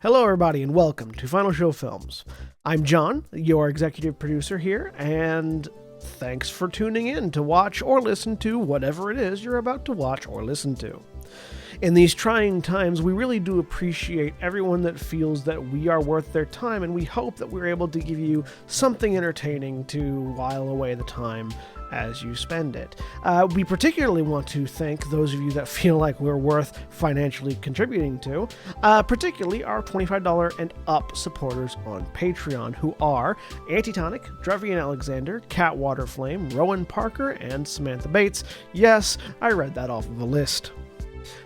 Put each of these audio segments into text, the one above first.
Hello, everybody, and welcome to Final Show Films. I'm John, your executive producer here, and thanks for tuning in to watch or listen to whatever it is you're about to watch or listen to. In these trying times, we really do appreciate everyone that feels that we are worth their time, and we hope that we're able to give you something entertaining to while away the time as you spend it. We particularly want to thank those of you that feel like we're worth financially contributing to, particularly our $25 and up supporters on Patreon, who are Antitonic, Drevian Alexander, Cat Waterflame, Rowan Parker, and Samantha Bates. Yes, I read that off of a list.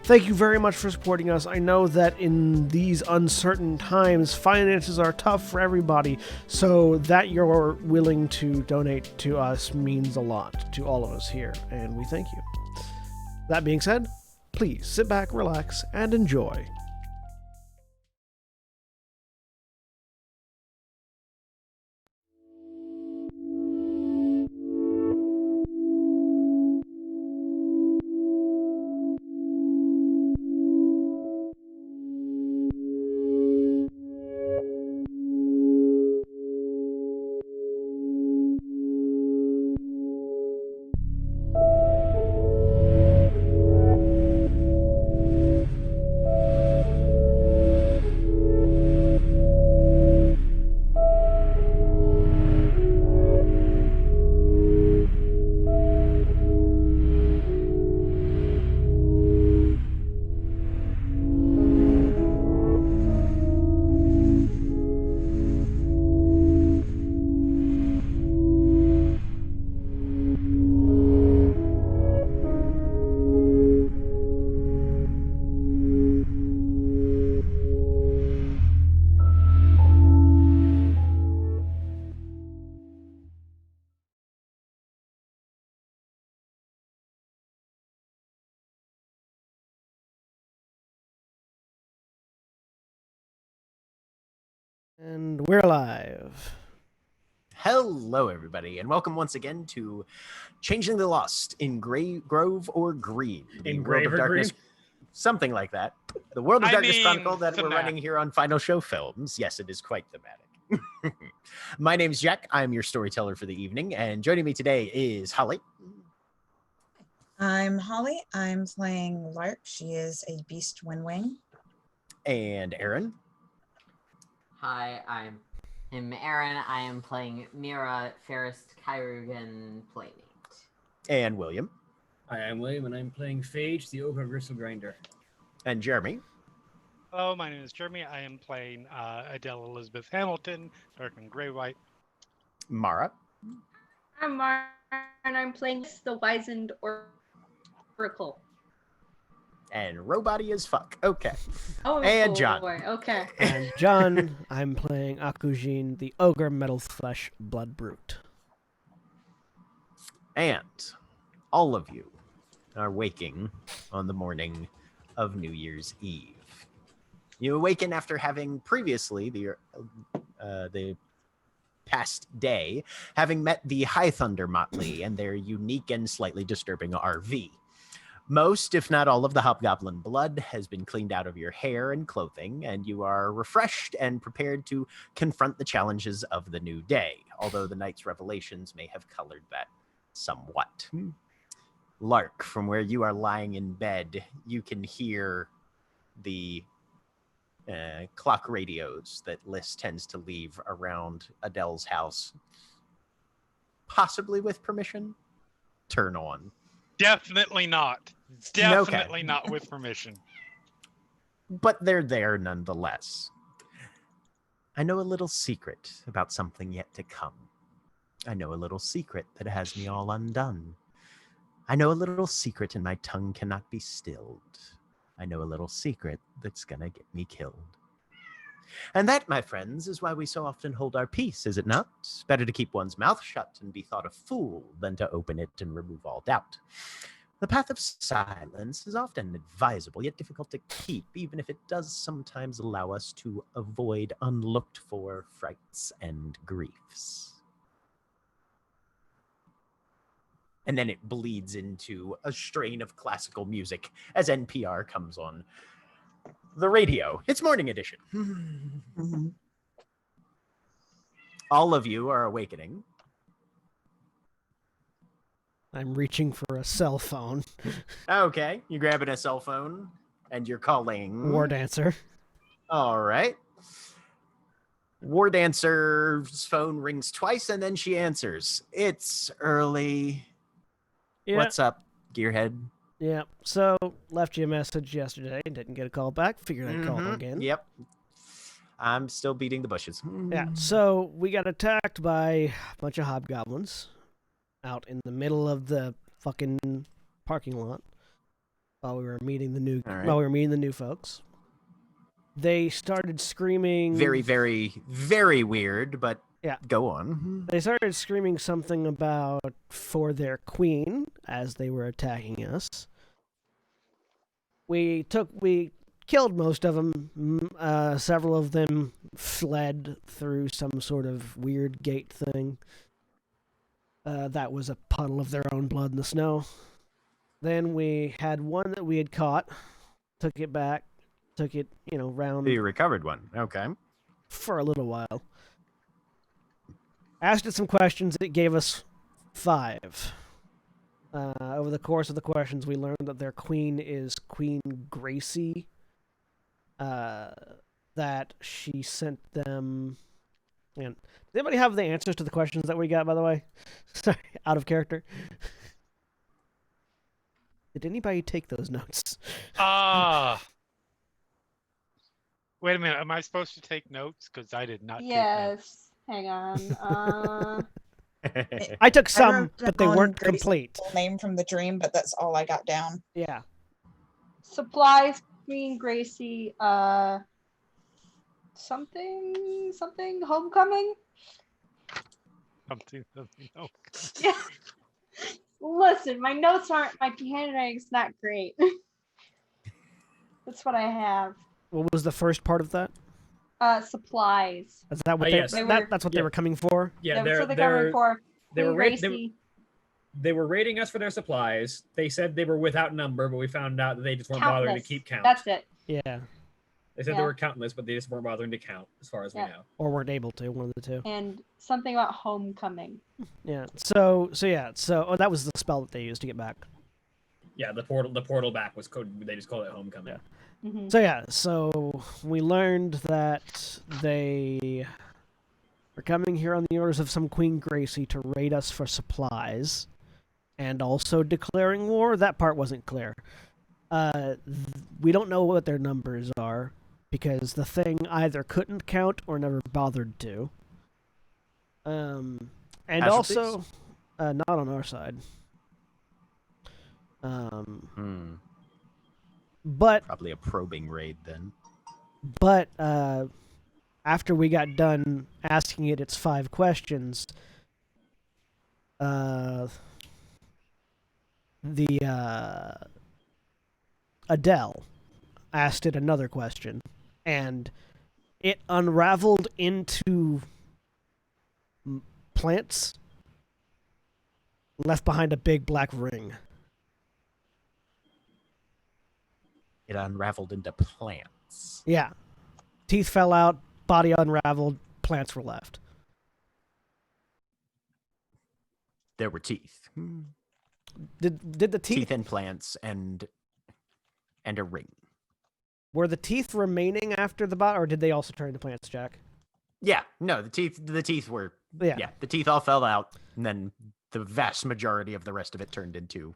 Thank you very much for supporting us. I know that in these uncertain times, finances are tough for everybody, so that you're willing to donate to us means a lot to all of us here, and we thank you. That being said, please sit back, relax, and enjoy. And we're live. Hello, everybody, and welcome once again to Changeling the Lost in Grove or Green. In Grave or Green? Something like that. The World of Darkness Chronicle that thematic. we're running here on Final Show Films. Yes, it is quite thematic. My name's Jack. I'm your storyteller for the evening, and joining me today is Holly. I'm Holly. I'm playing Lark. She is a beast windwing. And Aaron. Hi, I'm Aaron. I am playing Mira Fairest Kyrugan Playmate. And William. Hi, I'm William, and I'm playing Phage, the Ogre Gristle Grinder. And Jeremy. Hello, my name is Jeremy. I am playing Adele Elizabeth Hamilton, Dark and Grey White. Mara. I'm Mara, and I'm playing the Wizened Oracle. And Robody as fuck. Okay. Oh, and John. Boy. Okay. And John, I'm playing Akujin, the Ogre Metal Flesh Blood Brute. And all of you are waking on the morning of New Year's Eve. You awaken after having previously, the past day, having met the High Thunder Motley and their unique and slightly disturbing RV. Most, if not all, of the hobgoblin blood has been cleaned out of your hair and clothing, and you are refreshed and prepared to confront the challenges of the new day, although the night's revelations may have colored that somewhat. Lark, from where you are lying in bed, you can hear the clock radios that Liz tends to leave around Adele's house, possibly with permission, turn on. Definitely not. Definitely not with permission. But they're there nonetheless. I know a little secret about something yet to come. I know a little secret that has me all undone. I know a little secret and my tongue cannot be stilled. I know a little secret that's gonna get me killed. And that, my friends, is why we so often hold our peace, is it not? Better to keep one's mouth shut and be thought a fool than to open it and remove all doubt. The path of silence is often advisable, yet difficult to keep, even if it does sometimes allow us to avoid unlooked for frights and griefs. And then it bleeds into a strain of classical music as NPR comes on. the radio. It's morning edition. Mhm. All of you are awakening. I'm reaching for a cell phone. Okay, you're grabbing a cell phone and you're calling. War dancer. All right. War dancer's phone rings twice and then she answers. It's early. Yeah. What's up, gearhead? Yeah. So left you a message yesterday and didn't get a call back. Figured I'd call Mhm, again. Yep. I'm still beating the bushes. Yeah. So we got attacked by a bunch of hobgoblins out in the middle of the fucking parking lot while we were meeting the new All right. while we were meeting the new folks. They started screaming. Very, very, very weird, but Yeah. go on. They started screaming something about for their queen as they were attacking us. We killed most of them. Several of them fled through some sort of weird gate thing. That was a puddle of their own blood in the snow. Then we had one that we had caught, took it back, took it, round You recovered one. Okay. for a little while. Asked it some questions. It gave us 5. Over the course of the questions, we learned that their queen is Queen Gracie. That she sent them. And does anybody have the answers to the questions that we got? By the way, sorry, out of character. Did anybody take those notes? Wait a minute. Am I supposed to take notes? Because I did not take notes. Yes. Hang on. I took I some, wrote but they down weren't Gracie's complete. full name from the dream, but that's all I got down. Yeah. Supplies, Queen Gracie, something, homecoming? Something. No. Yeah. Listen, my handwriting's not great. That's what I have. What was the first part of that? Supplies. Is that what yes. that's what they were coming for? Yeah, That's what they're coming for. they were Queen ra- Gracie. they were raiding us for their supplies. They said they were without number, but we found out that they just weren't bothering to Countless. keep count. That's it. Yeah. They said Yeah. they were countless, but they just weren't bothering to count, as far as we Yeah. know. Or weren't able to, one of the two. And something about homecoming. Yeah. So that was the spell that they used to get back. Yeah, the portal back was code. They just called it homecoming. Yeah. Mm-hmm. So we learned that they were coming here on the orders of some Queen Gracie to raid us for supplies, and also declaring war. That part wasn't clear. We don't know what their numbers are because the thing either couldn't count or never bothered to. And Casualties? also, not on our side. But Probably a probing raid then. But after we got done asking it its 5 questions, Adele asked it another question, and it unraveled into plants, left behind a big black ring. It unraveled into plants. Yeah. Teeth fell out, body unraveled, plants were left. There were teeth. Did the Teeth and plants and a ring. Were the teeth remaining after the bot, or did they also turn into plants, Jack? Yeah, no, the teeth were Yeah. the teeth all fell out, and then the vast majority of the rest of it turned into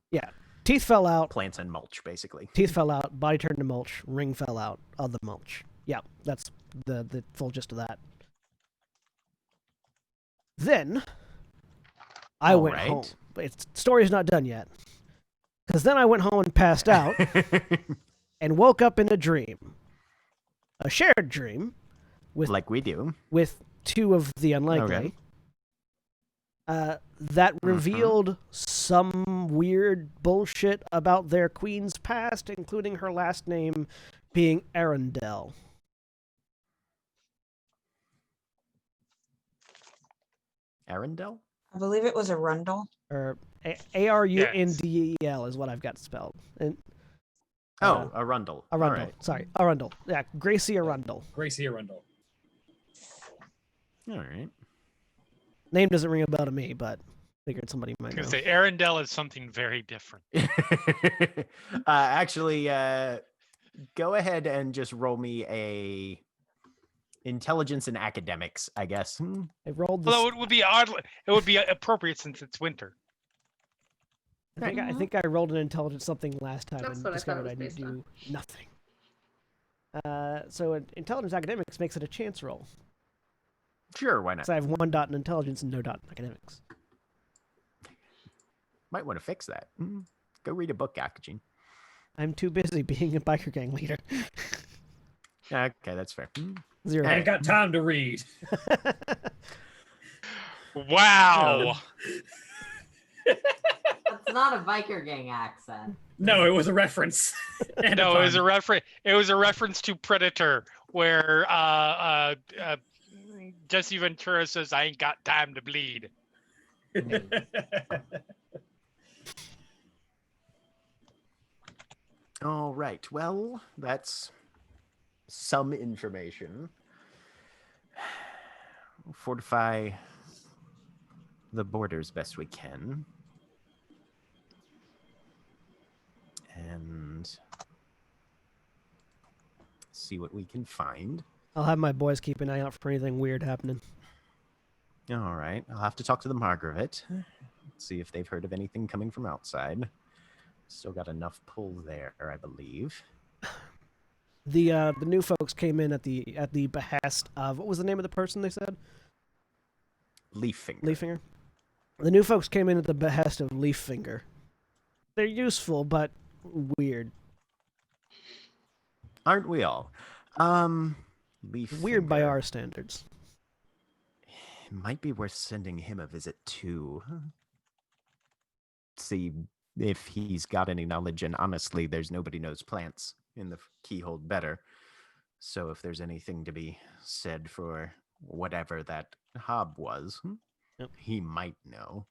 Teeth fell out, plants and mulch, basically. teeth fell out, body turned to mulch, ring fell out of the mulch. Yeah, that's the full gist of that. Then I All went right. home. But story's not done yet. Because then I went home and passed out and woke up in a dream. A shared dream with Like we do. with 2 of the unlikely. Okay. That revealed some weird bullshit about their queen's past, including her last name being Arundel. Arundel? I believe it was a Rundle. Or Arundel is what I've got spelled. And Oh, Arundel. Arundel. All right. Sorry, Arundel. Yeah, Gracie Arundel. Gracie Arundel. All right. Name doesn't ring a bell to me, but figured somebody might I know. was gonna say Arundel is something very different. Actually, go ahead and just roll me a intelligence and academics, I guess. I rolled this. Although it would be oddly, it would be appropriate since it's winter. I think I rolled an intelligence something last time That's and what I thought it discovered was I need to based on. do nothing. So intelligence academics makes it a chance roll. Sure, why not? Because I have 1 dot in intelligence and no dot in academics. Might want to fix that. Go read a book, Akajin. I'm too busy being a biker gang leader. Okay, that's fair. 0. I ain't got time to read. Wow. That's not a biker gang accent. No, it was a reference. And No, a it was a pun. reference. It was a reference to Predator, where Jesse Ventura says, "I ain't got time to bleed." All right. Well, that's some information. Fortify the borders best we can. And see what we can find. I'll have my boys keep an eye out for anything weird happening. All right. I'll have to talk to the Margaret. See if they've heard of anything coming from outside. Still got enough pull there, I believe. The new folks came in at the behest of, what was the name of the person they said? Leaffinger. Leaffinger. The new folks came in at the behest of Leaffinger. They're useful, but weird. Aren't we all? Leaffinger. Weird by our standards. It might be worth sending him a visit too. See if he's got any knowledge, and honestly, there's nobody knows plants in the keyhole better. So if there's anything to be said for whatever that hob was, Yep. he might know.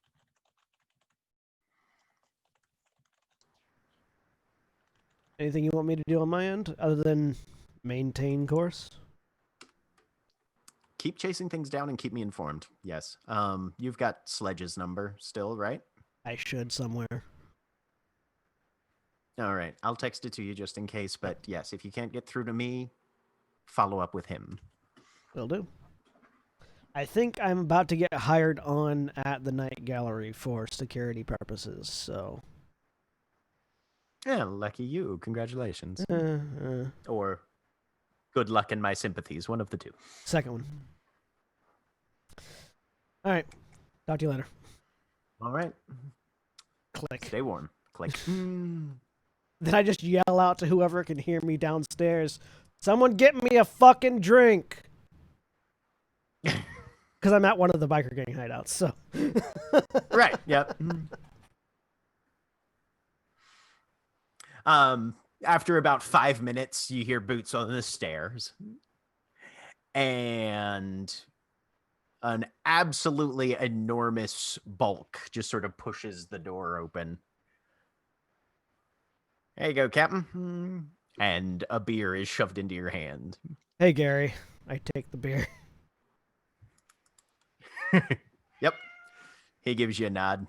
Anything you want me to do on my end other than maintain course? Keep chasing things down and keep me informed. Yes. You've got Sledge's number still, right? I should somewhere. All right. I'll text it to you just in case. But yes, if you can't get through to me, follow up with him. Will do. I think I'm about to get hired on at the Night Gallery for security purposes, so... Yeah, lucky you. Congratulations. uh, Or good luck and my sympathies. One of the two. second one. Alright. Talk to you later. All right. Click. Stay warm. Click. Then I just yell out to whoever can hear me downstairs, someone get me a fucking drink! Because I'm at one of the biker gang hideouts, so... Right. Yep. After about 5 minutes, you hear boots on the stairs. And an absolutely enormous bulk just sort of pushes the door open. There you go, Captain. And a beer is shoved into your hand. Hey, Gary. I take the beer. Yep. He gives you a nod.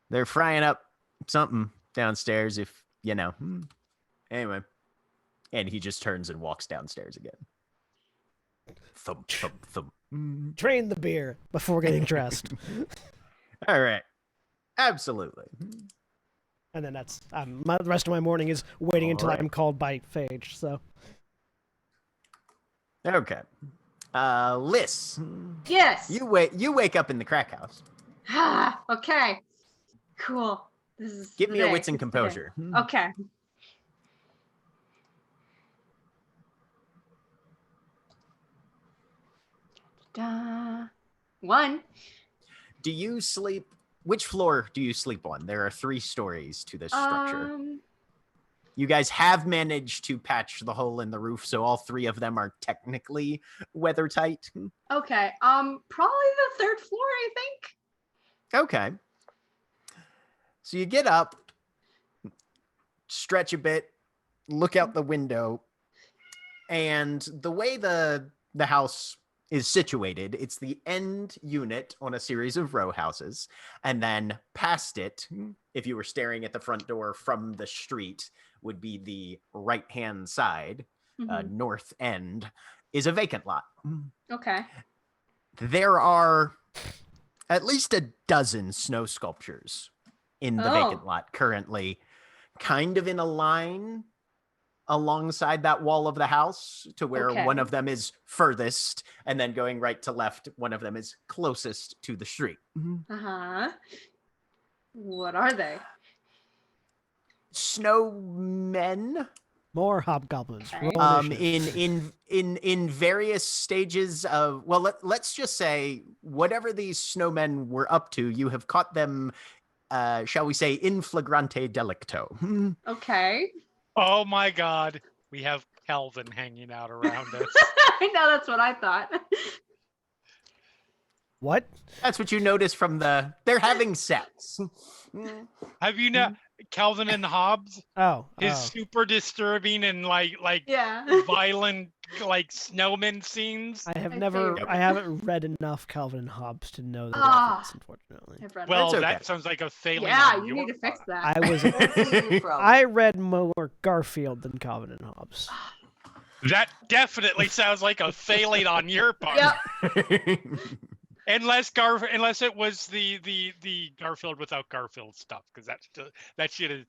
They're frying up something downstairs, if you know. Anyway. And he just turns and walks downstairs again. Thump, thump, thump. Drain the beer before getting dressed. All right. Absolutely. And then that's the rest of my morning is waiting until Alright. I'm called by Phage. So Okay. Liz, Yes. you wake up in the crack house. Okay. Cool. This is Give me the a day. wits and This is the day. composure. Okay. Da. 1. Do you sleep? Which floor do you sleep on? There are 3 stories to this structure. You guys have managed to patch the hole in the roof, so all 3 of them are technically weather tight. Okay. Probably the 3rd floor, I think. Okay. So you get up, stretch a bit, look out the window, and the way the house is situated, it's the end unit on a series of row houses, and then past it, if you were staring at the front door from the street, would be the right-hand side, north end, is a vacant lot. Okay. There are at least a dozen snow sculptures in the vacant lot currently, kind of in a line alongside that wall of the house to where one of them is furthest, and then going right to left, one of them is closest to the street. What are they? Snowmen. More hobgoblins. Roll initiative. In various stages of, well, let's just say whatever these snowmen were up to, you have caught them, shall we say, in flagrante delicto. Okay. Oh my god. We have Calvin hanging out around us. I know, that's what I thought. What? That's what you notice from they're having sex. Have you know Calvin and Hobbes? Oh. Is super disturbing and like violent snowman scenes. I haven't read enough Calvin and Hobbes to know the reference, unfortunately. Well, okay. That sounds like a failing. Yeah, on you your need to fix part. that. I read more Garfield than Calvin and Hobbes. That definitely sounds like a failing on your part. Yep. Unless it was the Garfield without Garfield stuff, because that shit is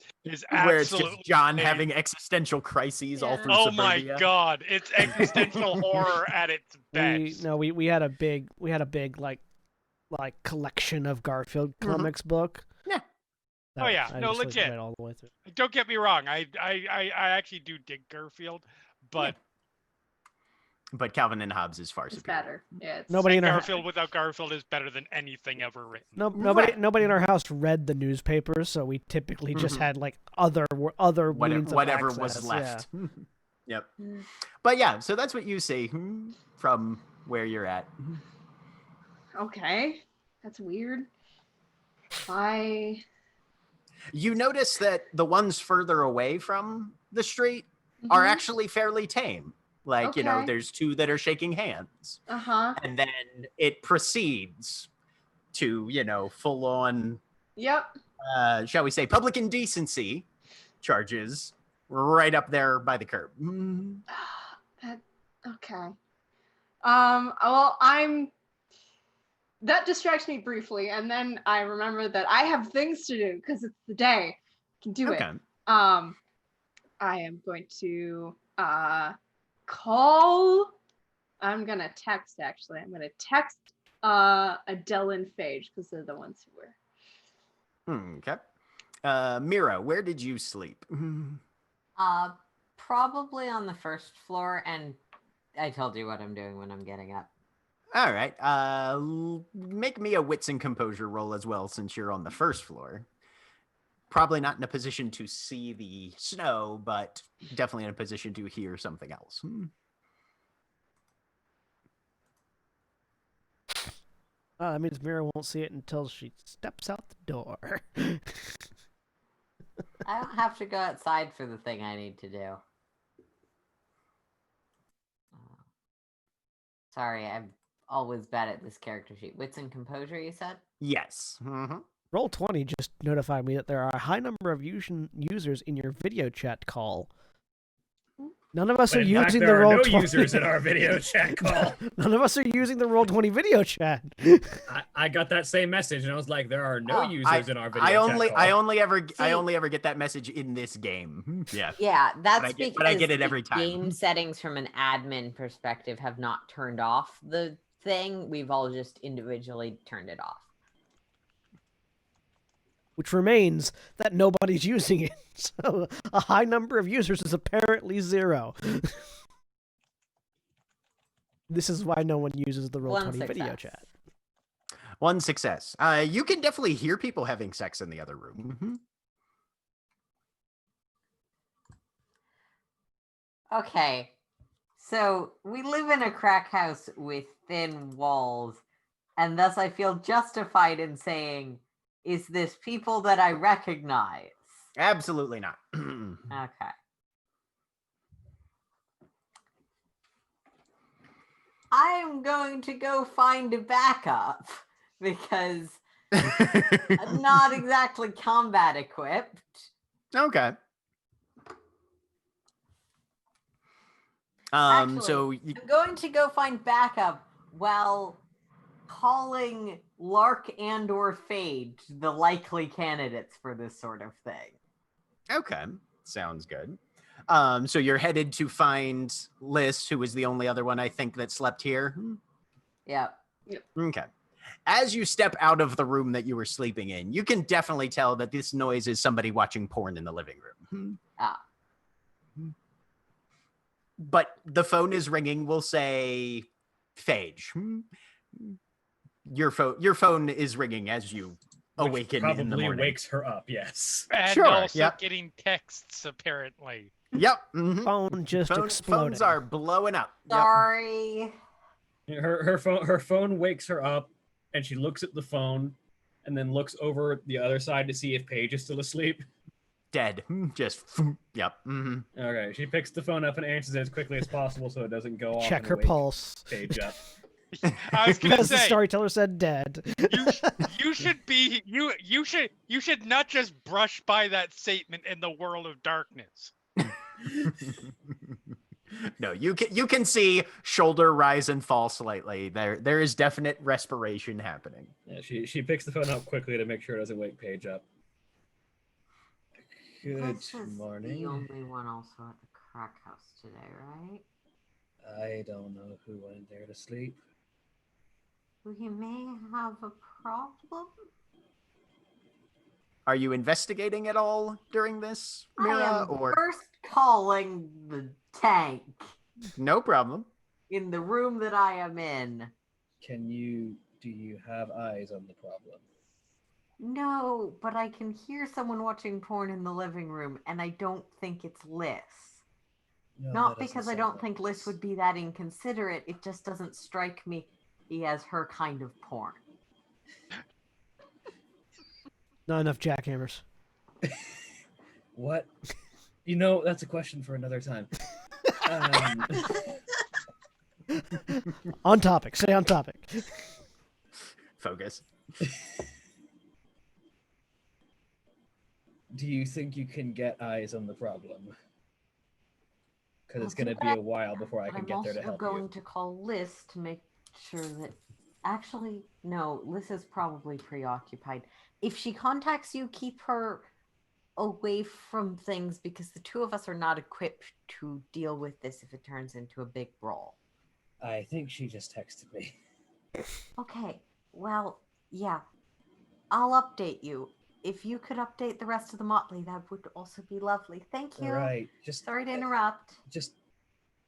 absolutely where it's just John having existential crises all through suburbia. My god, it's existential horror at its best. We had a big like collection of Garfield comics book. Yeah. Legit. Read all the way through. Don't get me wrong, I actually do dig Garfield, but. Yeah. But Calvin and Hobbes is far It's superior. better. Yeah, it's Nobody in our Garfield without Garfield is better than anything ever written. Nobody in our house read the newspapers, so we typically just had like other means of whatever access. was left. Yeah. Yep. But yeah, so that's what you see from where you're at. Okay, that's weird. You notice that the ones further away from the street are actually fairly tame. Like, there's two that are shaking hands. And then it proceeds to, full on, shall we say, public indecency charges right up there by the curb. Okay. Well, that distracts me briefly, and then I remember that I have things to do because it's the day. I can do it. I am going to I'm gonna text, actually. I'm gonna text Adele and Phage because they're the ones who were. Okay. Mira, where did you sleep? Probably on the first floor, and I told you what I'm doing when I'm getting up. All right. Make me a wits and composure roll as well, since you're on the first floor. Probably not in a position to see the snow, but definitely in a position to hear something else. That means Mira won't see it until she steps out the door. I don't have to go outside for the thing I need to do. Sorry, I'm always bad at this character sheet. Wits and composure, you said? Yes. Roll20 just notified me that there are a high number of users in your video chat call. None of us are using the Roll20. No users in our video chat call. None of us are using the Roll20 video chat. I got that same message and I was like, there are no users in our video chat call. I only ever get that message in this game. Yeah. Yeah, that's but I get it every time. Game settings from an admin perspective have not turned off the thing. We've all just individually turned it off. Which remains that nobody's using it. So a high number of users is apparently 0. This is why no one uses the Roll20 video chat. One success. You can definitely hear people having sex in the other room. Okay. So we live in a crack house with thin walls, and thus I feel justified in saying, is this people that I recognize? Absolutely not. Okay. I'm going to go find a backup because I'm not exactly combat equipped. Okay. Actually, So I'm going to go find backup while calling Lark and or Phage the likely candidates for this sort of thing. okay, sounds good. So you're headed to find Liz, who was the only other one I think that slept here. Yep. Okay. As you step out of the room that you were sleeping in, you can definitely tell that this noise is somebody watching porn in the living room. Ah. But the phone is ringing. We'll say Phage. Your phone is ringing as you awaken in the probably morning. wakes her up. Yes. And Sure, also yep. getting texts, apparently. Yep. Phone just exploding. Phones are blowing up. Yep. Sorry. Her phone wakes her up, and she looks at the phone, and then looks over the other side to see if Paige is still asleep. Dead. Just yep. Okay, she picks the phone up and answers it as quickly as possible so it doesn't go off. Check and her wake pulse. Paige up. I was gonna Because the say, storyteller said dead. you should not just brush by that statement in the world of darkness. No, you can see shoulder rise and fall slightly. There is definite respiration happening. Yeah, she picks the phone up quickly to make sure it doesn't wake Paige up. Good This is morning. the only one also at the crack house today, right? I don't know who went there to sleep. We may have a problem. Are you investigating at all during this, Mira? I am Or first calling the tank no problem. in the room that I am in. Do you have eyes on the problem? No, but I can hear someone watching porn in the living room, and I don't think it's Liz. No, Not that doesn't because I sound don't like think Liz this. would be that inconsiderate. It just doesn't strike me as her kind of porn. Not enough jackhammers. What? That's a question for another time. On topic. Stay on topic. Focus. Do you think you can get eyes on the problem? Because it's I'll going do to be a that, while before I but can I'm get there to also help going you. to call Liz to make sure that... Actually, no, Liz is probably preoccupied. If she contacts you, keep her away from things because the two of us are not equipped to deal with this if it turns into a big brawl. I think she just texted me. Okay, well, yeah. I'll update you. If you could update the rest of the motley, that would also be lovely. Thank you. Right. Just Sorry to interrupt. Just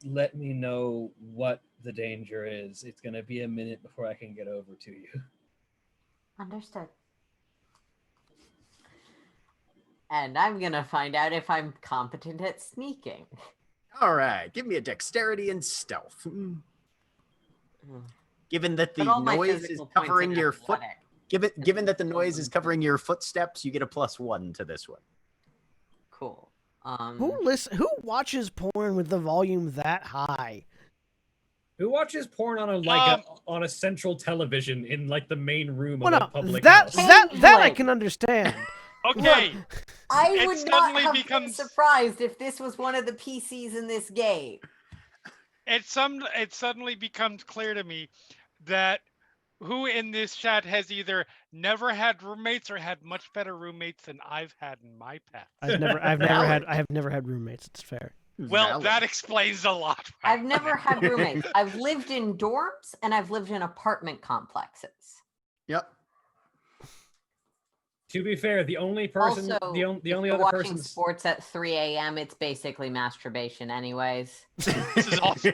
let me know what the danger is. It's going to be a minute before I can get over to you. Understood. And I'm going to find out if I'm competent at sneaking. All right, give me a dexterity and stealth. Given that the But all my noise is physical points covering are your foot, athletic. given that the noise is covering your footsteps, you get a +1 to this one. Cool. Who watches porn with the volume that high? Who watches porn on on a central television in like the main room Well, of no, a public that house? I can understand. Okay. I It would not suddenly have been becomes- surprised if this was one of the PCs in this game. It suddenly becomes clear to me that who in this chat has either never had roommates or had much better roommates than I've had in my past. I have never had roommates. It's fair. Well, Valid. that explains a lot. I've never had roommates. I've lived in dorms and I've lived in apartment complexes. Yep. To be fair, the only person, Also, the only if you're other watching person, sports at 3 a.m., it's basically masturbation anyways. This is also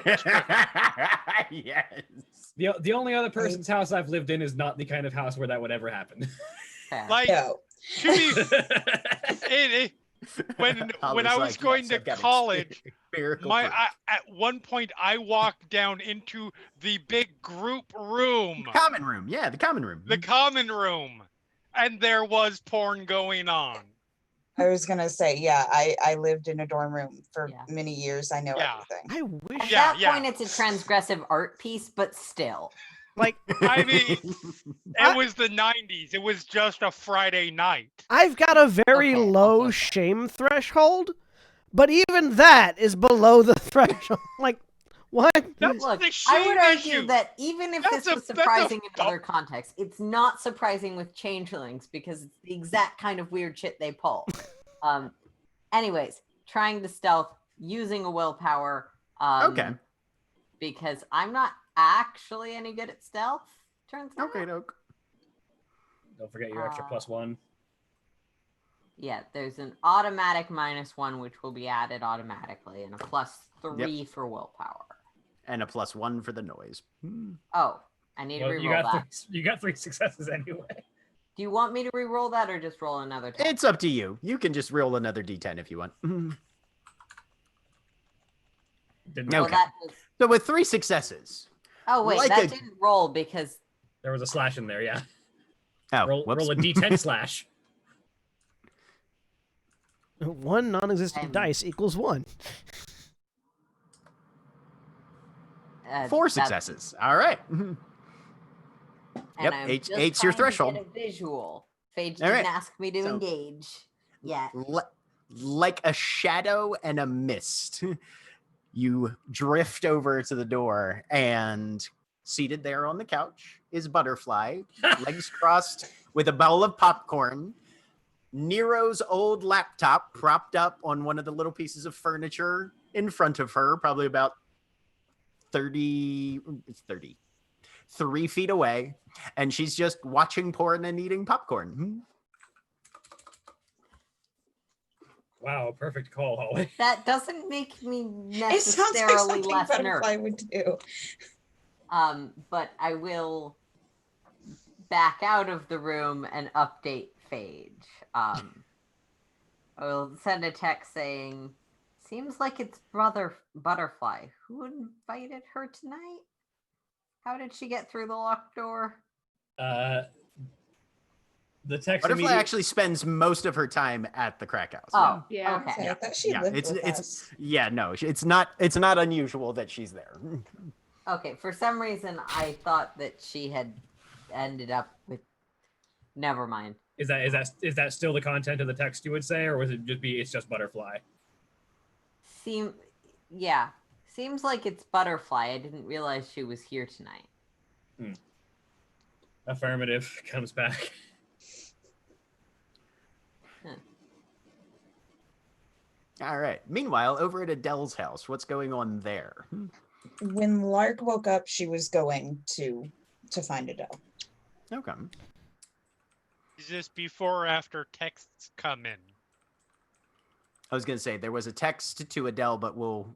Yes. the only other person's house I've lived in is not the kind of house where that would ever happen. Fair. like No. to be when I was going to college, at one point I walked down into the big group room, common room. Yeah, the common room. the common room, and there was porn going on. I was gonna say, yeah, I lived in a dorm room for Yeah. many years. I know everything. I wish. At that point, it's a transgressive art piece, but still. Like, I mean, it was the 90s. It was just a Friday night. I've got a very low shame threshold, but even that is below the threshold. Like, what? That's Look, the shame I would argue issue. that even if this was surprising in other contexts, it's not surprising with changelings because it's the exact kind of weird shit they pull. Anyways, trying to stealth using a willpower. Okay. Because I'm not actually any good at stealth. Turns out. Okay, doke. Don't forget your extra +1. Yeah, there's an automatic -1, which will be added automatically, and a +3 for willpower. And a +1 for the noise. Oh, I need to reroll that. You got 3 successes anyway. Do you want me to reroll that or just roll another 10? It's up to you. You can just roll another d10 if you want. Okay. So with 3 successes. Oh, wait, that didn't roll because... There was a slash in there, yeah. Oh, roll a d10 slash. 1 non-existent dice equals 1. 4 successes. All right. And I'm just 8's your threshold. To get a visual. Phage didn't ask me to engage yet. Like a shadow and a mist, you drift over to the door, and seated there on the couch is Butterfly, legs crossed with a bowl of popcorn, Nero's old laptop propped up on one of the little pieces of furniture in front of her, probably about 3 feet away, and she's just watching porn and eating popcorn. Wow, perfect call, Holly. That doesn't make me It sounds like necessarily something less Butterfly nervous. would do. But I will back out of the room and update Phage. I will send a text saying, "Seems like it's Brother Butterfly. Who invited her tonight? How did she get through the locked door?" The text Butterfly actually spends most of her time at the crack house. Oh, yeah. Okay. I thought she lived with it's us. no, it's not unusual that she's there. Okay, for some reason I thought that she had ended up with. Never mind. Is that still the content of the text you would say, or was it it's just Butterfly? Seems like it's Butterfly. I didn't realize she was here tonight. Affirmative comes back. All right. Meanwhile, over at Adele's house, what's going on there? When Lark woke up, she was going to find Adele. Okay. Is this before or after texts come in? I was going to say there was a text to Adele, but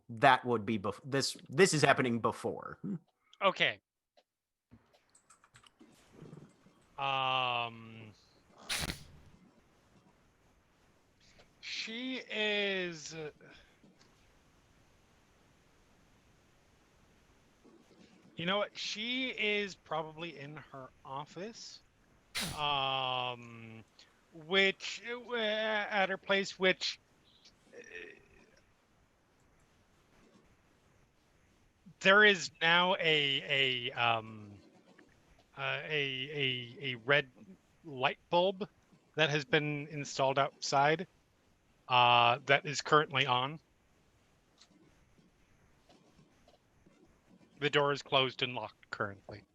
that would be this is happening before. Okay. She is. You know what? She is probably in her office, which at her place, which there is now a red light bulb that has been installed outside that is currently on. The door is closed and locked currently.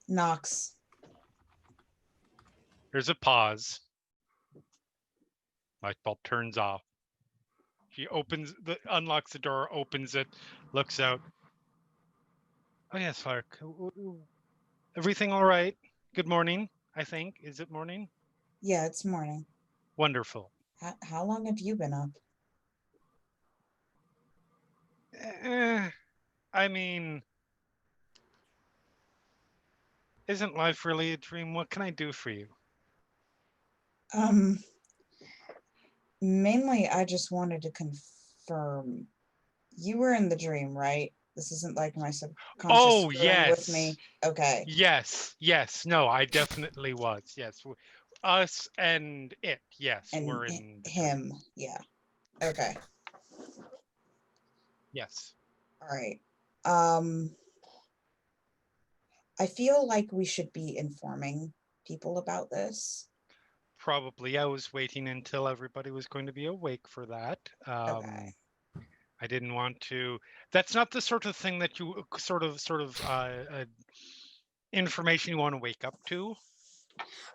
Knox. There's a pause. Light bulb turns off. She unlocks the door, opens it, looks out. Oh yes, Lark. Everything all right? Good morning, I think. Is it morning? Yeah, it's morning. Wonderful. How long have you been up? I mean, isn't life really a dream? What can I do for you? Mainly I just wanted to confirm. You were in the dream, right? This isn't like my subconscious yes. with me. Okay. Yes. No, I definitely was. Yes. us and it. Yes, And we're in him. Yeah. Okay. Yes. All right. I feel like we should be informing people about this. Probably. I was waiting until everybody was going to be awake for that. Okay. I didn't want to. That's not the sort of thing that you sort of information you want to wake up to.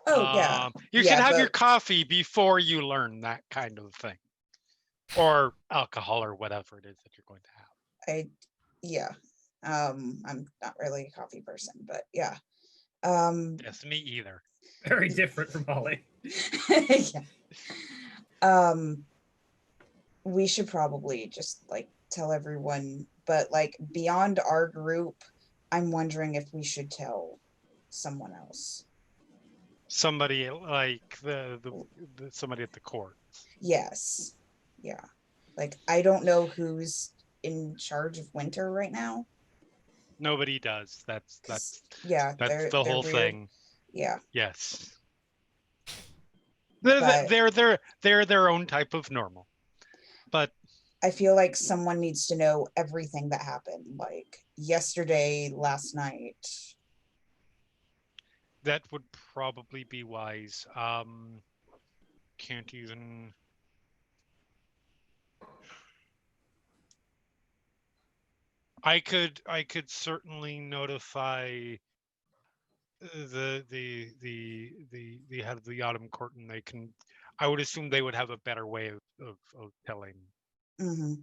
Oh yeah. You yeah, should have but your coffee before you learn that kind of thing, or alcohol, or whatever it is that you're going to have. yeah. I'm not really a coffee person, but yeah. Yes, me either. Very different from Holly. Yeah. We should probably just like tell everyone, but like beyond our group, I'm wondering if we should tell someone else. Somebody like the somebody at the court. Yes. Yeah. Like I don't know who's in charge of winter right now. Nobody does. That's yeah. the whole weird. thing. Yeah. Yes. But They're their own type of normal. But I feel like someone needs to know everything that happened, like yesterday, last night. that would probably be wise. Can't even. I could certainly notify the head of the autumn court, and they can. I would assume they would have a better way of telling. Mm-hmm.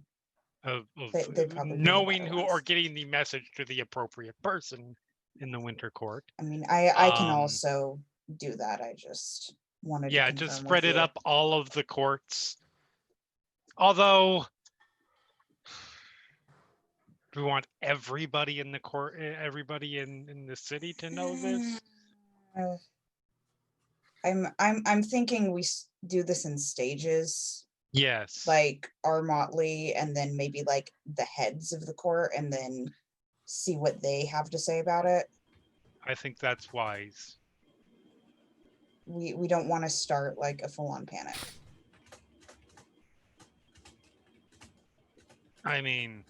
Of They probably knowing who or getting the message to the appropriate person in the winter court. I mean, I can also do that. I just wanted to confirm just spread with it you. up all of the courts. Although, do we want everybody in the court, everybody in the city to know this? I'm thinking we do this in stages. Yes. Like our motley, and then maybe like the heads of the court, and then see what they have to say about it. I think that's wise. We don't want to start like a full-on panic. I mean,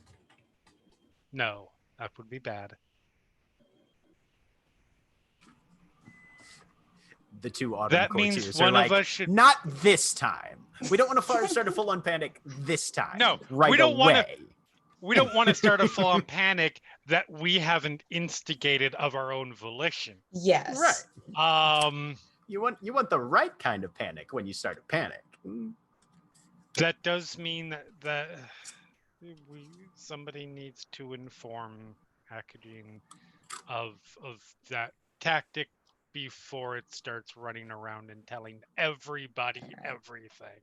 no, that would be bad. The two autumn that courtiers means are one like, of us should not this time. We don't want to start a full-on panic this time. No, right we don't away. want to. We don't want to start a full-on panic that we haven't instigated of our own volition. Yes. Right. You want the right kind of panic when you start a panic. That does mean that somebody needs to inform packaging of that tactic before it starts running around and telling everybody everything.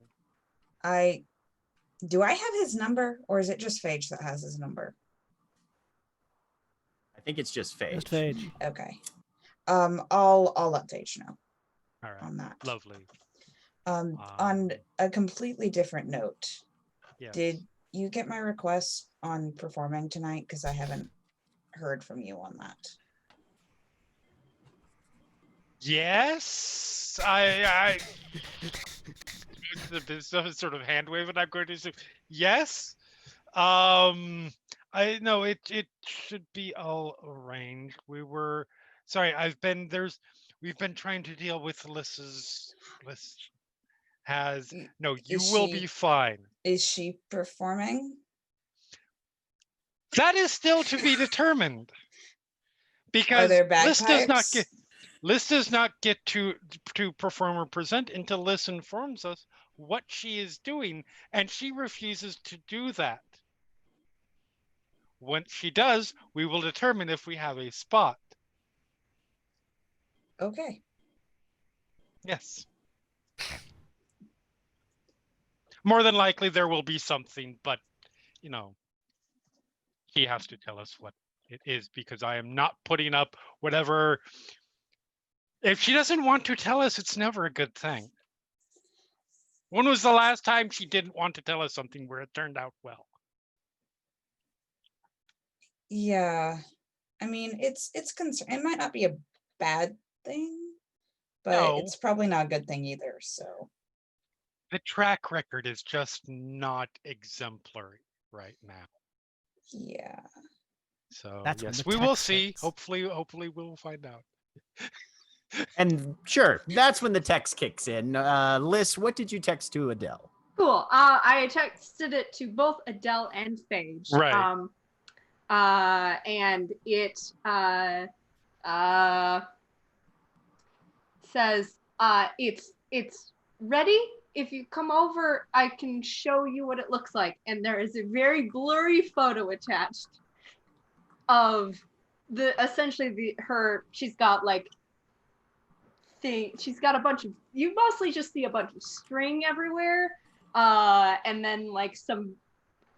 Do I have his number, or is it just Phage that has his number? I think it's just Phage. Just Phage. Okay. I'll let Phage know. All right. On that. Lovely. On a completely different note, yes. Did you get my request on performing tonight? Because I haven't heard from you on that. Yes, I the sort of hand wave, and I'm going to say yes. I know it should be all arranged. We've been trying to deal with Lys's list. You will be fine. Is she performing? That is still to be determined. Because Lys does not get to perform or present until Lys informs us what she is doing, and she refuses to do that. Once she does, we will determine if we have a spot. Okay. Yes. More than likely there will be something, but he has to tell us what it is, because I am not putting up whatever. If she doesn't want to tell us, it's never a good thing. When was the last time she didn't want to tell us something where it turned out well? Yeah. I mean, it's concern. It might not be a bad thing, but it's probably not a good thing either. So the track record is just not exemplary right now. Yeah. So That's yes, we will see. Hopefully we'll find out. And sure, that's when the text kicks in. Liz, what did you text to Adele? Cool. I texted it to both Adele and Phage. Right. And it says it's ready. If you come over, I can show you what it looks like. And there is a very blurry photo attached of she's got like she's got a bunch of, you mostly just see a bunch of string everywhere, and then like some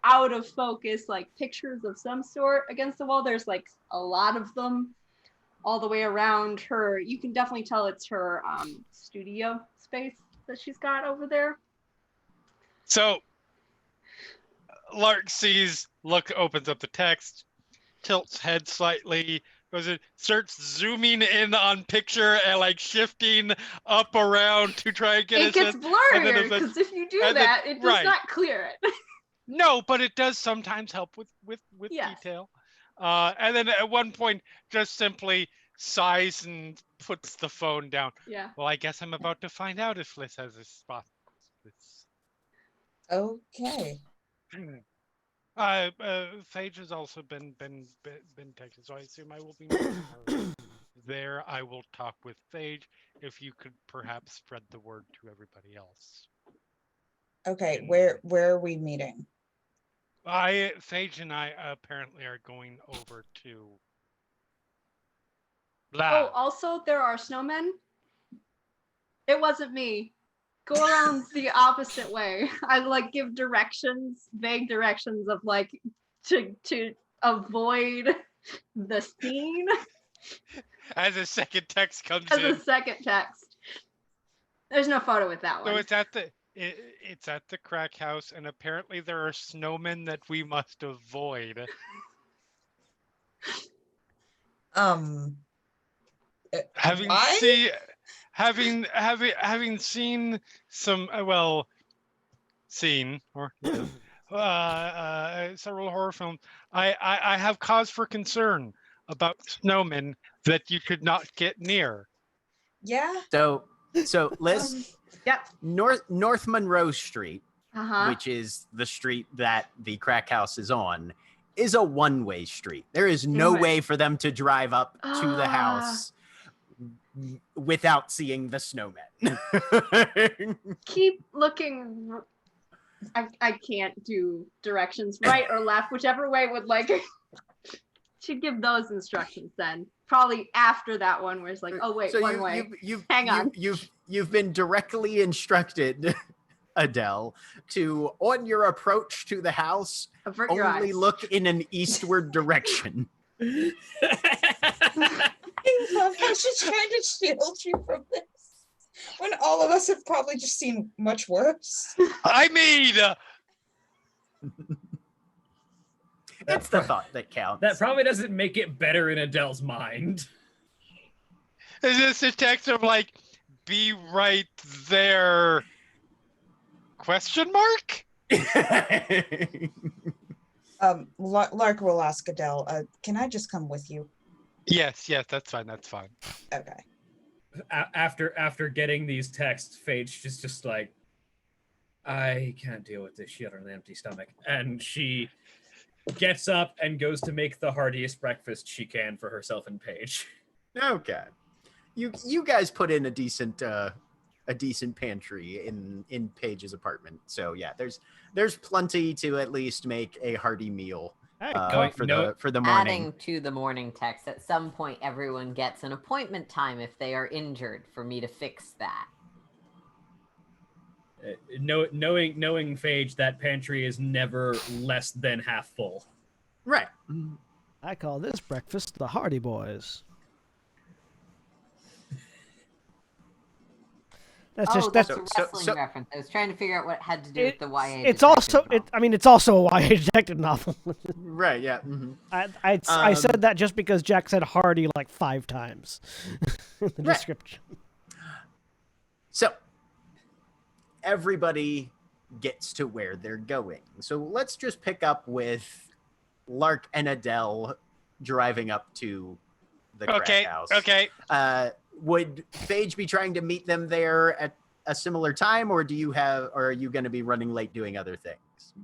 out of focus like pictures of some sort against the wall. There's like a lot of them all the way around her. You can definitely tell it's her studio space that she's got over there. So Lark opens up the text, tilts head slightly, starts zooming in on picture and like shifting up around to try and get it gets blurrier because if you do that, it does not clear it. No, but it does sometimes help with detail. And then at one point, just simply sighs and puts the phone down. Yeah. Well, I guess I'm about to find out if Liz has a spot. Okay. Phage has also been texted, so I assume I will be meeting her there. I will talk with Phage. If you could perhaps spread the word to everybody else. Okay, where are we meeting? Phage and I apparently are going over to. Oh, also there are snowmen. It wasn't me. Go around the opposite way. I like give directions, vague directions of like to avoid the scene. As a second text comes in. As a second text. There's no photo with that one. So it's at the crack house, and apparently there are snowmen that we must avoid. Having seen some several horror films, I have cause for concern about snowmen that you could not get near. Yeah. So Liz, yep. North Monroe Street, uh-huh. which is the street that the crack house is on, is a one-way street. There is no way for them to drive up to the house without seeing the snowmen. Keep looking. I can't do directions, right or left, whichever way would like. Should give those instructions then. Probably after that one, where it's like, oh wait, so one way. Hang on. You've been directly instructed, Adele, to on your approach to the house, avert only your eyes. Look in an eastward direction. I love how she's trying to shield you from this, when all of us have probably just seen much worse. I mean, it's the thought that counts. That probably doesn't make it better in Adele's mind. Is this a text of like, be right there? Question mark? Lark will ask Adele, can I just come with you? Yes, that's fine. Okay. After getting these texts, Phage is just like, I can't deal with this shit on an empty stomach. And she gets up and goes to make the heartiest breakfast she can for herself and Paige. Okay. You guys put in a decent pantry in Paige's apartment. So yeah, there's plenty to at least make a hearty meal for the morning. Adding to the morning text, at some point everyone gets an appointment time if they are injured for me to fix that. Knowing Phage, that pantry is never less than half full. Right. I call this breakfast the Hardy Boys. That's a wrestling reference. I was trying to figure out what it had to do with the YA. It's also a YA detective novel. Right. Yeah. Mm-hmm. I said that just because Jack said Hardy like 5 times in the description. everybody gets to where they're going. So let's just pick up with Lark and Adele driving up to the crack house. Okay. Would Phage be trying to meet them there at a similar time, or are you going to be running late doing other things?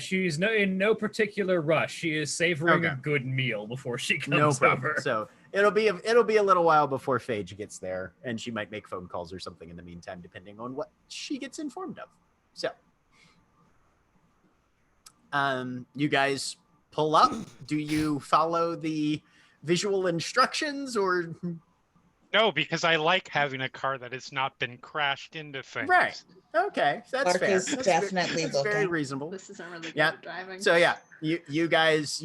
She's in no particular rush. She is savoring a good meal before she comes over. So it'll be a little while before Phage gets there, and she might make phone calls or something in the meantime, depending on what she gets informed of. So, you guys pull up. Do you follow the visual instructions, or no? Because I like having a car that has not been crashed into things. Right. Okay, that's Lark fair. is definitely that's looking. very reasonable. This isn't really good Yeah. at driving. So yeah, you guys,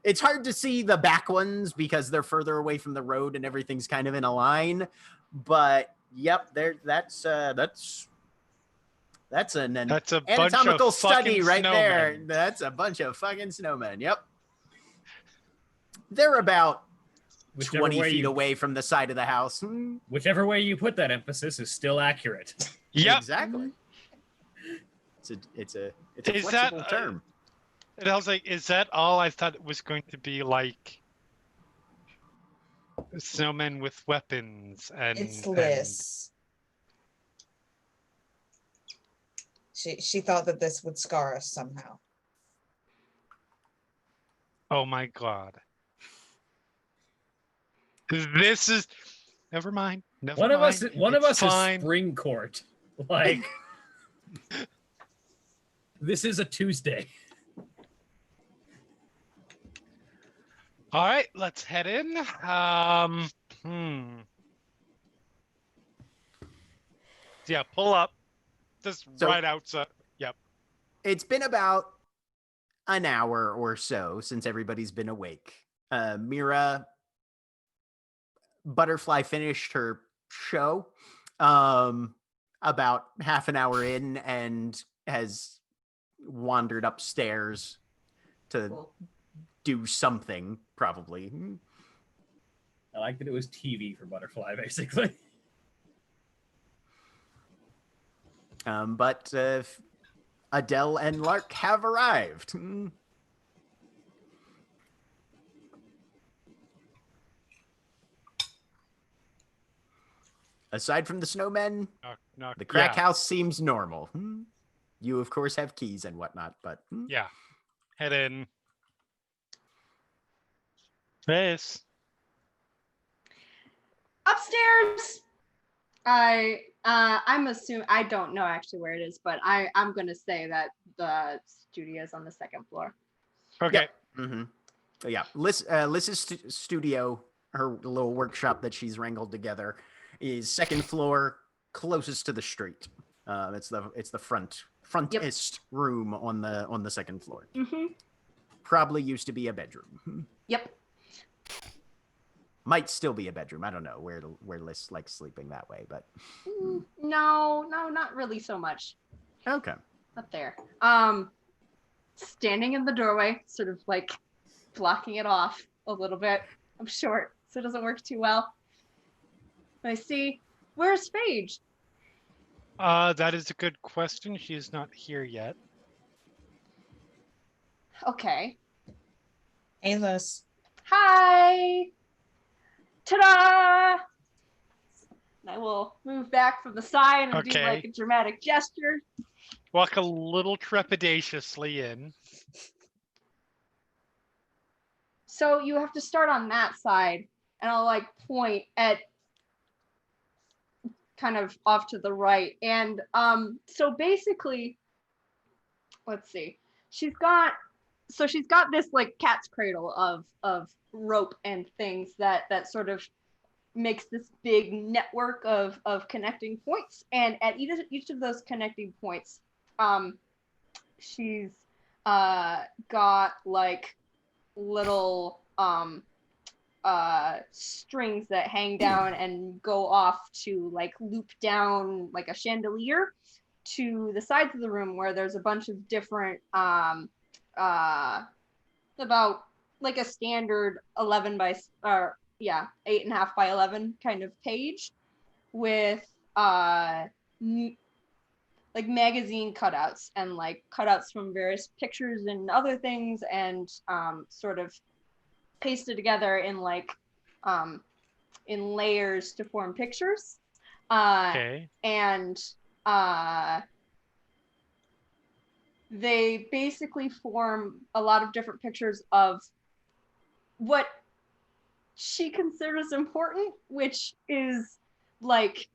it's hard to see the back ones because they're further away from the road and everything's kind of in a line. But yep, that's an anatomical study right there. That's a bunch of fucking snowmen. Yep. They're about 20 feet away from the side of the house. Whichever way you put that emphasis is still accurate. Yeah, exactly. It's a flexible term. And I was like, is that all? I thought it was going to be like snowmen with weapons and it's Liz. She thought that this would scar us somehow. Oh my god. This is never mind. One of us is spring court. Like this is a Tuesday. All right, let's head in. Yeah, pull up. Just right outside. Yep. It's been about an hour or so since everybody's been awake. Mira Butterfly finished her show about half an hour in and has wandered upstairs to do something, probably. I like that it was TV for Butterfly, basically. But Adele and Lark have arrived. Aside from the snowmen, the crack house seems normal. You, of course, have keys and whatnot, but... Yeah. Head in. This. Upstairs! I'm assuming, I don't know actually where it is, but I'm going to say that the studio is on the second floor. Okay. Yeah. Mm-hmm. Yeah. Liz's studio, her little workshop that she's wrangled together, is second floor, closest to the street. It's the frontest room on the second floor. Mm-hmm. Probably used to be a bedroom. Yep. Might still be a bedroom. I don't know where Liz likes sleeping that way, but no, not really so much. Okay. Up there. Standing in the doorway, sort of like blocking it off a little bit. I'm short, so it doesn't work too well. I see. Where's Phage? That is a good question. She is not here yet. Okay. Hey, Liz. Hi. Ta-da! And I will move back from the side and do like a dramatic gesture. Walk a little trepidatiously in. So you have to start on that side, and I'll like point at kind of off to the right. And so basically, let's see. She's got this like cat's cradle of rope and things that sort of makes this big network of connecting points. And at each of those connecting points, she's got like little strings that hang down and go off to like loop down like a chandelier to the sides of the room where there's a bunch of different about like a standard 8.5 by 11 kind of page with like magazine cutouts and like cutouts from various pictures and other things, and sort of pasted together in like in layers to form pictures. Okay. And they basically form a lot of different pictures of what she considers important, which is like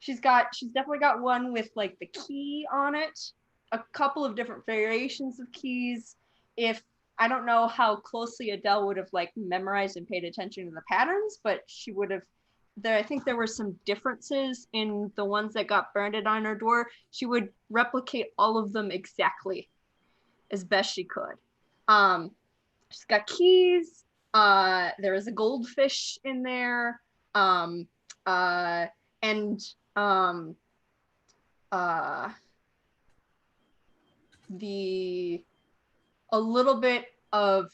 she's definitely got one with like the key on it, a couple of different variations of keys. If I don't know how closely Adele would have like memorized and paid attention to the patterns, but she would have. I think there were some differences in the ones that got branded on her door. She would replicate all of them exactly as best she could. She's got keys. There is a goldfish in there. And a little bit of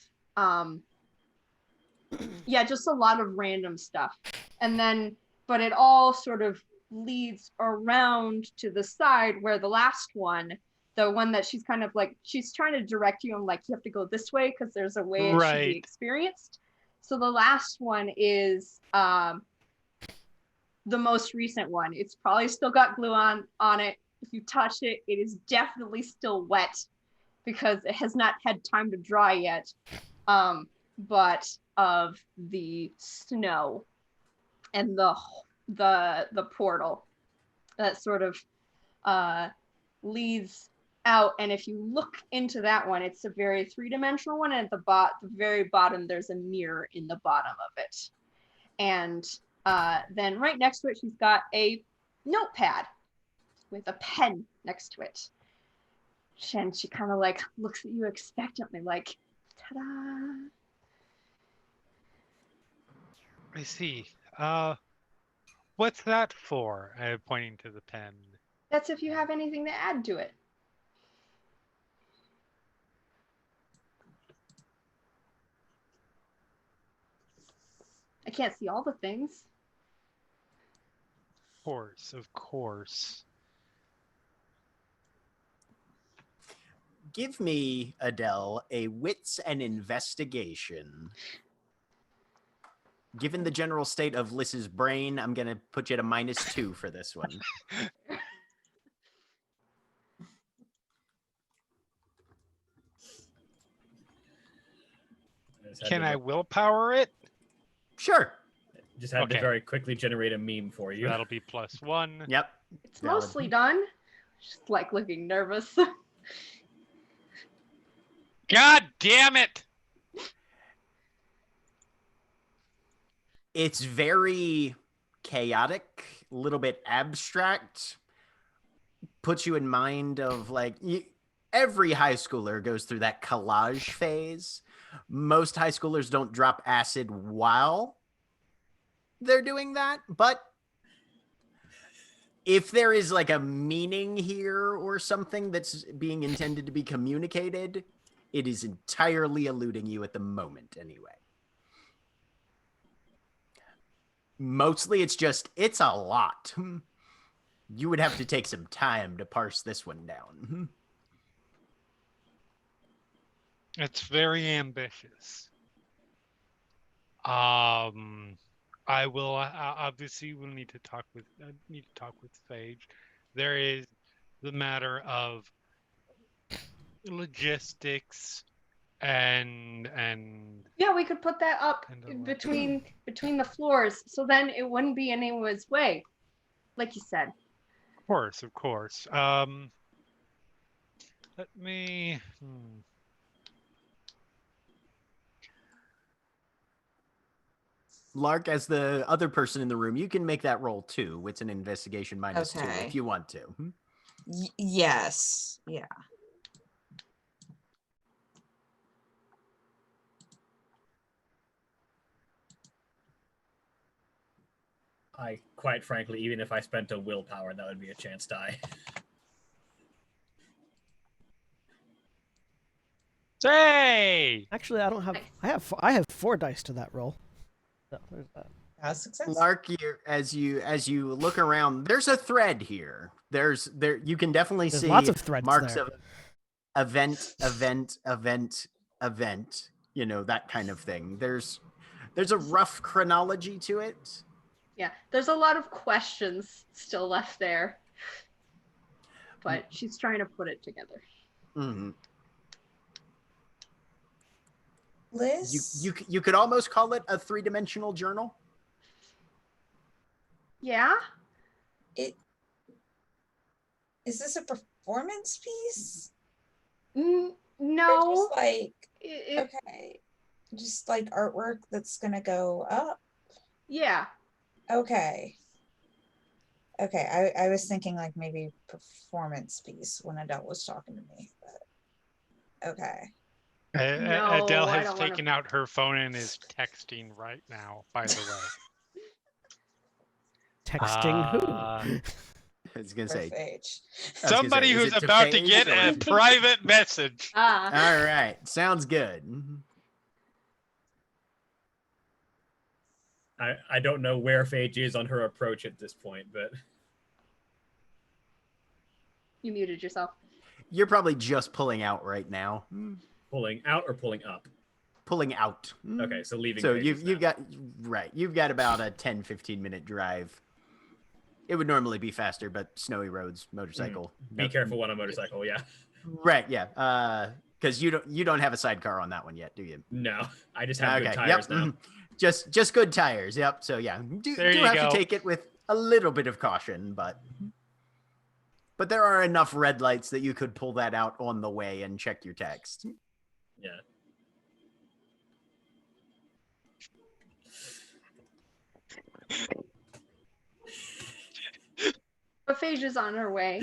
just a lot of random stuff. And then, but it all sort of leads around to the side where the last one, the one that she's kind of like, she's trying to direct you and like, you have to go this way because there's a way it should be experienced. So the last one is the most recent one. It's probably still got glue on it. If you touch it, it is definitely still wet because it has not had time to dry yet. But of the snow and the portal that sort of leads out. And if you look into that one, it's a very three-dimensional one, and at the very bottom there's a mirror in the bottom of it. And then right next to it she's got a notepad with a pen next to it, and she kind of like looks at you expectantly like, ta-da. I see. What's that for? Pointing to the pen. That's if you have anything to add to it. I can't see all the things. Of course. Give me, Adele, a wits and investigation. Given the general state of Liss's brain, I'm going to put you at a -2 for this one. Can I willpower it? Sure. Just had to very quickly generate a meme for you. That'll be +1. Yep. It's mostly done. Just like looking nervous. God damn it! It's very chaotic, a little bit abstract. Puts you in mind of like every high schooler goes through that collage phase. Most high schoolers don't drop acid while they're doing that, but if there is like a meaning here or something that's being intended to be communicated, it is entirely eluding you at the moment anyway. Mostly it's a lot. You would have to take some time to parse this one down. It's very ambitious. I will obviously will need to talk with Sage. There is the matter of logistics and yeah, we could put that up between the floors, so then it wouldn't be in anyone's way, like you said. Of course. Let me. Lark, as the other person in the room, you can make that roll too. It's an investigation -2 if you want to. Yes. Yeah. Quite frankly, even if I spent a willpower, that would be a chance die. Hey! Actually, I don't have. I have 4 dice to that roll. So there's that. Success. Lark, as you look around, there's a thread here. You can definitely There's see lots of threads marks there. of event, you know, that kind of thing. There's a rough chronology to it. Yeah, there's a lot of questions still left there, but she's trying to put it together. Mm-hmm. Liz? You could almost call it a 3-dimensional journal. Yeah? Is this a performance piece? No. Or just like, It, okay. Just like artwork that's gonna go up? yeah. Okay. Okay, I was thinking like maybe performance piece when Adele was talking to me, but okay. No, Adele I has don't wanna- taken out her phone and is texting right now, by the way. Texting who? I was gonna say Phage. Somebody is who's it to about to Phage get or- a private message. Ah. All right, sounds good. I don't know where Phage is on her approach at this point, but You muted yourself. You're probably just pulling out right now. pulling out or pulling up. Pulling out. Okay, so leaving. So Phage's you've now. you've got about a 10-15 minute drive. It would normally be faster, but snowy roads, motorcycle. Be careful on a motorcycle. Yeah. Right. Yeah. Because you don't have a sidecar on that one yet, do you? No, I just have good Okay. tires Yep. now. Just good tires. Yep. So yeah, do There you have go. to take it with a little bit of caution, but there are enough red lights that you could pull that out on the way and check your text. Yeah. But Phage is on her way.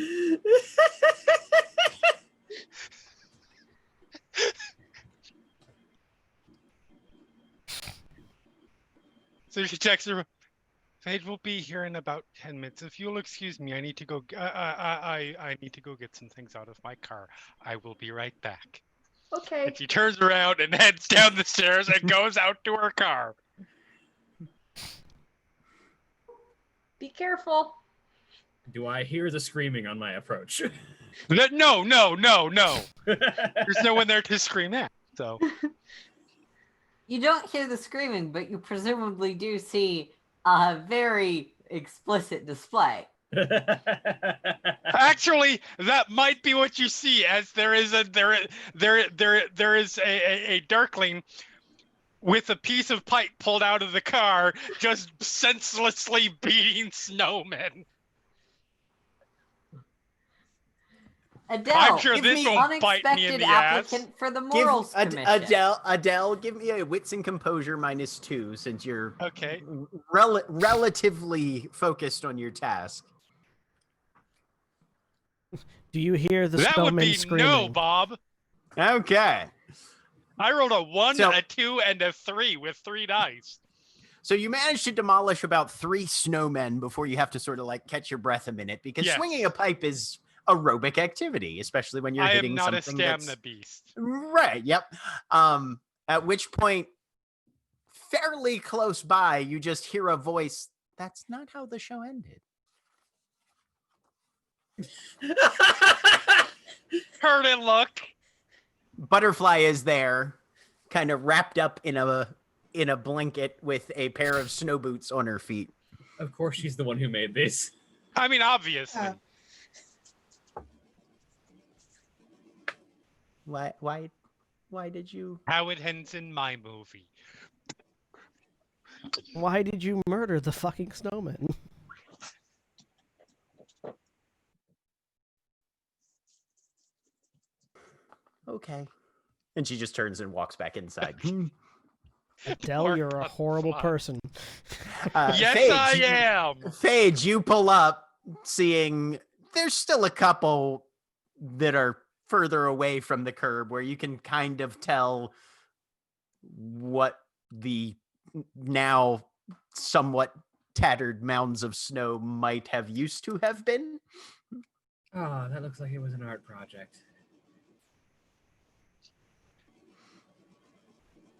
So she texts her, Paige will be here in about 10 minutes. If you'll excuse me, I need to go. I need to go get some things out of my car. I will be right back. Okay. And she turns around and heads down the stairs and goes out to her car. Be careful. Do I hear the screaming on my approach? No. There's no one there to scream at. So You don't hear the screaming, but you presumably do see a very explicit display. actually, that might be what you see, as there is a darkling with a piece of pipe pulled out of the car, just senselessly beating snowmen. Adele, I'm sure give this me won't bite me in unexpected the ass. applicant for the Morals Commission. Adele, give me a wits and composure -2 since you're Okay. relatively focused on your task. Do you hear the That would snowmen be screaming? no, Bob. Okay. I rolled a 1, So- a 2, and a 3 with 3 dice. So you managed to demolish about 3 snowmen before you have to sort of like catch your breath a minute, because Yes. swinging a pipe is aerobic activity, especially when you're I hitting am not a something stamina that's beast. right. Yep. At which point, fairly close by, you just hear a voice. That's not how the show ended. Heard it, look. Butterfly is there, kind of wrapped up in a blanket with a pair of snow boots on her feet. Of course, she's the one who made this. I mean, obviously. Why did you? How it ends in my movie. Why did you murder the fucking snowman? Okay. And she just turns and walks back inside. Adele, Poor you're a horrible butterfly. person. Yes, Phage, I am. Phage, you pull up, seeing there's still a couple that are further away from the curb where you can kind of tell what the now somewhat tattered mounds of snow might have used to have been. Oh, that looks like it was an art project.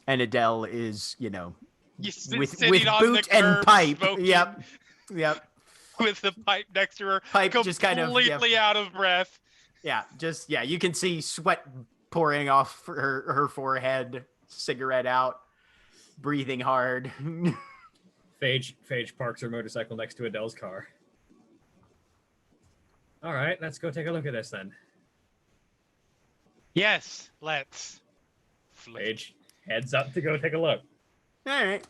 And Adele is, sitting on boot the curb, and pipe. smoking, Yep. with the pipe next to her, Pipe just kind of completely out of breath. Yeah, you can see sweat pouring off her forehead, cigarette out, breathing hard. Phage parks her motorcycle next to Adele's car. All right, let's go take a look at this then. Yes, let's. Phage heads up to go take a look. All right.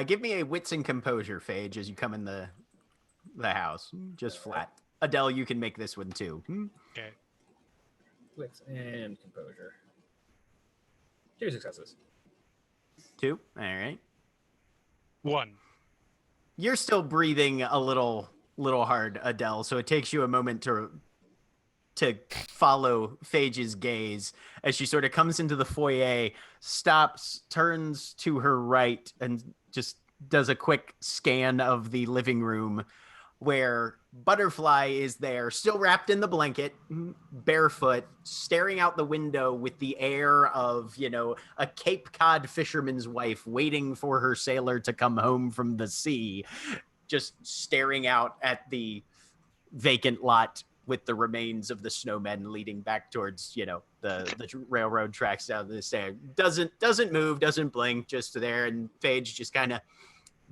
Give me a wits and composure, Phage, as you come in the house. Just flat. Adele, you can make this one too. Okay. Wits and composure. 2 successes. 2. All right. 1. You're still breathing a little hard, Adele, so it takes you a moment to follow Phage's gaze as she sort of comes into the foyer, stops, turns to her right, and just does a quick scan of the living room where Butterfly is there, still wrapped in the blanket, barefoot, staring out the window with the air of, a Cape Cod fisherman's wife waiting for her sailor to come home from the sea, just staring out at the vacant lot with the remains of the snowmen leading back towards, the railroad tracks down the stairs. Doesn't move, doesn't blink, just there. And Phage just kind of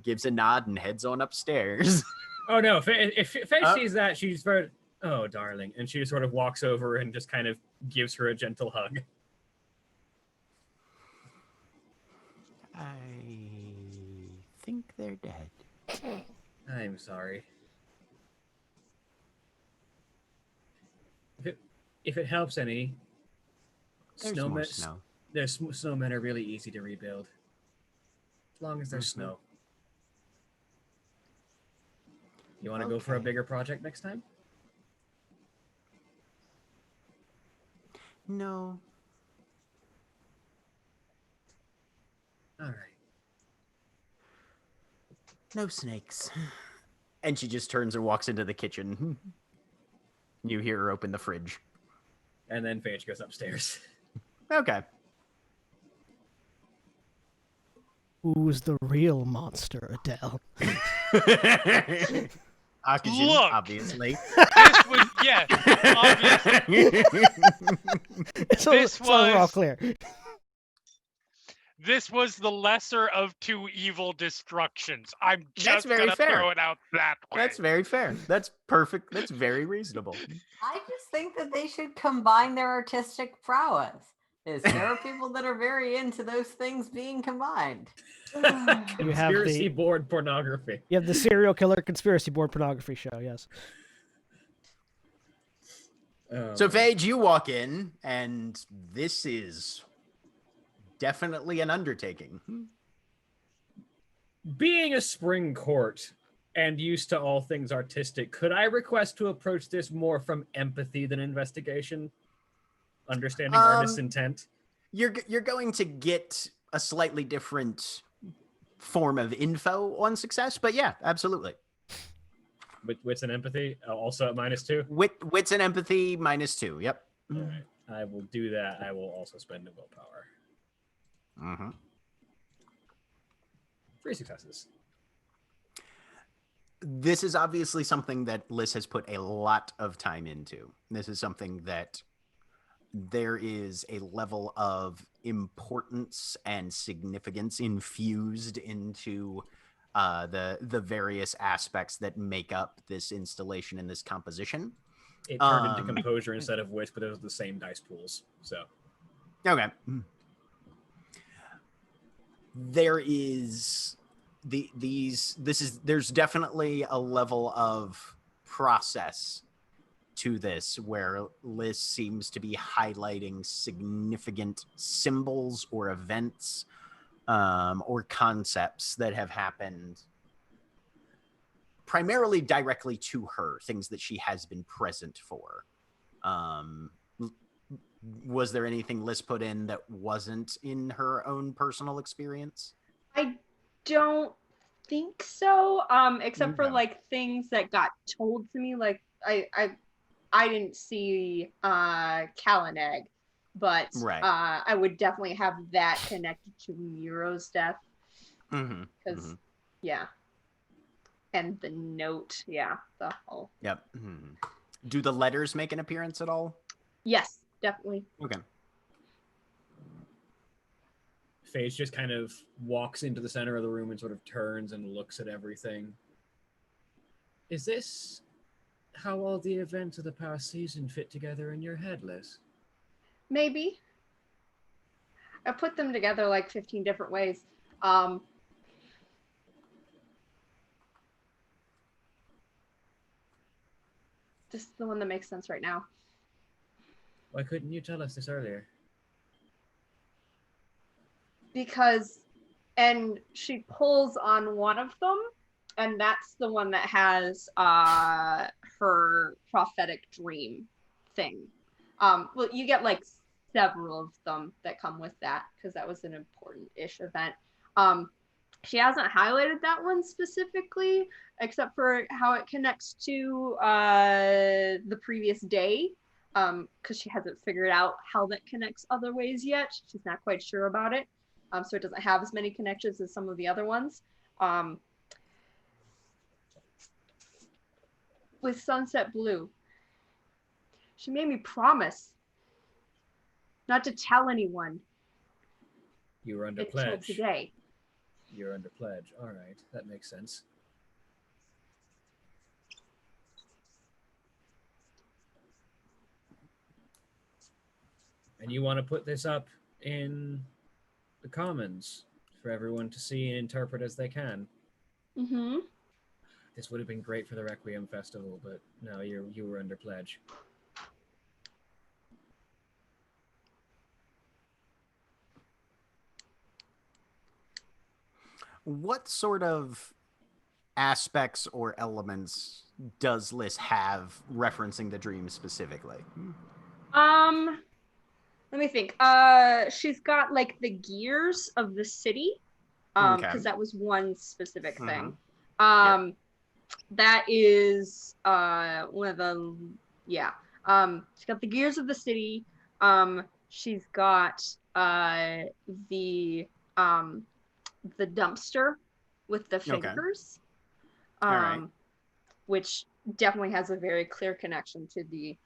gives a nod and heads on upstairs. Oh no! If Phage sees that, she's very, oh darling, and she sort of walks over and just kind of gives her a gentle hug. I think they're dead. I'm sorry. If it helps any, snowmen are really easy to rebuild. As long as there's snow. You want to go for a bigger project next time? No. All right. No snakes. And she just turns and walks into the kitchen. You hear her open the fridge. And then Phage goes upstairs. Okay. Who's the real monster, Adele? Oxygen, Look. obviously. This was, yes, obviously. So we're all clear. This was the lesser of 2 evil destructions. I'm just very gonna fair. throw it out that way. That's very fair. That's perfect. That's very reasonable. I just think that they should combine their artistic prowess. There are people that are very into those things being combined. Conspiracy board pornography. You have the serial killer conspiracy board pornography show, yes. So, Phage, you walk in, and this is definitely an undertaking. Being a spring court and used to all things artistic, could I request to approach this more from empathy than investigation? Understanding artist's intent? You're going to get a slightly different form of info on success, but yeah, absolutely. Wits and empathy, also at -2? Wits and empathy, -2, yep. All right. I will do that. I will also spend a willpower. 3 successes. This is obviously something that Liz has put a lot of time into. This is something that there is a level of importance and significance infused into the various aspects that make up this installation and this composition. It turned into composure instead of wits, but it was the same dice pools. So, okay. There is there's definitely a level of process to this where Liz seems to be highlighting significant symbols or events or concepts that have happened primarily directly to her, things that she has been present for. Was there anything Liz put in that wasn't in her own personal experience? I don't think so. Except for like things that got told to me. Like I didn't see Kalaneg, but Right. I would definitely have that connected to Miro's death. Because, yeah. And the note, yeah, the whole. Yep. Do the letters make an appearance at all? Yes, definitely. Okay. Phage just kind of walks into the center of the room and sort of turns and looks at everything. Is this how all the events of the past season fit together in your head, Liz? Maybe. I put them together like 15 different ways. This is the one that makes sense right now. Why couldn't you tell us this earlier? Because, and she pulls on one of them, and that's the one that has her prophetic dream thing. Well, you get like several of them that come with that because that was an important-ish event. She hasn't highlighted that one specifically, except for how it connects to the previous day, because she hasn't figured out how that connects other ways yet. She's not quite sure about it. So it doesn't have as many connections as some of the other ones. With Sunset Blue, she made me promise not to tell anyone. You were under until pledge. Today. You're under pledge. All right, that makes sense. And you want to put this up in the Commons for everyone to see and interpret as they can. Mm-hmm. This would have been great for the Requiem Festival, but no, you were under pledge. What sort of aspects or elements does Liz have referencing the dream specifically? Let me think. She's got like the gears of the city, because that was one specific thing. Yep. That is one of the she's got the gears of the city. She's got the dumpster with the fingers, right. which definitely has a very clear connection to the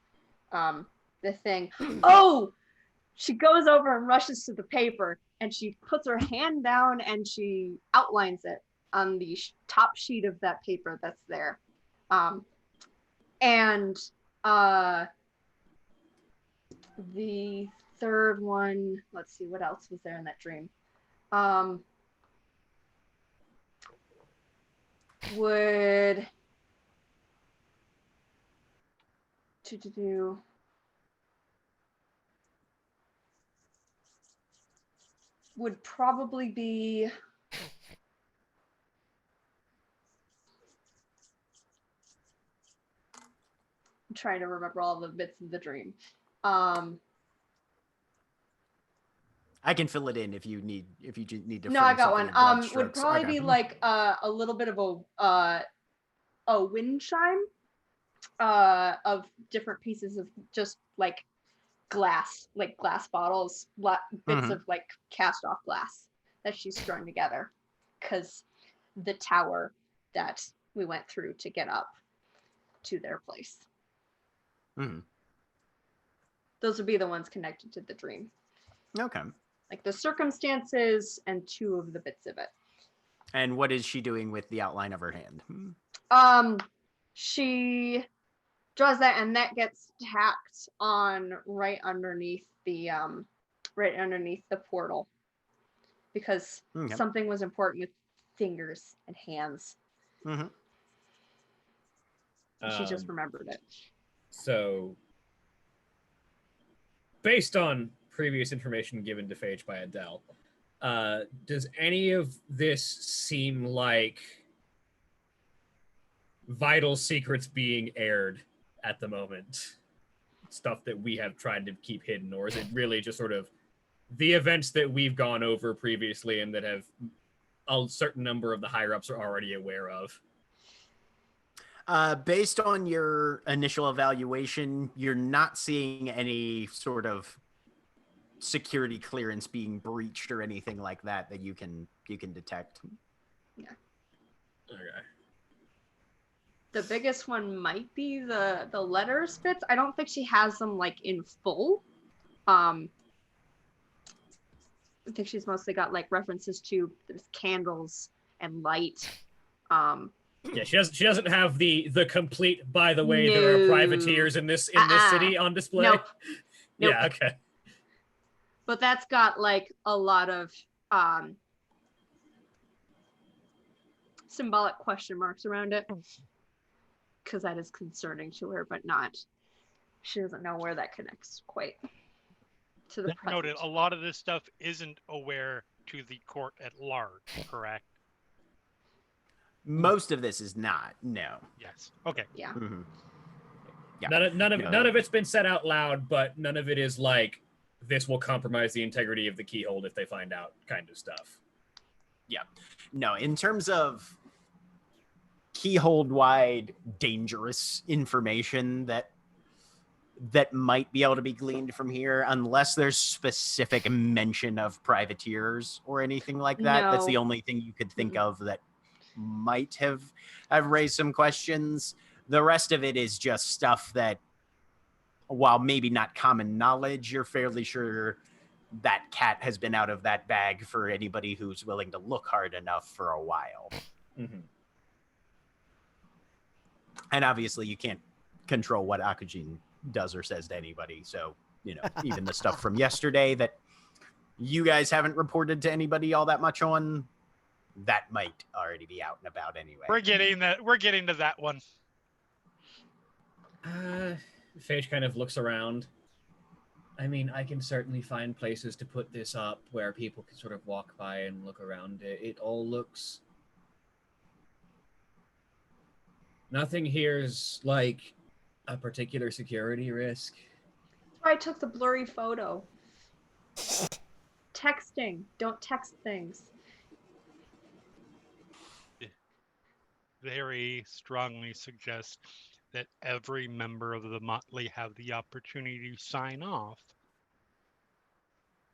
thing. Oh, she goes over and rushes to the paper, and she puts her hand down and she outlines it on the top sheet of that paper that's there. And the third one, let's see, what else was there in that dream? Would would probably be I'm trying to remember all the bits of the dream. I can fill it in if you need to. No, I got one. Would probably okay. be like a little bit of a wind chime of different pieces of just like glass bottles, bits of like cast off glass that she's strung together, because the tower that we went through to get up to their place. Those would be the ones connected to the dream. Okay. Like the circumstances and two of the bits of it. And what is she doing with the outline of her hand? She draws that, and that gets tacked on right underneath the portal, because something was important with fingers and hands. She just remembered it. So, based on previous information given to Phage by Adele, does any of this seem like vital secrets being aired at the moment? Stuff that we have tried to keep hidden, or is it really just sort of the events that we've gone over previously and that have a certain number of the higher-ups are already aware of? Based on your initial evaluation, you're not seeing any sort of security clearance being breached or anything like that you can detect. Yeah. Okay. The biggest one might be the letter spits. I don't think she has them like in full. I think she's mostly got like references to there's candles and light. Yeah, she doesn't have the complete. By the way, No. there are privateers in this city on display. Nope. Yeah. Okay. But that's got like a lot of symbolic question marks around it. Because that is concerning to her, but not. She doesn't know where that connects quite to the present. Noted, a lot of this stuff isn't aware to the court at large, correct? Most of this is not. No. Yes. Okay. Yeah. Mm-hmm. Yeah. None of it's been said out loud, but none of it is like this will compromise the integrity of the keyhold if they find out kind of stuff. Yeah. No, in terms of keyhold wide dangerous information that might be able to be gleaned from here, unless there's specific mention of privateers or anything like that. No. That's the only thing you could think of that might have raised some questions. The rest of it is just stuff that, while maybe not common knowledge, you're fairly sure that cat has been out of that bag for anybody who's willing to look hard enough for a while. Mm-hmm. And obviously you can't control what Akujin does or says to anybody. So, even the stuff from yesterday that you guys haven't reported to anybody all that much on, that might already be out and about anyway. We're getting to that one. Phage kind of looks around. I mean, I can certainly find places to put this up where people can sort of walk by and look around it. It all looks... Nothing here is like a particular security risk. I took the blurry photo. Texting. Don't text things. Very strongly suggest that every member of the Motley have the opportunity to sign off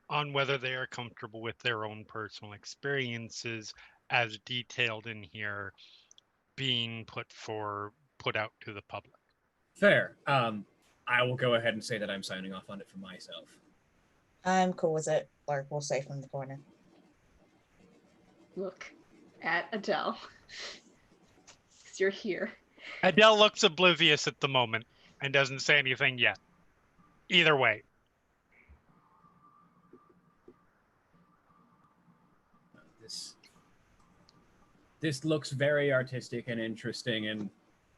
on whether they are comfortable with their own personal experiences as detailed in here being put out to the public. Fair. I will go ahead and say that I'm signing off on it for myself. I'm cool with it. Lark will say from the corner. Look at Adele. Because you're here. Adele looks oblivious at the moment and doesn't say anything yet. Either way. This looks very artistic and interesting and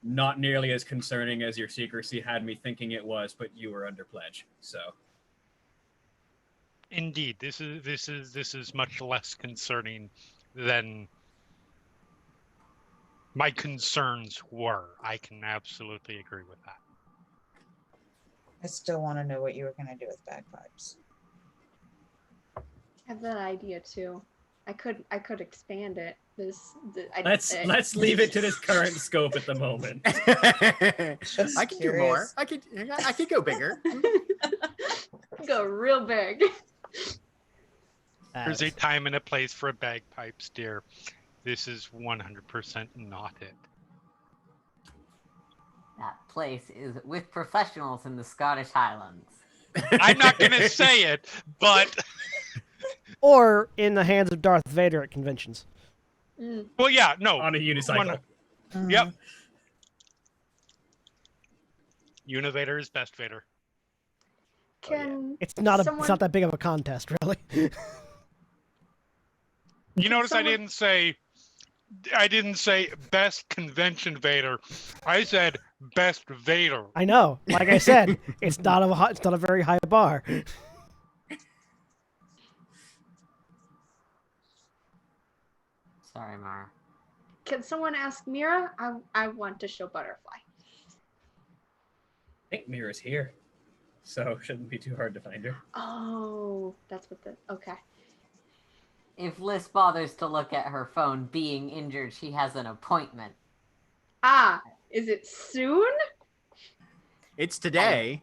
not nearly as concerning as your secrecy had me thinking it was, but you were under pledge, so. Indeed, this is much less concerning than my concerns were. I can absolutely agree with that. I still want to know what you were going to do with bagpipes. I have that idea too. I could expand it. Let's leave it to this current scope at the moment. I can do more. I could go bigger. Go real big. There's a time and a place for a bagpipes, dear. This is 100% not it. That place is with professionals in the Scottish Highlands. I'm not going to say it, but... Or in the hands of Darth Vader at conventions. Well, yeah, no. On a unicycle. Yep. Univader is best Vader. It's not that big of a contest, really. You notice I didn't say best convention Vader. I said best Vader. I know. Like I said, it's not a very high bar. Sorry, Mara. Can someone ask Mira? I want to show Butterfly. I think Mira's here, so it shouldn't be too hard to find her. Oh, that's what okay. If Liz bothers to look at her phone being injured, she has an appointment. Ah, is it soon? It's today.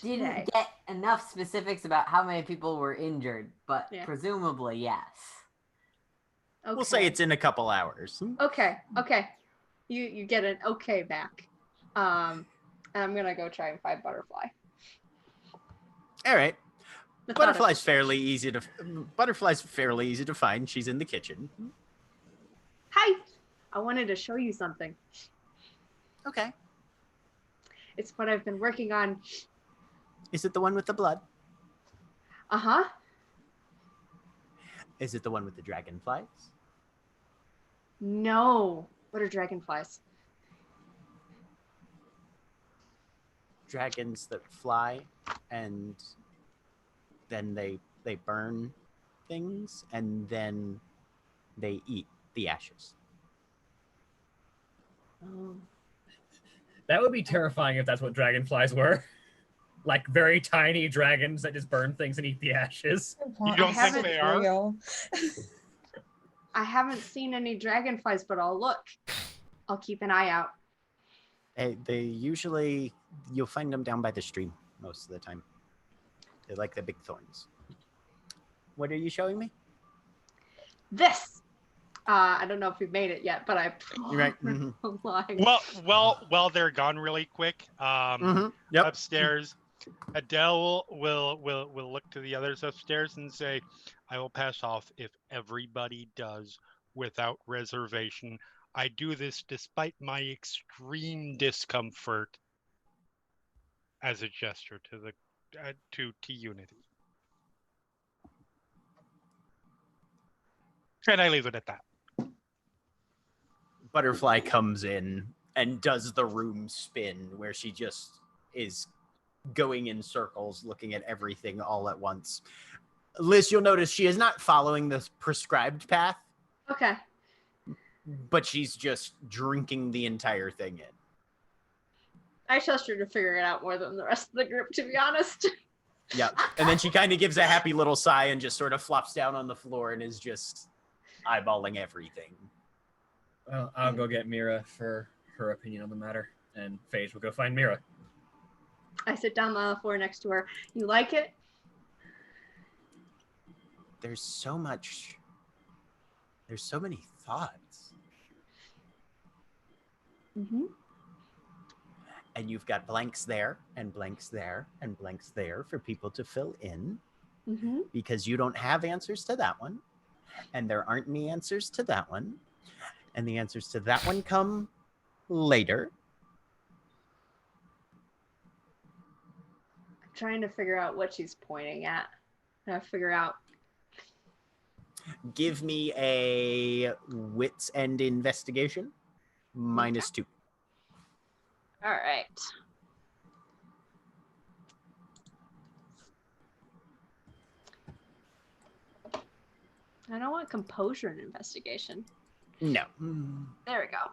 Didn't get enough specifics about how many people were injured, but presumably yes. Okay. We'll say it's in a couple hours. Okay. You get an okay back. And I'm gonna go try and find Butterfly. All right. Butterfly's fairly easy to find. She's in the kitchen. Hi. I wanted to show you something. Okay. It's what I've been working on. Is it the one with the blood? Uh-huh. Is it the one with the dragonflies? No. What are dragonflies? Dragons that fly, and then they burn things, and then they eat the ashes. Oh. That would be terrifying if that's what dragonflies were. Like very tiny dragons that just burn things and eat the ashes. You don't think they are? I haven't seen any dragonflies, but I'll look. I'll keep an eye out. They usually, you'll find them down by the stream most of the time. They're like the big thorns. What are you showing me? This. I don't know if we've made it yet, but You're right. Mm-hmm. Well, they're gone really quick. Yep. Upstairs, Adele will look to the others upstairs and say, "I will pass off if everybody does without reservation. I do this despite my extreme discomfort." As a gesture to the to Unity, and I leave it at that. Butterfly comes in and does the room spin where she just is going in circles, looking at everything all at once. Liz, you'll notice she is not following the prescribed path. Okay. But she's just drinking the entire thing in. I trust her to figure it out more than the rest of the group, to be honest. Yeah. And then she kind of gives a happy little sigh and just sort of flops down on the floor and is just eyeballing everything. Well, I'll go get Mira for her opinion on the matter, and Phage will go find Mira. I sit down on the floor next to her. You like it? There's so many thoughts. Mm-hmm. And you've got blanks there and blanks there and blanks there for people to fill in. Mm-hmm. Because you don't have answers to that one. And there aren't any answers to that one. And the answers to that one come later. I'm trying to figure out what she's pointing at. I figure out. Give me a wits end investigation. -2. All right. I don't want composure and investigation. No. There we go.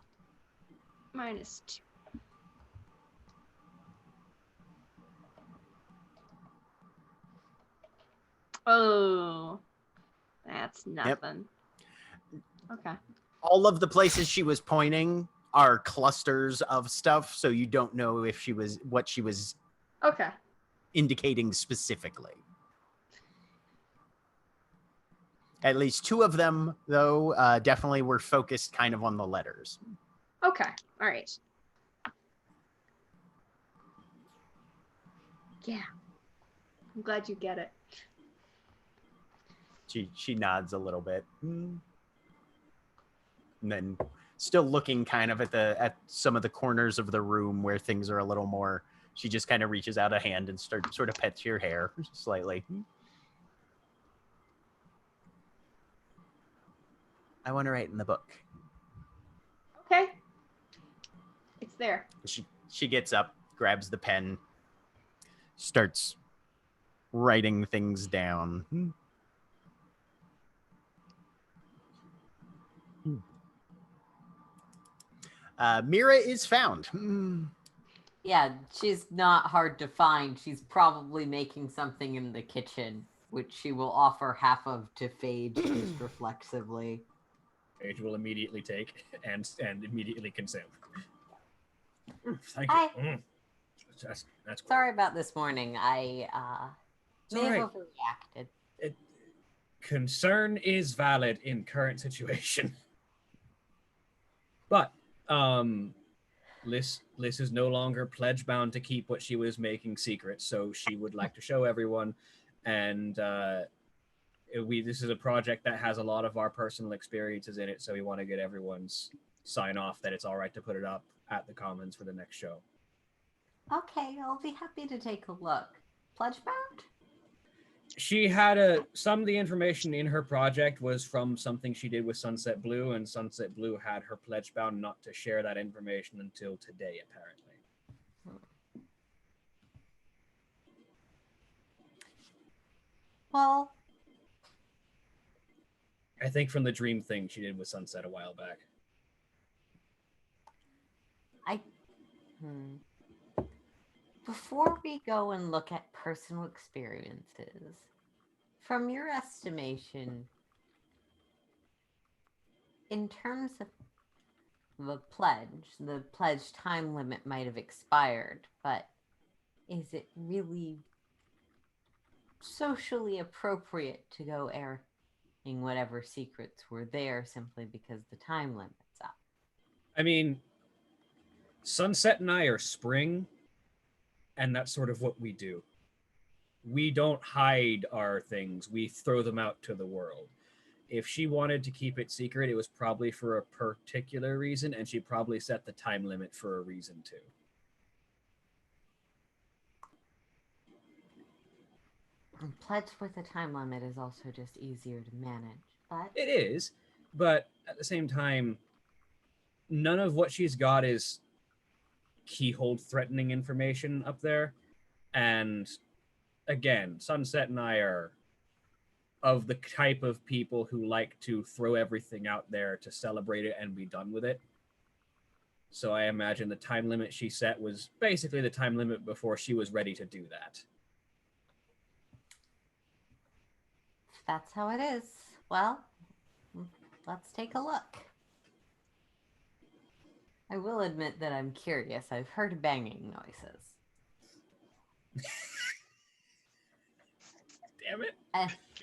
-2. Oh, that's nothing. Yep. Okay. All of the places she was pointing are clusters of stuff, so you don't know if what she was indicating specifically. At least 2 of them, though, definitely were focused kind of on the letters. Okay. All right. Yeah. I'm glad you get it. She nods a little bit. And then still looking kind of at some of the corners of the room where things are a little more, she just kind of reaches out a hand and sort of pets your hair slightly. I want to write in the book. Okay. It's there. She gets up, grabs the pen, starts writing things down. Mira is found. Yeah, she's not hard to find. She's probably making something in the kitchen, which she will offer half of to Phage just reflexively. Phage will immediately take and immediately consume. Thank you. That's cool. Sorry about this morning. I may have overreacted. Concern is valid in current situation. But Liz is no longer pledge bound to keep what she was making secret, so she would like to show everyone. And this is a project that has a lot of our personal experiences in it, so we want to get everyone's sign off that it's all right to put it up at the Commons for the next show. Okay, I'll be happy to take a look. Pledge bound? She had some of the information in her project was from something she did with Sunset Blue, and Sunset Blue had her pledge bound not to share that information until today, apparently. Well, I think from the dream thing she did with Sunset a while back. Before we go and look at personal experiences, from your estimation, in terms of the pledge time limit might have expired, but is it really socially appropriate to go airing whatever secrets were there simply because the time limit's up? I mean, Sunset and I are spring, and that's sort of what we do. We don't hide our things. We throw them out to the world. If she wanted to keep it secret, it was probably for a particular reason, and she probably set the time limit for a reason too. Pledge with a time limit is also just easier to manage, but... It is, but at the same time, none of what she's got is keyhole threatening information up there. And again, Sunset and I are of the type of people who like to throw everything out there to celebrate it and be done with it. So I imagine the time limit she set was basically the time limit before she was ready to do that. If that's how it is, well, let's take a look. I will admit that I'm curious. I've heard banging noises. Damn it.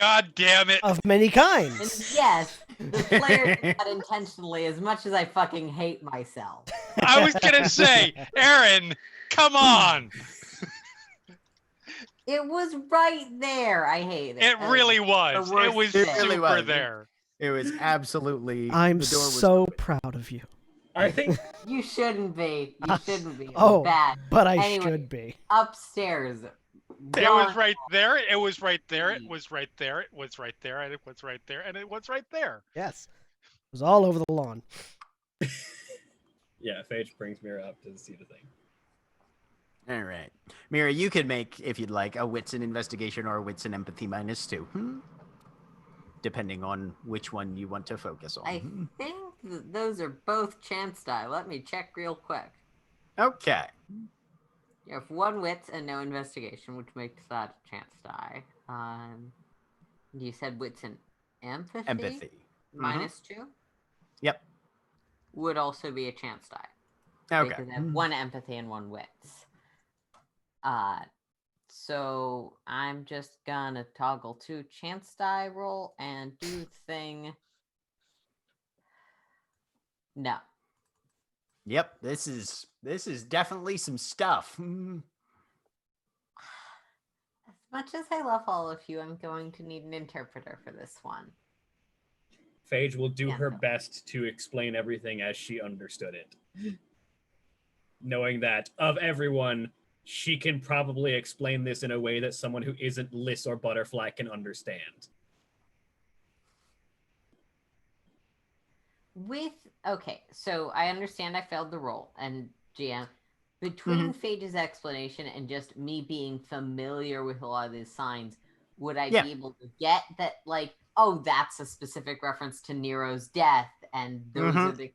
God damn it. Of many kinds. And yes, the player did that intentionally, as much as I fucking hate myself. I was gonna say, Aaron, come on. It was right there. I hate it. It really was. It was super there. It was absolutely. I'm so proud of you. I think you shouldn't be. You shouldn't be. Oh, bad. But I anyway, should be. Upstairs. It was right there. It was right there. It was right there. It was right there. And it was right there. And it was right there. Yes. It was all over the lawn. Yeah, Phage brings Mira up to see the thing. All right. Mira, you could make, if you'd like, a wits and investigation or a wits and empathy -2. Depending on which one you want to focus on. I think those are both chance die. Let me check real quick. Okay. You have 1 wits and no investigation, which makes that a chance die. You said wits and empathy? Empathy. -2? Yep. Would also be a chance die. Okay. Because I have 1 empathy and 1 wits. So I'm just gonna toggle 2 chance die roll and do thing. No. Yep, this is definitely some stuff. As much as I love all of you, I'm going to need an interpreter for this one. Phage will do her best to explain everything as she understood it. Knowing that of everyone, she can probably explain this in a way that someone who isn't Liz or Butterfly can understand. Okay, so I understand I failed the roll, and GM, between Phage's explanation and just me being familiar with a lot of these signs, would I be able to get that, like, oh, that's a specific reference to Nero's death, and those are the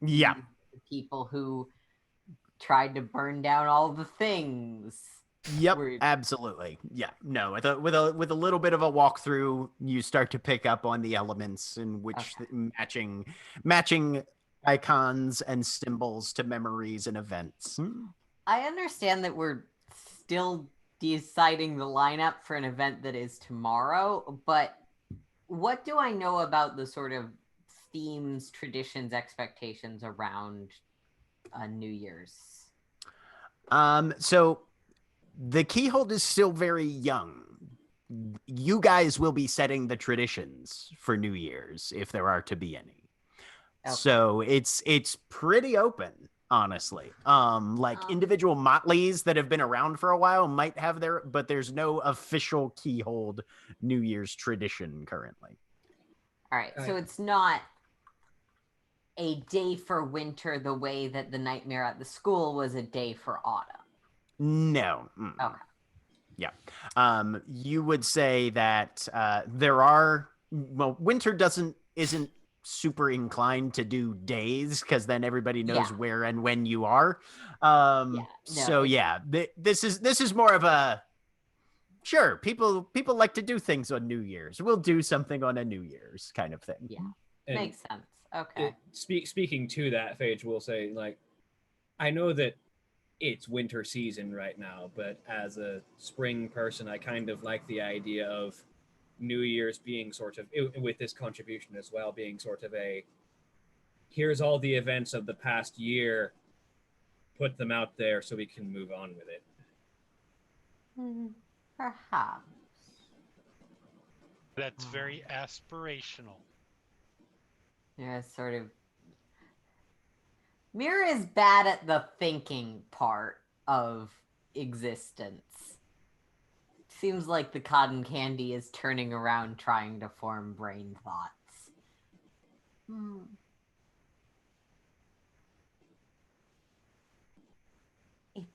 people who tried to burn down all the things. Yep, absolutely. Yeah, no, with a little bit of a walkthrough, you start to pick up on the elements in which matching icons and symbols to memories and events. I understand that we're still deciding the lineup for an event that is tomorrow, but what do I know about the sort of themes, traditions, expectations around New Year's? So the Keyhold is still very young. You guys will be setting the traditions for New Year's if there are to be any. Okay. So it's pretty open, honestly. Individual motleys that have been around for a while might have but there's no official Keyhold New Year's tradition currently. All right, so it's not a day for winter the way that the Nightmare at the School was a day for autumn. No. Okay. Yeah. You would say that winter isn't super inclined to do days because then everybody knows where and when you are. This is more of a sure, people like to do things on New Year's. We'll do something on a New Year's kind of thing. Yeah. Makes sense. Okay. Speaking to that, Phage will say, like, I know that it's winter season right now, but as a spring person, I kind of like the idea of New Year's being sort of, with this contribution as well, being sort of here's all the events of the past year, put them out there so we can move on with it. Perhaps. That's very aspirational. Yeah, sort of. Mira is bad at the thinking part of existence. Seems like the cotton candy is turning around trying to form brain thoughts. It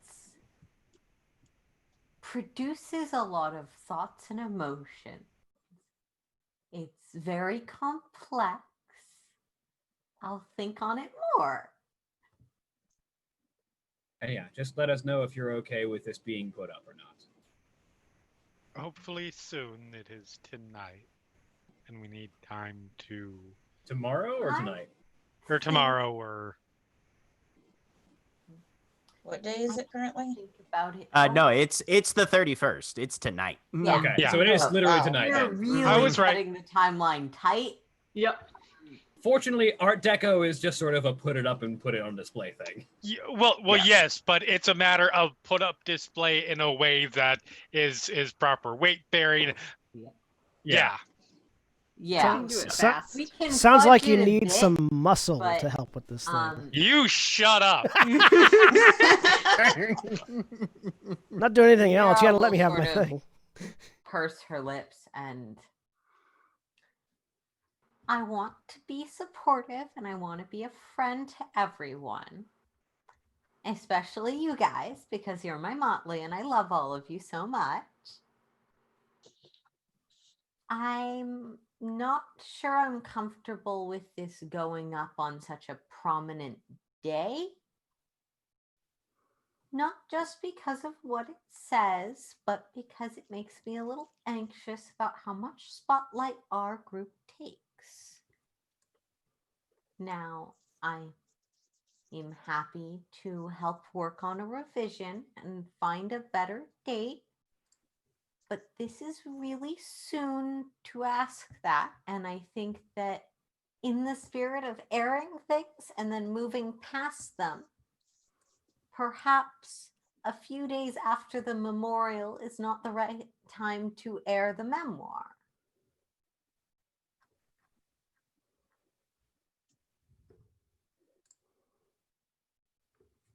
produces a lot of thoughts and emotions. It's very complex. I'll think on it more. And yeah, just let us know if you're okay with this being put up or not. Hopefully soon. It is tonight. And we need time to... Tomorrow or tonight? Or tomorrow or... What day is it currently? Think about it. No, it's the 31st. It's tonight. Yeah. Okay, so it is literally tonight. You're really I was right. cutting the timeline tight. Yep. Fortunately, Art Deco is just sort of a put it up and put it on display thing. Yeah, yes, but it's a matter of put up display in a way that is proper weight bearing. Yeah. Yeah. We can do it fast. We can Sounds like you budget a need bit, some muscle but, to help with this thing. You shut up. Not doing anything else. You Mira gotta let me will have my sort of thing. Purse her lips and I want to be supportive and I want to be a friend to everyone. Especially you guys, because you're my motley and I love all of you so much. I'm not sure I'm comfortable with this going up on such a prominent day. Not just because of what it says, but because it makes me a little anxious about how much spotlight our group takes. Now, I am happy to help work on a revision and find a better date. But this is really soon to ask that. And I think that in the spirit of airing things and then moving past them, perhaps a few days after the memorial is not the right time to air the memoir.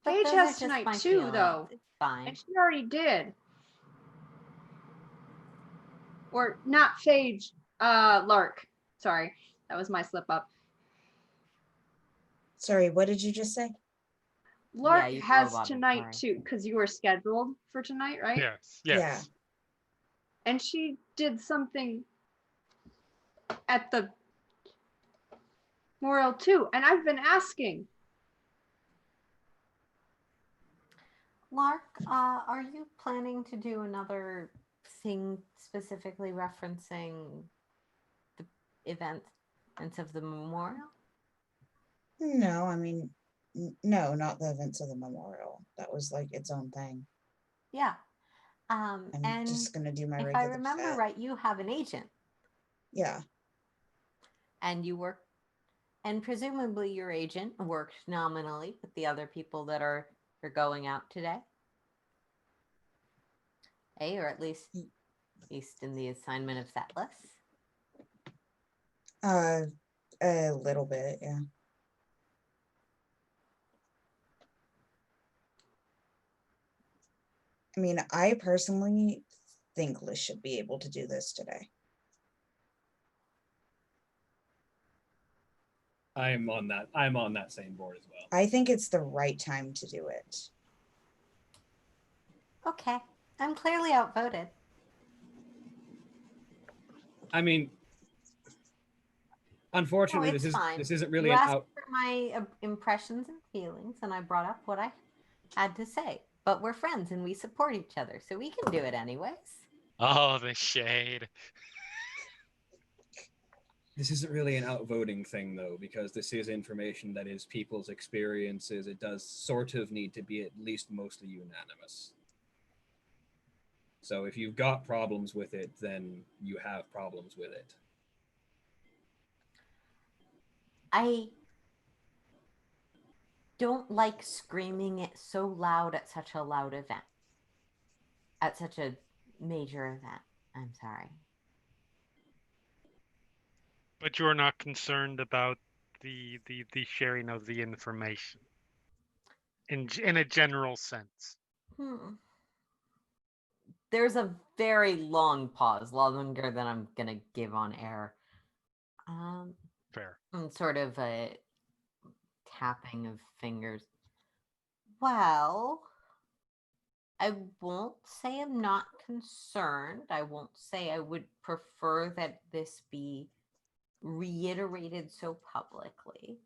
Paige has tonight too, though. It's fine. And she already did. Or not Phage, Lark. Sorry, that was my slip up. Sorry, what did you just say? Lark has tonight too, because you were scheduled for tonight, right? Yes. Yeah. And she did something at the memorial too, and I've been asking. Lark, are you planning to do another thing specifically referencing the events of the memorial? No, I mean, no, not the events of the memorial. That was like its own thing. Yeah. And just gonna do my if regular I remember fit. right, you have an agent. Yeah. And you work, and presumably your agent worked nominally with the other people that are going out today. Or at least in the assignment of that list. A little bit, yeah. I mean, I personally think Liz should be able to do this today. I'm on that same board as well. I think it's the right time to do it. Okay. I'm clearly outvoted. I mean, unfortunately, it's fine. This isn't really you an asked out. for my impressions and feelings, and I brought up what I had to say. But we're friends and we support each other, so we can do it anyways. Oh, the shade. This isn't really an outvoting thing, though, because this is information that is people's experiences. It does sort of need to be at least mostly unanimous. So if you've got problems with it, then you have problems with it. I don't like screaming it so loud at such a loud event. At such a major event. I'm sorry. But you're not concerned about the sharing of the information in a general sense. There's a very long pause, longer than I'm gonna give on air. Fair. And sort of a tapping of fingers. Well, I won't say I'm not concerned. I won't say I would prefer that this be reiterated so publicly.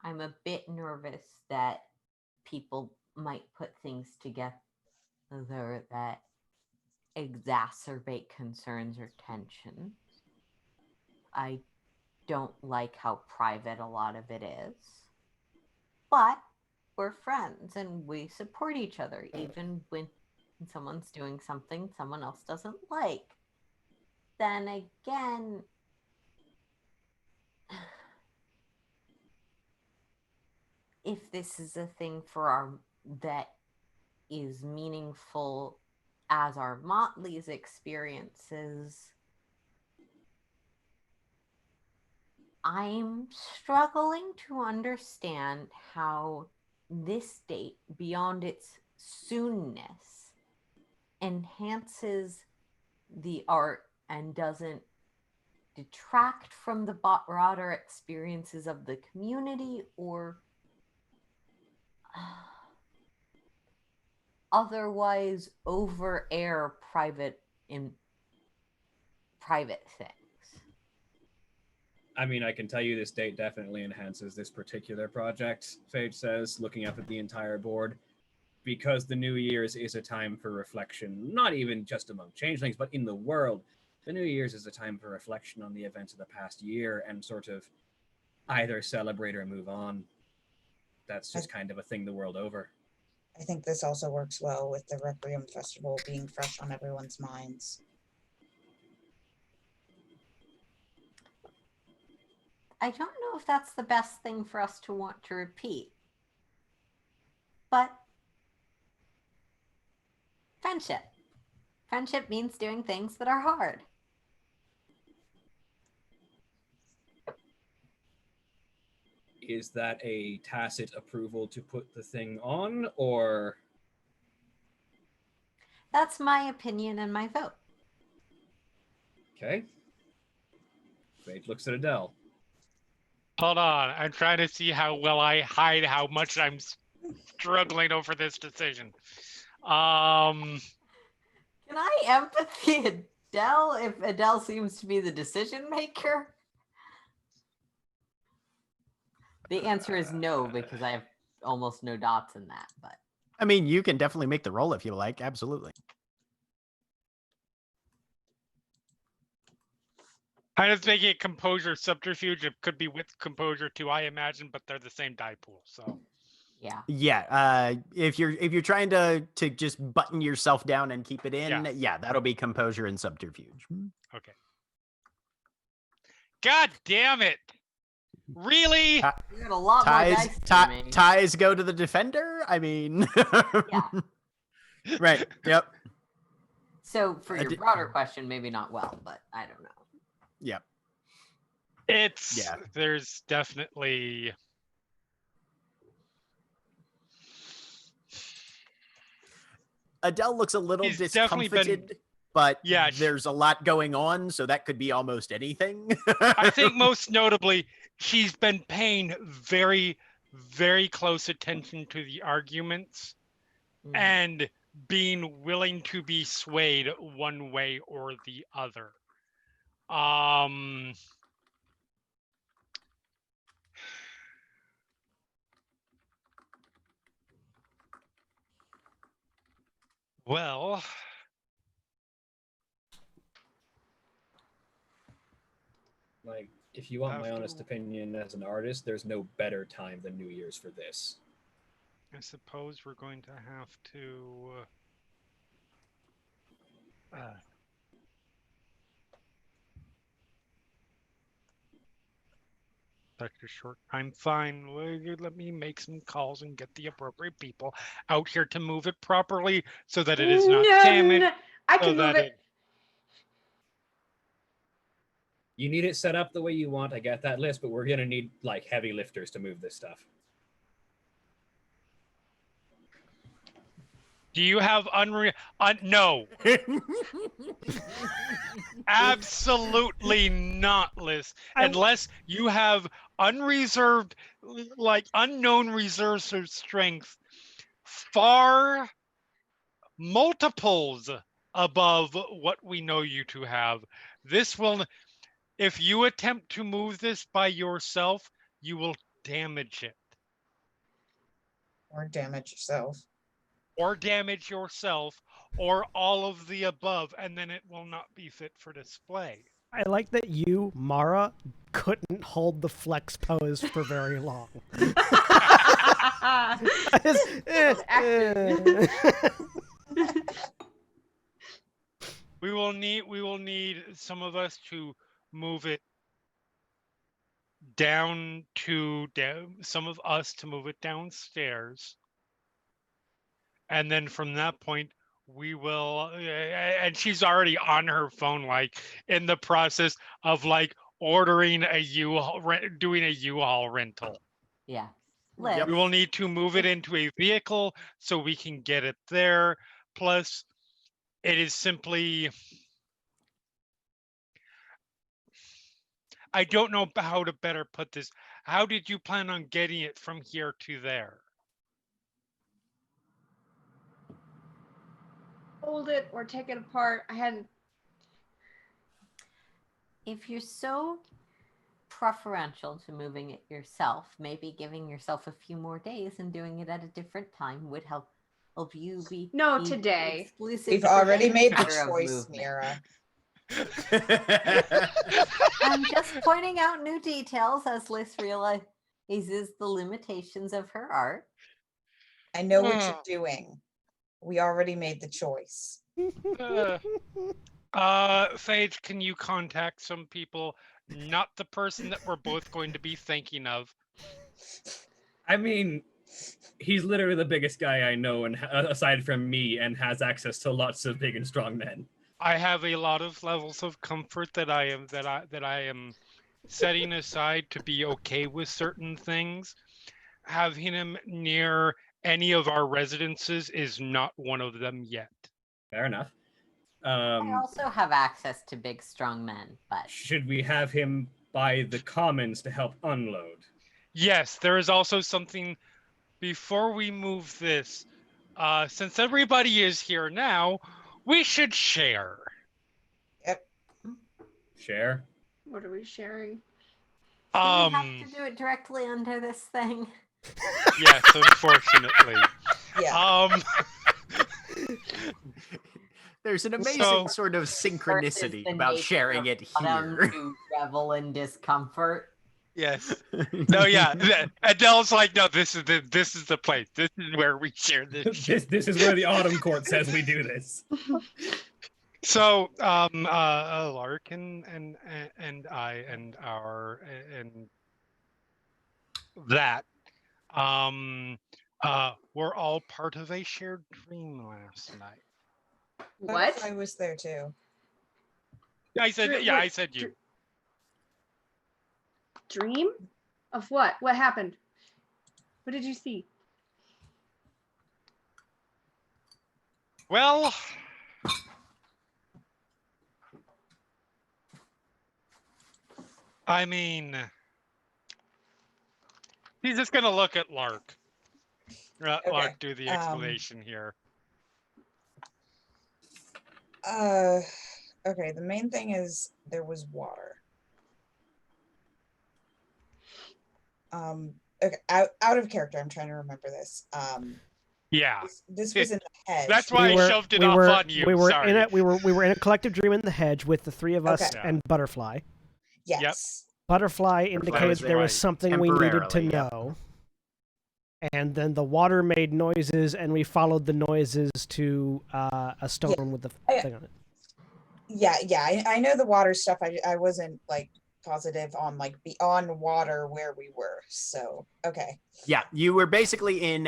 I'm a bit nervous that people might put things together that exacerbate concerns or tensions. I don't like how private a lot of it is. But we're friends and we support each other, even when someone's doing something someone else doesn't like. Then again, if this is a thing that is meaningful as our Motley's experiences, I'm struggling to understand how this date, beyond its soonness, enhances the art and doesn't detract from the broader experiences of the community or otherwise over air private things. I mean, I can tell you this date definitely enhances this particular project, Phage says, looking up at the entire board, because the New Year's is a time for reflection, not even just among changelings, but in the world. The New Year's is a time for reflection on the events of the past year and sort of either celebrate or move on. That's just kind of a thing the world over. I think this also works well with the Requiem Festival being fresh on everyone's minds. I don't know if that's the best thing for us to want to repeat. But friendship. Friendship means doing things that are hard. Is that a tacit approval to put the thing on, or? That's my opinion and my vote. Okay. Phage looks at Adele. Hold on. I'm trying to see how well I hide how much I'm struggling over this decision. Can I empathy Adele if Adele seems to be the decision maker? The answer is no, because I have almost no dots in that. But I mean, you can definitely make the roll if you like. Absolutely. I'm just making it composure subterfuge. It could be with composure too, I imagine, but they're the same die pool. So Yeah. Yeah. If you're trying to just button yourself down and keep it in, Yeah. that'll be composure and subterfuge. Okay. God damn it! Really? You got a lot more dice than me. Ties go to the defender. I mean, Yeah. Right. Yep. So for your broader question, maybe not well, but I don't know. Yep. There's definitely. Adele looks a little discomfited, but there's a lot going on, so that could be almost anything. I think most notably, she's been paying very, very close attention to the arguments and being willing to be swayed one way or the other. Well, like, if you want my honest opinion as an artist, there's no better time than New Year's for this. I suppose we're going to have to extra short. I'm fine. Let me make some calls and get the appropriate people out here to move it properly so that it is not damaged. No, I can move it. You need it set up the way you want. I get that list, but we're gonna need like heavy lifters to move this stuff. Do you have no. Absolutely not, Liz. Unless you have unreserved, like unknown reserves of strength, far multiples above what we know you to have. This will, if you attempt to move this by yourself, you will damage it. Or damage yourself. Or damage yourself, or all of the above, and then it will not be fit for display. I like that you, Mara, couldn't hold the flex pose for very long. We will need some of us to move it down, some of us to move it downstairs. And then from that point, we will, and she's already on her phone, like in the process of like ordering a doing a U-Haul rental. Yeah. We will need to move it into a vehicle so we can get it there. Plus, it is simply, I don't know how to better put this. How did you plan on getting it from here to there? Hold it or take it apart. I hadn't. If you're so preferential to moving it yourself, maybe giving yourself a few more days and doing it at a different time would help you be today. Exclusive. We've already made the choice, Mira. I'm just pointing out new details as Liz realizes the limitations of her art. I know what you're doing. We already made the choice. Phage, can you contact some people, not the person that we're both going to be thinking of? I mean, he's literally the biggest guy I know, and aside from me, and has access to lots of big and strong men. I have a lot of levels of comfort that I am setting aside to be okay with certain things. Having him near any of our residences is not one of them yet. Fair enough. I also have access to big, strong men, but... Should we have him by the commons to help unload? Yes, there is also something, before we move this, since everybody is here now, we should share. Yep. Share? What are we sharing? Do we have to do it directly under this thing? Yes, unfortunately. Yeah. There's an amazing sort of synchronicity about sharing it here. To revel in discomfort. Yes. No, yeah. Adele's like, no, this is the place. This is where we share this. This is where the Autumn Court says we do this. So, Lark and I and that, we're all part of a shared dream last night. What? I was there too. I said, yeah, I said you. Dream? Of what? What happened? What did you see? Well, I mean, he's just gonna look at Lark. Okay. Lark, do the explanation here. Okay, the main thing is there was water. Okay, out of character, I'm trying to remember this. Yeah. This was in the hedge. That's why I shoved it off on you. We were Sorry. in it. We were in a collective dream in the hedge with the three of us Okay. and Butterfly. Yes. Yep. Butterfly indicated there was something we needed to temporarily, yep. know. And then the water made noises, and we followed the noises to a stone with the thing on it. Yeah. I know the water stuff. I wasn't like positive on like beyond water where we were. So okay. Yeah, you were basically in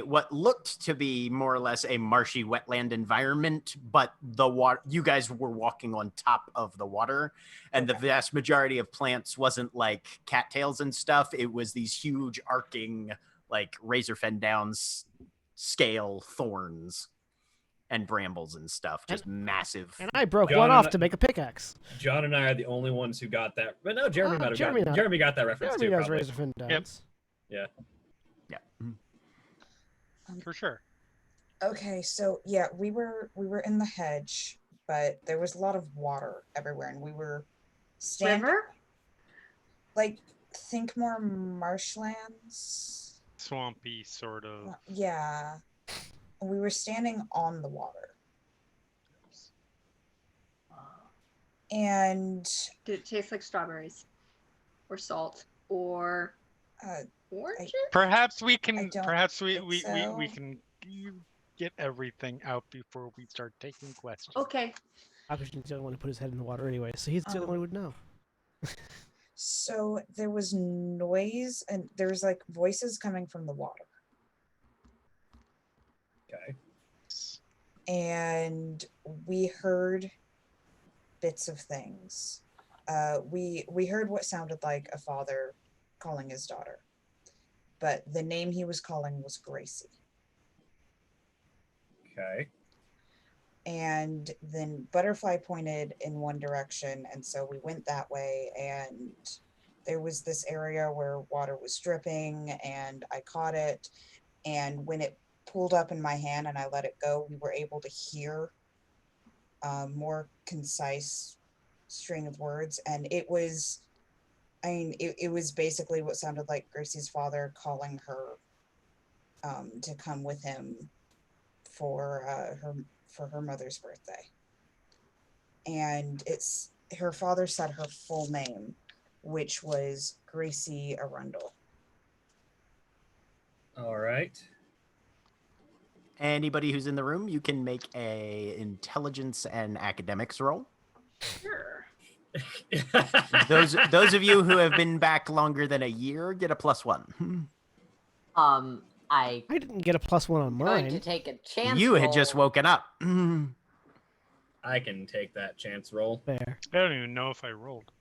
what looked to be more or less a marshy wetland environment, but the water, you guys were walking on top of the water, and the vast majority of plants wasn't like cattails and stuff. It was these huge arcing, like razor fen downs scale thorns and brambles and stuff, just massive. And I broke one off to make a pickaxe. John and I are the only ones who got that. But no, Jeremy might have Jeremy Jeremy got that reference Jeremy too. knows Probably. razor fin downs. Yeah. For sure. Okay, so yeah, we were in the hedge, but there was a lot of water everywhere, and we were standing. River? Like, think more marshlands. Swampy, sort of. Yeah. We were standing on the water. And Did it taste like strawberries? Or salt? Or oranges? Perhaps we can. I don't Perhaps we think so. can get everything out before we start taking questions. Okay. Obviously, he's the only one who put his head in the water anyway, so he's the only one who would know. so there was noise, and there was like voices coming from the water. Okay. And we heard bits of things. We heard what sounded like a father calling his daughter, but the name he was calling was Gracie. Okay. And then Butterfly pointed in one direction, and so we went that way, and there was this area where water was dripping, and I caught it, and when it pulled up in my hand and I let it go, we were able to hear more concise string of words, and it was, it was basically what sounded like Gracie's father calling her to come with him for her mother's birthday. And it's, her father said her full name, which was Gracie Arundel. All right. Anybody who's in the room, you can make a intelligence and academics roll. Sure. Those of you who have been back longer than a year get a +1. I didn't get a +1 on going to mine. take a chance. You had just roll. woken up. I can take that chance roll. Fair. I don't even know if I rolled.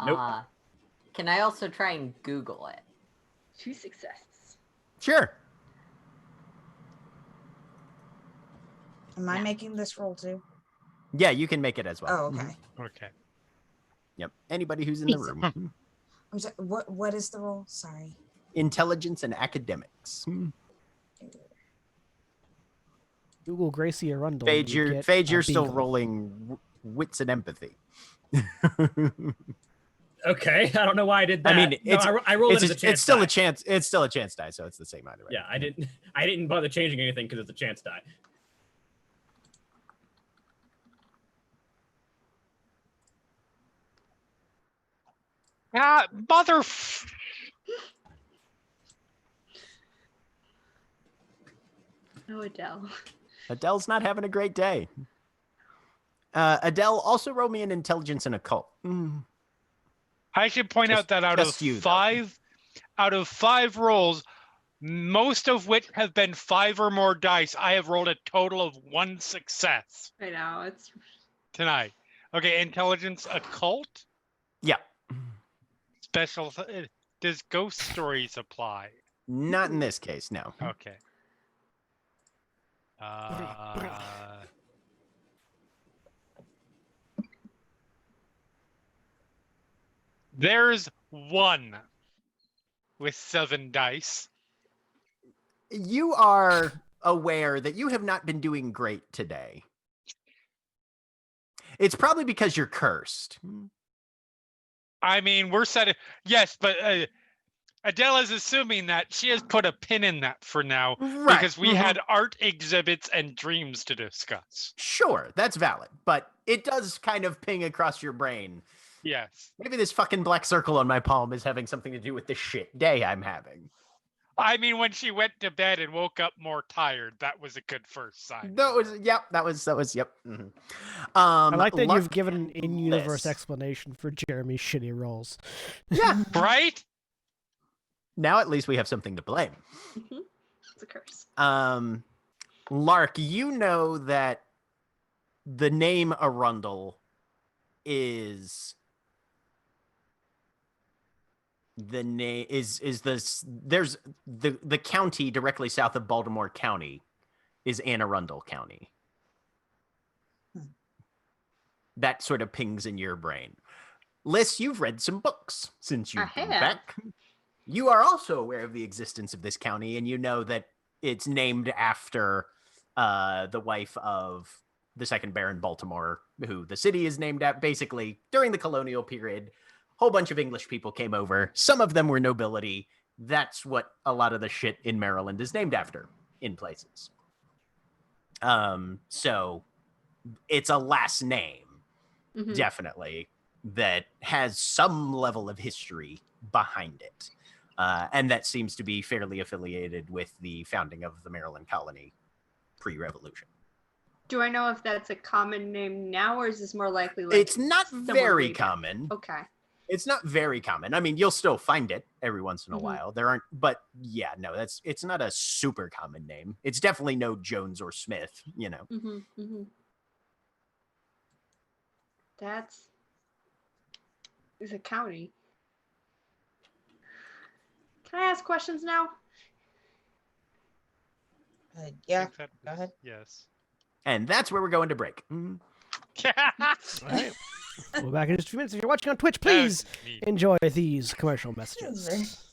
Nope. Can I also try and Google it? 2 successes. Sure. Am I making this roll too? Yeah, you can make it as well. Oh, okay. Okay. Yep. Anybody who's in the room. I'm sorry, what is the roll? Sorry. Intelligence and academics. Google Gracie Arundel. Phage, you get you're a still beagle. rolling wits and empathy. Okay, I don't know why I did that. I mean, I rolled it as a chance. it's still die. a chance. It's still a chance die, so it's the same either way. Yeah, I didn't bother changing anything because it's a chance die. Ah, Oh, Adele. Adele's not having a great day. Adele, also roll me an intelligence and occult. I should point out that out of five rolls, most of which have been 5 or more dice, I have rolled a total of 1 success. I know, it's tonight. Okay, intelligence occult? Yeah. Special. Does ghost stories apply? Not in this case, no. Okay. There's 1 with 7 dice. You are aware that you have not been doing great today. It's probably because you're cursed. I mean, we're set. Yes, but Adele is assuming that she has put a pin in that for now, right, because we had art exhibits and dreams to discuss. Sure, that's valid, but it does kind of ping across your brain. Yes. Maybe this fucking black circle on my palm is having something to do with the shit day I'm having. I mean, when she went to bed and woke up more tired, that was a good first sign. That was, yep. Mm-hmm. I like that you've given an in-universe explanation for Jeremy's shitty rolls. Yeah. Right? Now at least we have something to blame. It's a curse. Lark, you know that the name Arundel is the name is this there's the county directly south of Baltimore County is Anne Arundel County. That sort of pings in your brain. Liz, you've read some books since you've been back. You are also aware of the existence of this county, and you know that it's named after the wife of the second Baron Baltimore, who the city is named after. Basically, during the colonial period, a whole bunch of English people came over. Some of them were nobility. That's what a lot of the shit in Maryland is named after in places. So it's a last name, definitely, that has some level of history behind it. And that seems to be fairly affiliated with the founding of the Maryland colony pre-revolution. Do I know if that's a common name now, or is this more likely like it's not very common. Okay. It's not very common. I mean, you'll still find it every once in a while. There aren't, but yeah, no, it's not a super common name. It's definitely no Jones or Smith, you know. That's is a county. Can I ask questions now? Yeah. Go ahead. Yes. And that's where we're going to break. All right. We'll be back in just a few minutes. If you're watching on Twitch, please enjoy these commercial messages.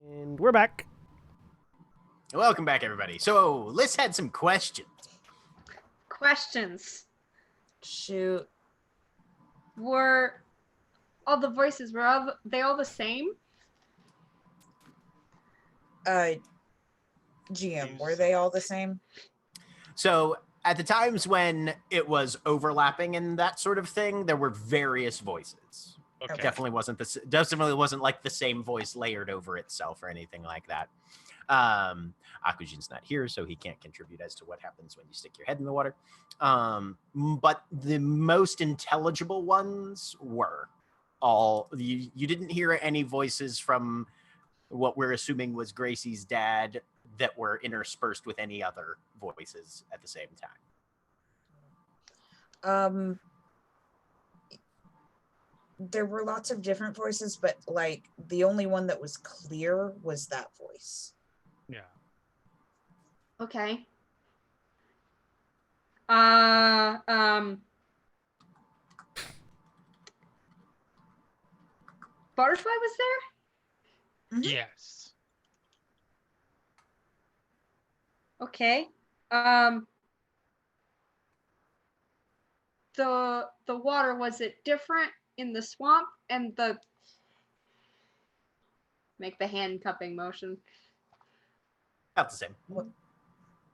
And we're back. Welcome back, everybody. So, Liz had some questions. Questions. Shoot. Were all the voices, they all the same? GM, were they all the same? So, at the times when it was overlapping and that sort of thing, there were various voices. Okay. Definitely wasn't like the same voice layered over itself or anything like that. Akujin's not here, so he can't contribute as to what happens when you stick your head in the water. But the most intelligible ones were all you didn't hear any voices from what we're assuming was Gracie's dad that were interspersed with any other voices at the same time. There were lots of different voices, but like the only one that was clear was that voice. Yeah. Okay. Butterfly was there? Mm-hmm. Yes. Okay. The water, was it different in the swamp and the make the hand cupping motion? About the same. No,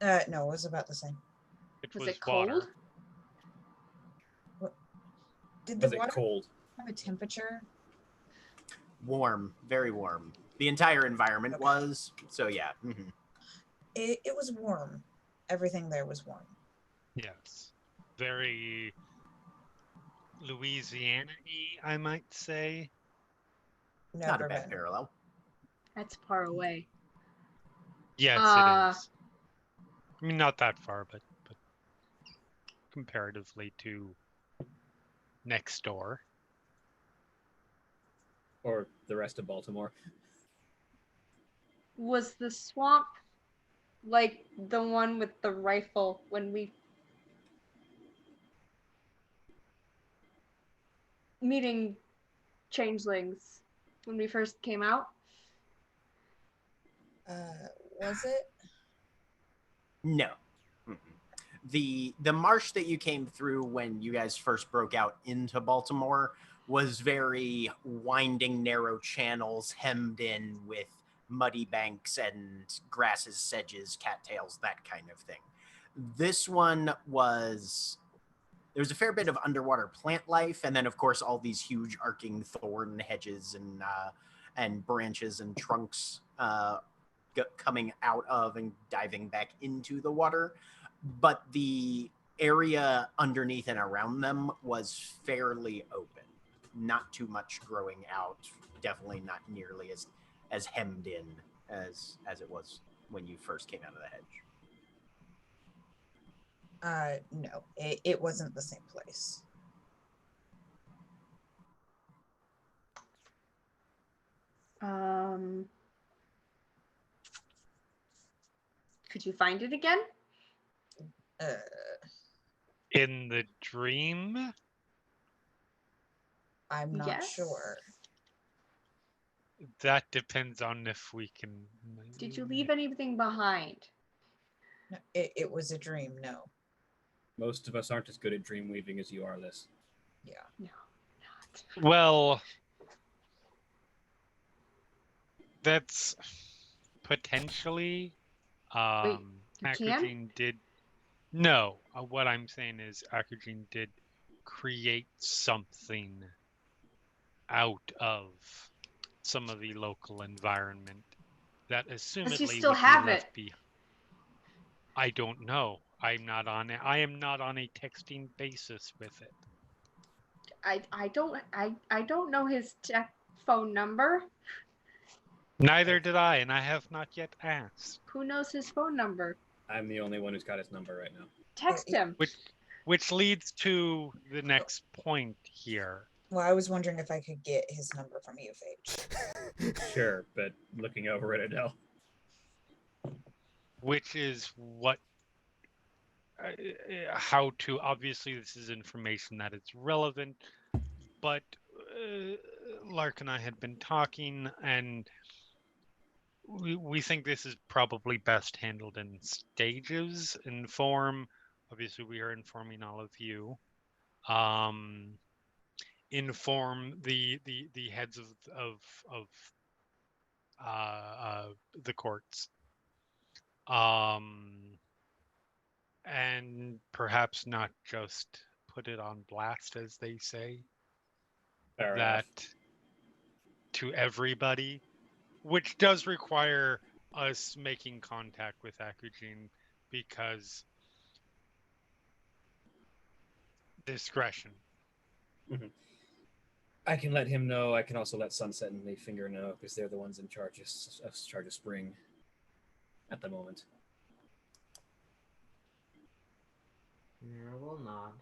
it was about the same. Was it cold? Water. Did the Was it water cold? have a temperature? Warm, very warm. The entire environment Okay. was. So yeah. Mm-hmm. It was warm. Everything there was warm. Yes. Very Louisiana-y, I might say. Never Not a bad been. parallel. That's far away. Yes, it is. I mean, not that far, but comparatively to next door. Or the rest of Baltimore. Was the swamp like the one with the rifle when we meeting changelings when we first came out? Was it? No. Mm-mm. The marsh that you came through when you guys first broke out into Baltimore was very winding, narrow channels hemmed in with muddy banks and grasses, sedges, cattails, that kind of thing. This one was there was a fair bit of underwater plant life, and then of course all these huge arcing thorn hedges and branches and trunks coming out of and diving back into the water. But the area underneath and around them was fairly open. Not too much growing out. Definitely not nearly as hemmed in as it was when you first came out of the hedge. No, it wasn't the same place. Could you find it again? In the dream? I'm not Yes. sure. That depends on if we can. Did you leave anything behind? No, it was a dream. No. Most of us aren't as good at dream weaving as you are, Liz. Yeah. No, not. Well, that's potentially. you Akujin did. No, what I'm saying is Akujin did create something out of some of the local environment that assumedly still would have be it. left behind. I don't know. I am not on a texting basis with it. I don't know his phone number. Neither did I, and I have not yet asked. Who knows his phone number? I'm the only one who's got his number right now. Text him. Which leads to the next point here. Well, I was wondering if I could get his number from you, Phage. Sure, but looking over at Adele. Which is what, how to, obviously this is information that is relevant, but Lark and I had been talking, and we think this is probably best handled in stages. Obviously, we are informing all of you. Inform the heads of the courts. And perhaps not just put it on blast, as they say. Fair that enough. To everybody, which does require us making contact with Akujin because discretion. Mm-hmm. I can let him know. I can also let Sunset and Leaffinger know because they're the ones in charge of Spring at the moment. Mira will nod.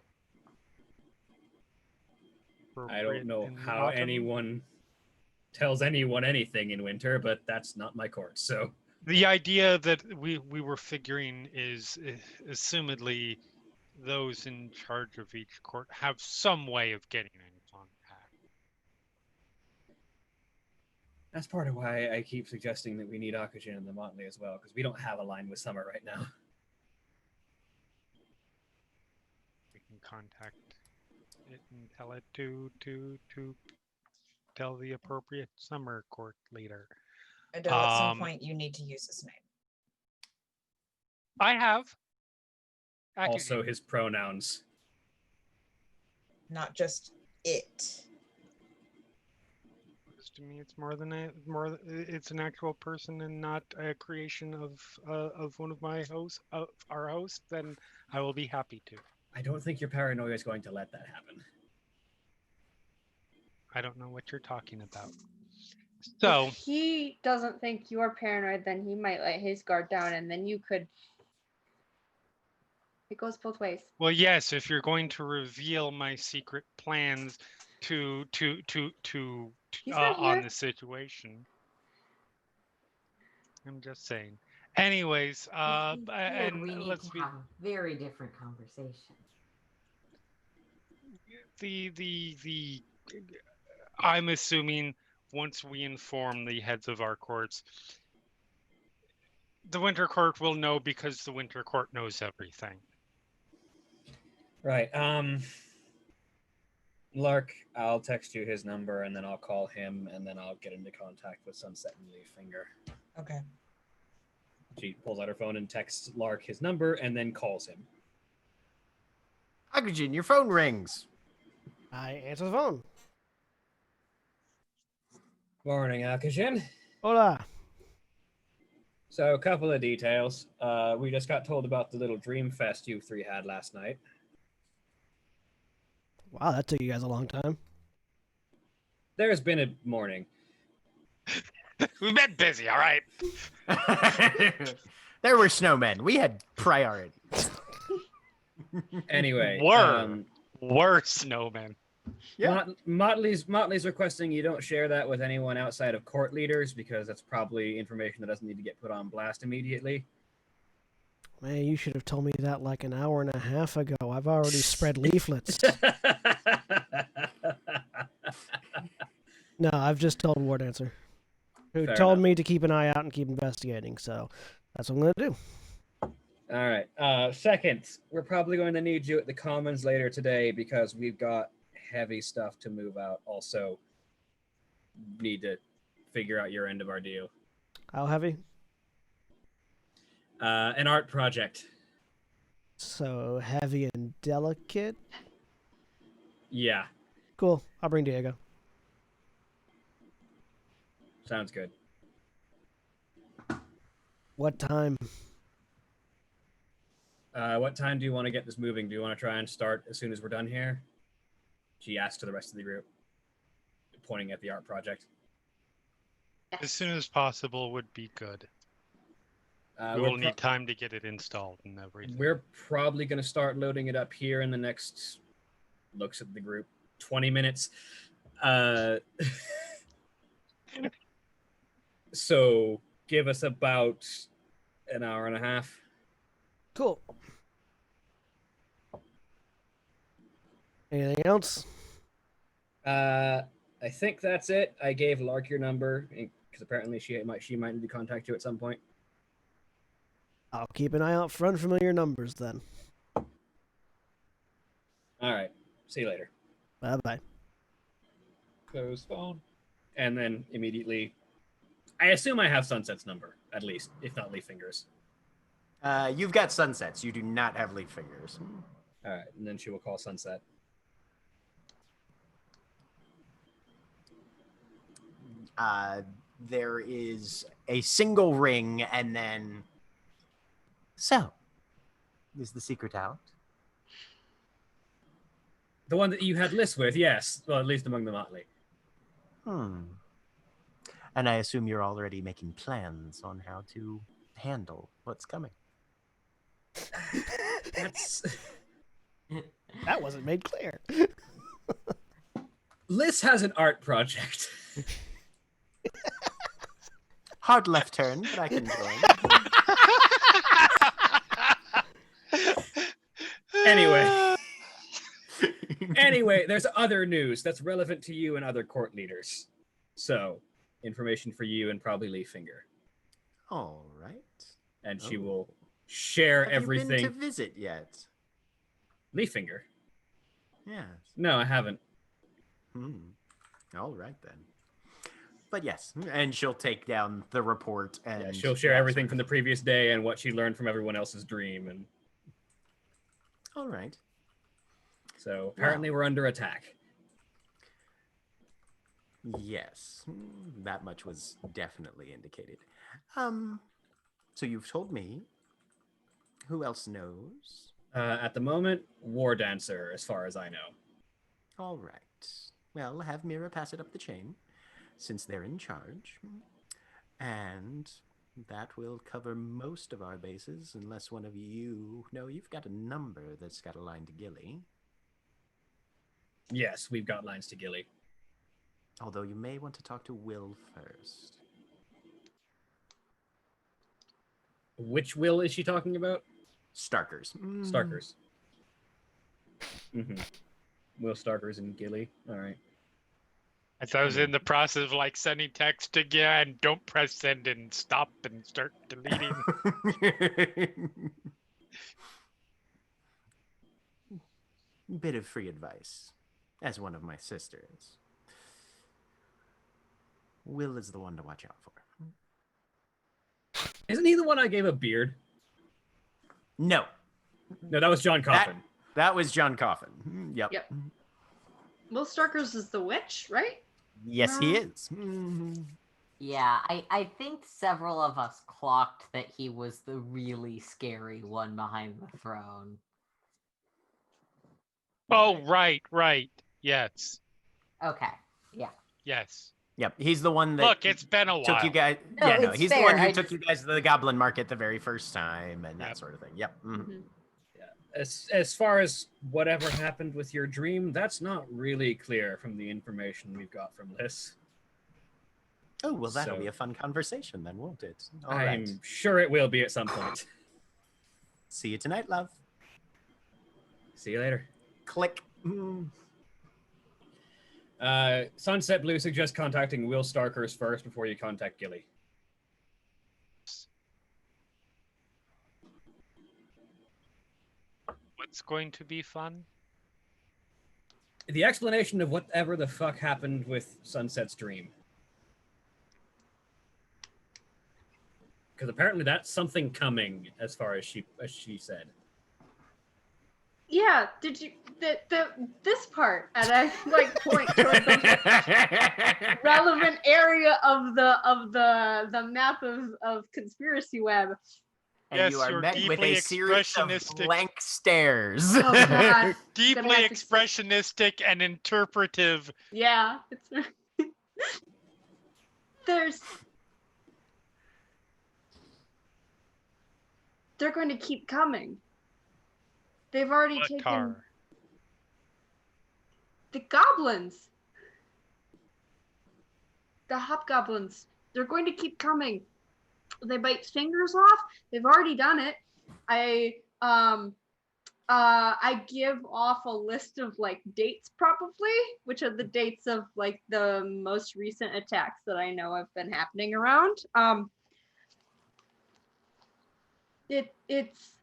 I don't know how anyone tells anyone anything in winter, but that's not my court. So the idea that we were figuring is assumedly those in charge of each court have some way of getting in contact. That's part of why I keep suggesting that we need Akujin and the Motley as well, because we don't have a line with Summer right now. We can contact it and tell it to tell the appropriate Summer court leader. Adele, at some point you need to use his name. I have. Also his pronouns. Not just it. To me, it's it's an actual person and not a creation of one of my hosts, of our hosts. Then I will be happy to. I don't think your paranoia is going to let that happen. I don't know what you're talking about. So if he doesn't think you're paranoid, then he might let his guard down, and then you could. It goes both ways. Well, yes, if you're going to reveal my secret plans to on the situation, I'm just saying. Anyways, and we need to have a very different conversation. I'm assuming once we inform the heads of our courts, the Winter Court will know because the Winter Court knows everything. Right. Lark, I'll text you his number and then I'll call him and then I'll get into contact with Sunset and Leaffinger. Okay. She pulls out her phone and texts Lark his number and then calls him. Akujin, your phone rings. I answer the phone. Morning, Akujin. Hola. So, a couple of details. We just got told about the little dream fest you three had last night. Wow, that took you guys a long time. There's been a morning. We've been busy, all right? There were snowmen. We had priority. Anyway. Were snowmen. Yeah. Motley's requesting you don't share that with anyone outside of court leaders because that's probably information that doesn't need to get put on blast immediately. Man, you should have told me that like an hour and a half ago. I've already spread leaflets. No, I've just told War Dancer, who told me to keep an eye out and keep investigating. So that's what I'm going to do. All right. Second, we're probably going to need you at the Commons later today because we've got heavy stuff to move out. Also, need to figure out your end of our deal. How heavy? An art project. So heavy and delicate? Yeah. Cool. I'll bring Diego. Sounds good. What time? What time do you want to get this moving? Do you want to try and start as soon as we're done here? She asked to the rest of the group, pointing at the art project. As soon as possible would be good. We will need time to get it installed and everything. We're probably going to start loading it up here in the next, looks at the group, 20 minutes. So give us about an hour and a half. Cool. Anything else? I think that's it. I gave Lark your number because apparently she might need to contact you at some point. I'll keep an eye out for unfamiliar numbers then. All right. See you later. Bye-bye. Close phone. And then immediately, I assume I have Sunset's number, at least, if not Leaf Fingers. You've got Sunsets. You do not have Leaf Fingers. All right, and then she will call Sunset. There is a single ring, and then... So, is the secret out? The one that you had Liz with, yes. Well, at least among the motley. And I assume you're already making plans on how to handle what's coming. That's... That wasn't made clear. Liz has an art project. Hard left turn, but I can join. Anyway, there's other news that's relevant to you and other court leaders. So, information for you and probably Leaffinger. All right. And she will share everything. Have you been to visit yet? Leaffinger? Yes. No, I haven't. All right then. But yes, and she'll take down the report and she'll share everything from the previous day and what she learned from everyone else's dream. And all right. So apparently we're under attack. Yes, that much was definitely indicated. So you've told me. Who else knows? At the moment, War Dancer, as far as I know. All right. Well, have Mira pass it up the chain, since they're in charge. And that will cover most of our bases, unless one of you... No, you've got a number that's got a line to Gilly. Yes, we've got lines to Gilly. Although you may want to talk to Will first. Which Will is she talking about? Starkers. Starkers. Will Starkers and Gilly. All right. As I was in the process of like sending text again, don't press send and stop and start deleting. Bit of free advice, as one of my sisters. Will is the one to watch out for. Isn't he the one I gave a beard? No. No, that was John Coffin. That was John Coffin. Yep. Will Starkers is the witch, right? Yes, he is. Yeah, I think several of us clocked that he was the really scary one behind the throne. Oh, right. Yes. Okay. Yeah. Yes. Yep, he's the one that Look, it's been a while. took you guys. No, he's fair. the one who took you guys to the Goblin Market the very first time and that sort of thing. Yep. Yeah. As far as whatever happened with your dream, that's not really clear from the information we've got from Liz. Oh, well, that'll be a fun conversation then, won't it? All I'm right. sure it will be at some point. See you tonight, love. See you later. Click. Sunset Blue suggests contacting Will Starkers first before you contact Gilly. What's going to be fun? The explanation of whatever the fuck happened with Sunset's dream. Because apparently that's something coming, as far as she said. Yeah, did you this part? And I like point towards the relevant area of the map of Conspiracy Web. And Yes, you are you're met with a series of expressionistic. blank stares. Oh god. Deeply expressionistic and interpretive. Yeah. They're going to keep coming. They've already taken Car. the goblins. The hobgoblins. They're going to keep coming. They bite fingers off. They've already done it. I give off a list of like dates probably, which are the dates of like the most recent attacks that I know have been happening around. It's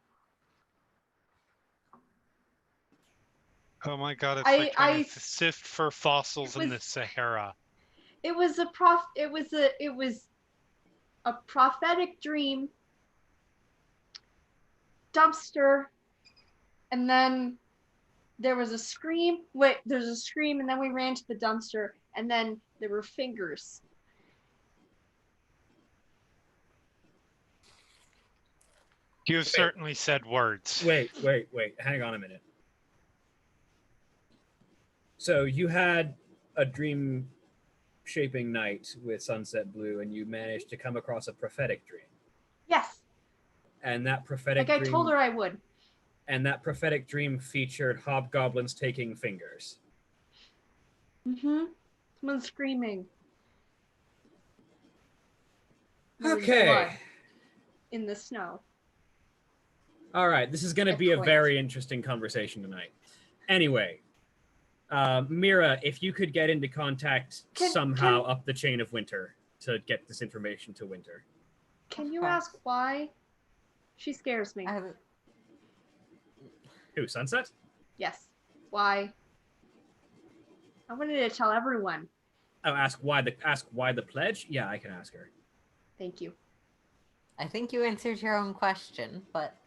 Oh my god, it's like trying to sift for fossils in the Sahara. It was a prophetic dream. Dumpster, and then there was a scream. Wait, there's a scream, and then we ran to the dumpster, and then there were fingers. You certainly said words. Wait. Hang on a minute. So you had a dream shaping night with Sunset Blue, and you managed to come across a prophetic dream. Yes. And that prophetic dream... Like I told her I would. And that prophetic dream featured hobgoblins taking fingers. Mm-hmm. Someone screaming. Okay. In the snow. All right, this is going to be a very interesting conversation tonight. Anyway, Mira, if you could get into contact somehow up the chain of Winter to get this information to Winter. Can you ask why? She scares me. Who, Sunset? Yes. Why? I wanted to tell everyone. Oh, ask why the pledge? Yeah, I can ask her. Thank you. I think you answered your own question, but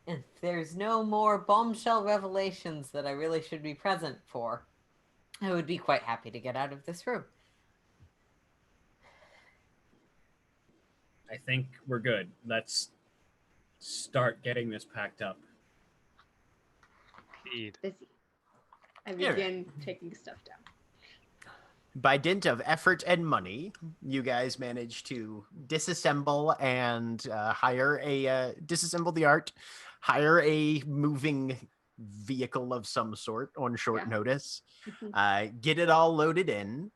if there's no more bombshell revelations that I really should be present for, I would be quite happy to get out of this room. I think we're good. Let's start getting this packed up. Busy. I begin taking stuff down. By dint of effort and money, you guys managed to disassemble and disassemble the art, hire a moving vehicle of some sort on short notice, get it all loaded in.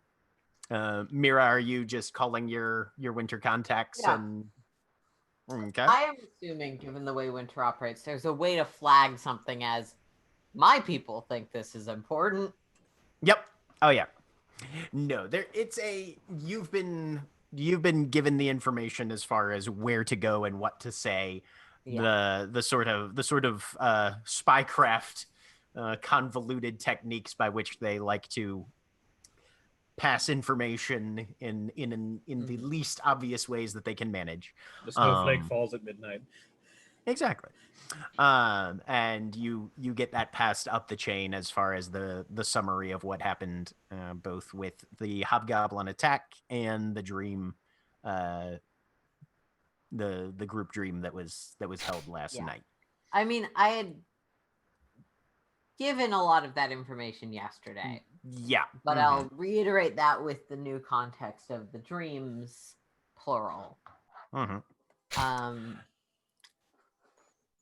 Mira, are you just calling your Winter contacts? Yeah. And okay. I am assuming, given the way Winter operates, there's a way to flag something as my people think this is important. Yep. Oh yeah. No, you've been given the information as far as where to go and what to say. Yeah. The sort of spycraft convoluted techniques by which they like to pass information in the least obvious ways that they can manage. The snowflake falls at midnight. Exactly. And you get that passed up the chain as far as the summary of what happened, both with the hobgoblin attack and the dream, the group dream that was held last night. I mean, I had given a lot of that information yesterday. Yeah. But I'll reiterate that with the new context of the dreams, plural.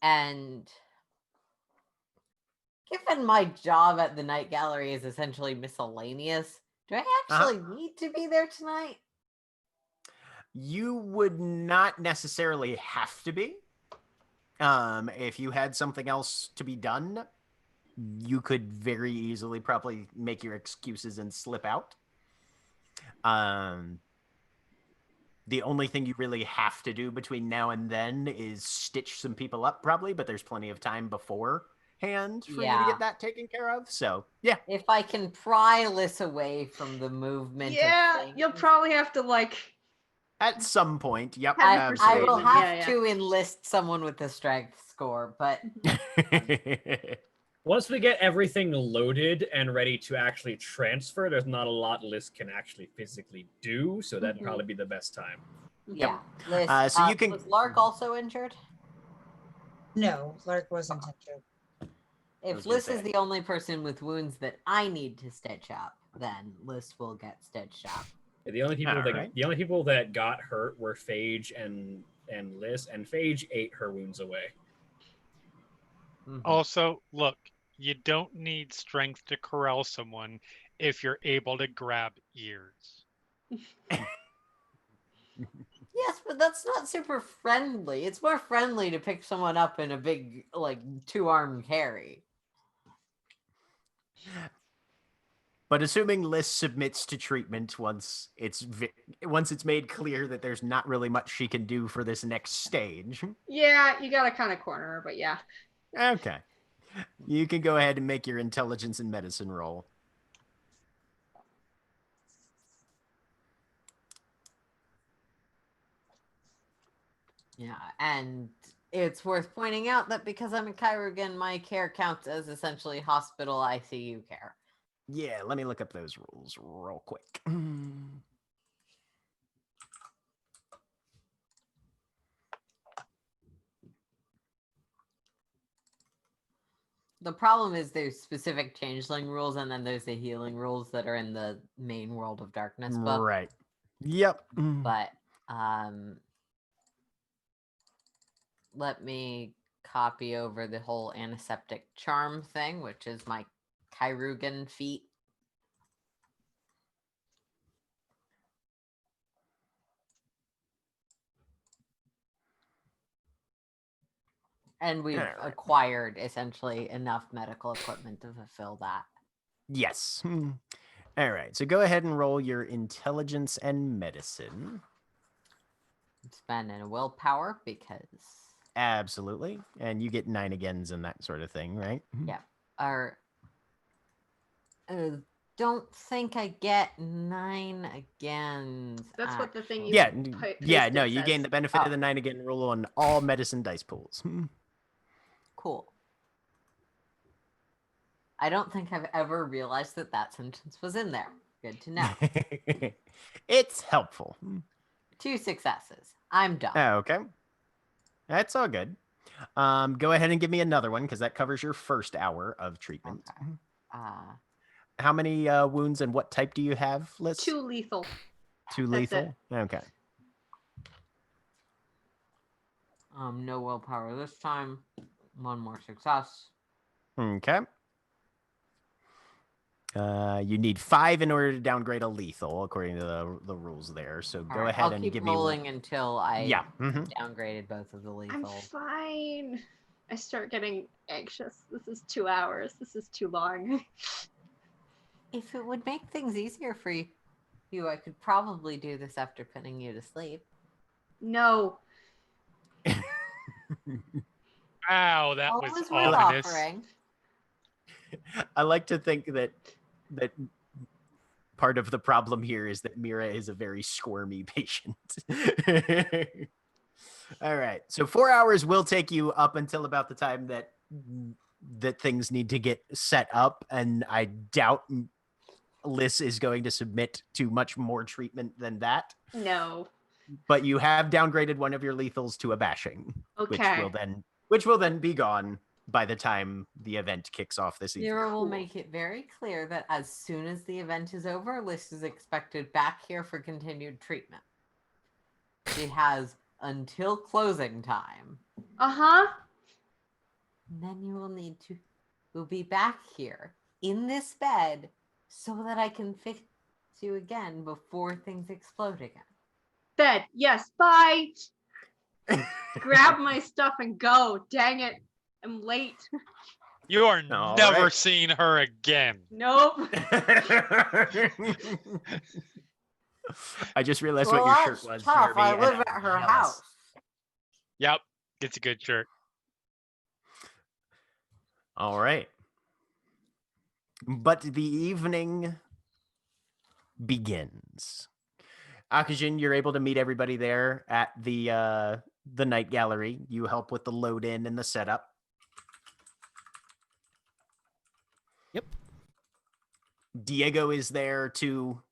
And given my job at the Night Gallery is essentially miscellaneous, do I actually need to be there tonight? You would not necessarily have to be. If you had something else to be done, you could very easily probably make your excuses and slip out. The only thing you really have to do between now and then is stitch some people up, probably, but there's plenty of time beforehand for you to get that taken care of. So, yeah. If I can pry Liz away from the movement. Yeah, you'll probably have to, at some point, yep. I will have to enlist someone with a strength score, but... Once we get everything loaded and ready to actually transfer, there's not a lot Liz can actually physically do, so that'd probably be the best time. Yeah. Liz, so you can... Was Lark also injured? No, Lark wasn't injured. If Liz is the only person with wounds that I need to stitch up, then Liz will get stitched up. Yeah, the only people that got hurt were Phage and Liz, and Phage ate her wounds away. Also, look, you don't need strength to corral someone if you're able to grab ears. Yes, but that's not super friendly. It's more friendly to pick someone up in a big, like, 2-arm carry. But assuming Liz submits to treatment once it's made clear that there's not really much she can do for this next stage. Yeah, you gotta kind of corner her, but yeah. Okay. You can go ahead and make your intelligence and medicine roll. Yeah, and it's worth pointing out that because I'm a Kyrugan, my care counts as essentially hospital ICU care. Yeah, let me look up those rules real quick. The problem is there's specific changeling rules, and then there's the healing rules that are in the main World of Darkness book. Right. Yep. But let me copy over the whole antiseptic charm thing, which is my Kyrugan feat. And we've acquired essentially enough medical equipment to fulfill that. Yes. All right. So go ahead and roll your intelligence and medicine. Spend a willpower because. Absolutely. And you get 9 agains and that sort of thing, right? Yeah. Don't think I get 9 agains. That's what the thing you no, you gain the benefit of the 9 again rule on all medicine dice pools. Cool. I don't think I've ever realized that sentence was in there. Good to know. It's helpful. 2 successes. I'm done. Oh, okay. That's all good. Go ahead and give me another one because that covers your first hour of treatment. Okay. How many wounds and what type do you have, Liz? 2 lethal. 2 lethal? Okay. No willpower this time. 1 more success. Okay. You need 5 in order to downgrade a lethal, according to the rules there. So go ahead and give me. I'll keep rolling until I mm-hmm. downgraded both of the lethals. I'm fine. I start getting anxious. This is 2 hours. This is too long. If it would make things easier for you, I could probably do this after putting you to sleep. No. Wow, that was ominous. I like to think that part of the problem here is that Mira is a very squirmy patient. All right. So 4 hours will take you up until about the time that things need to get set up. And I doubt Liz is going to submit to much more treatment than that. No. But you have downgraded one of your lethals to a bashing. Okay. Which will then be gone by the time the event kicks off this evening. Mira will make it very clear that as soon as the event is over, Liz is expected back here for continued treatment. She has until closing time. Uh-huh. Then you will be back here in this bed so that I can fix you again before things explode again. Bed. Yes. Bye. Grab my stuff and go. Dang it. I'm late. You are never seeing her again. Nope. I just realized what your shirt was. Tough. I live at her house. Yep. It's a good shirt. All right. But the evening begins. Akajin, you're able to meet everybody there at the night gallery. You help with the load in and the setup. Yep. Diego is there to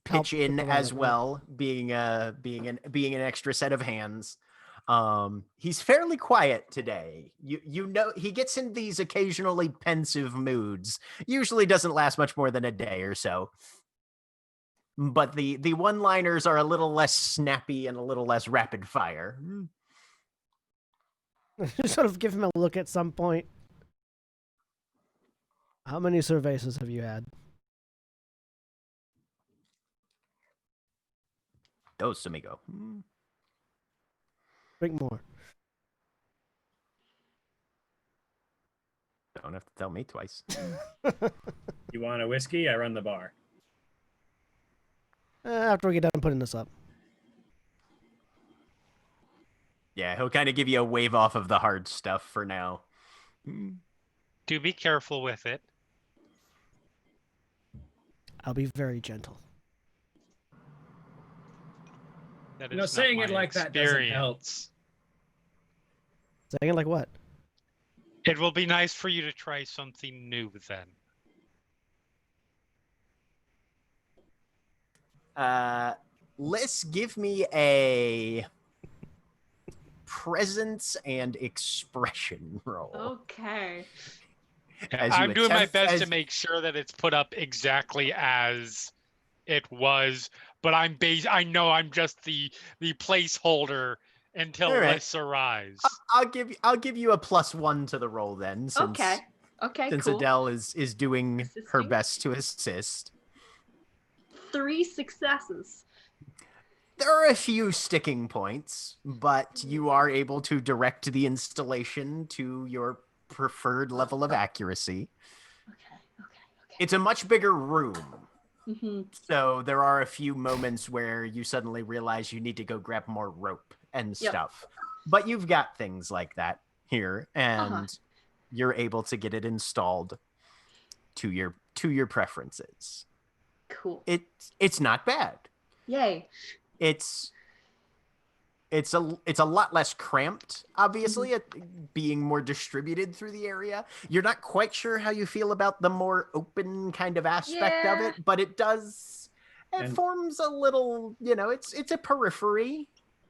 pitch in as well, being an extra set of hands. He's fairly quiet today. You know, he gets in these occasionally pensive moods. Usually doesn't last much more than a day or so. But the one-liners are a little less snappy and a little less rapid fire. Sort of give him a look at some point. How many cervezas have you had? Dos, amigo. Drink more. Don't have to tell me twice. You want a whiskey? I run the bar. After we get done putting this up. Yeah, he'll kind of give you a wave off of the hard stuff for now. Do be careful with it. I'll be very gentle. That You know, is not saying it my like that doesn't help. experience. Saying it like what? It will be nice for you to try something new then. Let's give me a presence and expression roll. Okay. I'm doing my best to make sure that it's put up exactly as it was, but I know I'm just the placeholder until Liz arrives. I'll give you a +1 to the roll then, since Okay, since cool. Adele is doing her Assisting. best to assist. 3 successes. There are a few sticking points, but you are able to direct the installation to your preferred level of accuracy. Okay. It's a much bigger room. Mm-hmm. So there are a few moments where you suddenly realize you need to go grab more rope and stuff. But you've got things like that here, and you're able to get it installed to your preferences. Cool. It's not bad. Yay. It's a lot less cramped, obviously, at being more distributed through the area. You're not quite sure how you feel about the more open kind of aspect of it, but it forms a little, it's a periphery.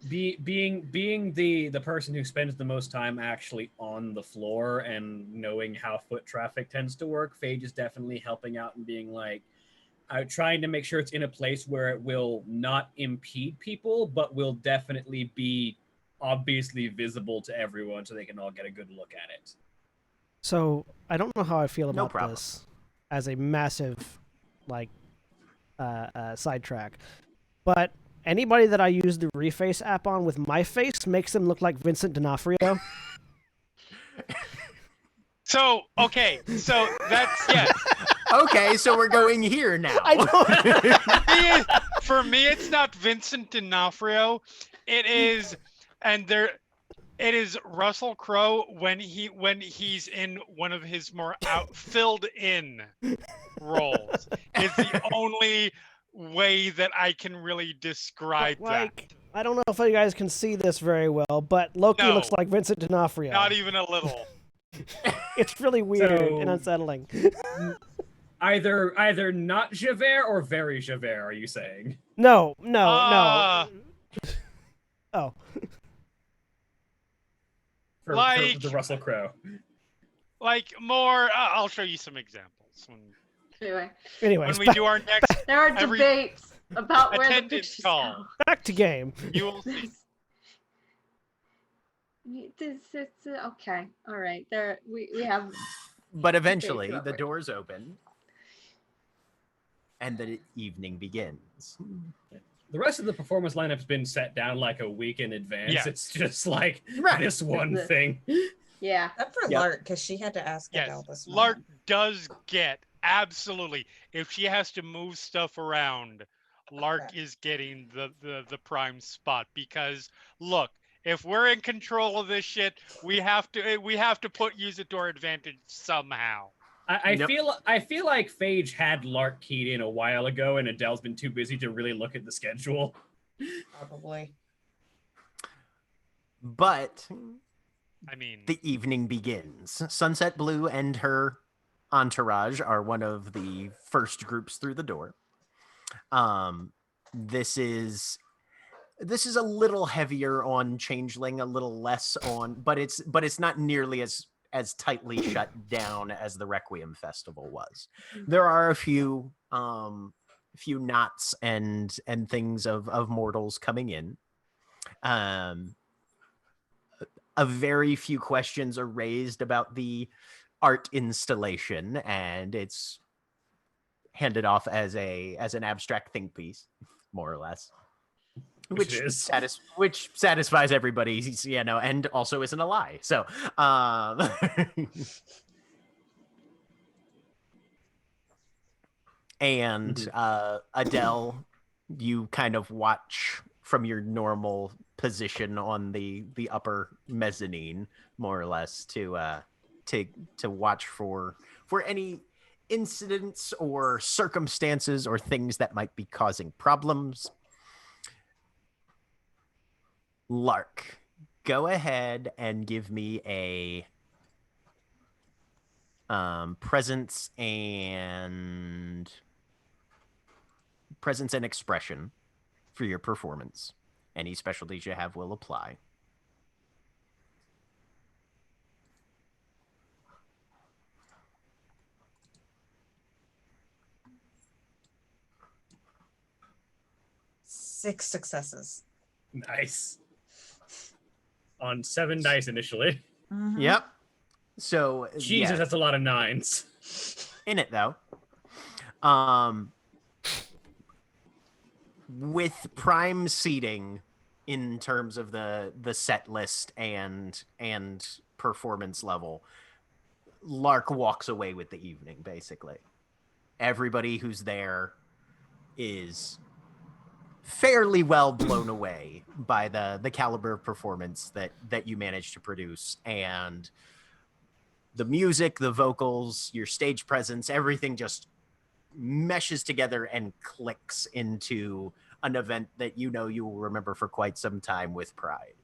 Being the person who spends the most time actually on the floor and knowing how foot traffic tends to work, Phage is definitely helping out and being like, trying to make sure it's in a place where it will not impede people, but will definitely be obviously visible to everyone so they can all get a good look at it. So I don't know how I feel about this as a massive, sidetrack, but anybody that I use the Reface app on with my face makes them look like Vincent D'Onofrio. So that's Okay, so we're going here now. For me, it's not Vincent D'Onofrio. It is Russell Crowe when he's in one of his more filled in roles. Is the only way that I can really describe that. I don't know if you guys can see this very well, but Loki looks like Vincent D'Onofrio. Not even a little. It's really weird and unsettling. Either not Javert or very Javert, are you saying? No. Oh. For the Russell Crowe. Like more, I'll show you some examples. Anyways, when we do our next... There are debates about where the pictures call. go. Back to game. You will see. Okay. All right. There we have. But eventually, the doors open, and the evening begins. The rest of the performance lineup's been set down like a week in advance. Yeah. It's just like this one thing. Yeah. Except for Lark, because she had to ask Adele this morning. Lark does get, absolutely. If she has to move stuff around, Lark is getting the prime spot. Because, look, if we're in control of this shit, we have to use it to our advantage somehow. I feel like Phage had Lark keyed in a while ago, and Adele's been too busy to really look at the schedule. Probably. But I mean, the evening begins. Sunset Blue and her entourage are one of the first groups through the door. This is a little heavier on Changeling, a little less on, but it's not nearly as tightly shut down as the Requiem Festival was. There are a few knots and things of mortals coming in. A very few questions are raised about the art installation, and it's handed off as an abstract think piece, more or less. which satisfies everybody, you know, and also isn't a lie. So, and Adele, you kind of watch from your normal position on the upper mezzanine, more or less, to watch for any incidents or circumstances or things that might be causing problems. Lark, go ahead and give me a presence and expression for your performance. Any specialties you have will apply. Six successes. Nice. On 7 dice initially. Mm-hmm. Yep. So Jesus, that's a lot of 9s. In it though. With prime seating in terms of the set list and performance level, Lark walks away with the evening, basically. Everybody who's there is fairly well blown away by the caliber of performance that you managed to produce, and the music, the vocals, your stage presence, everything just meshes together and clicks into an event that you know you will remember for quite some time with pride.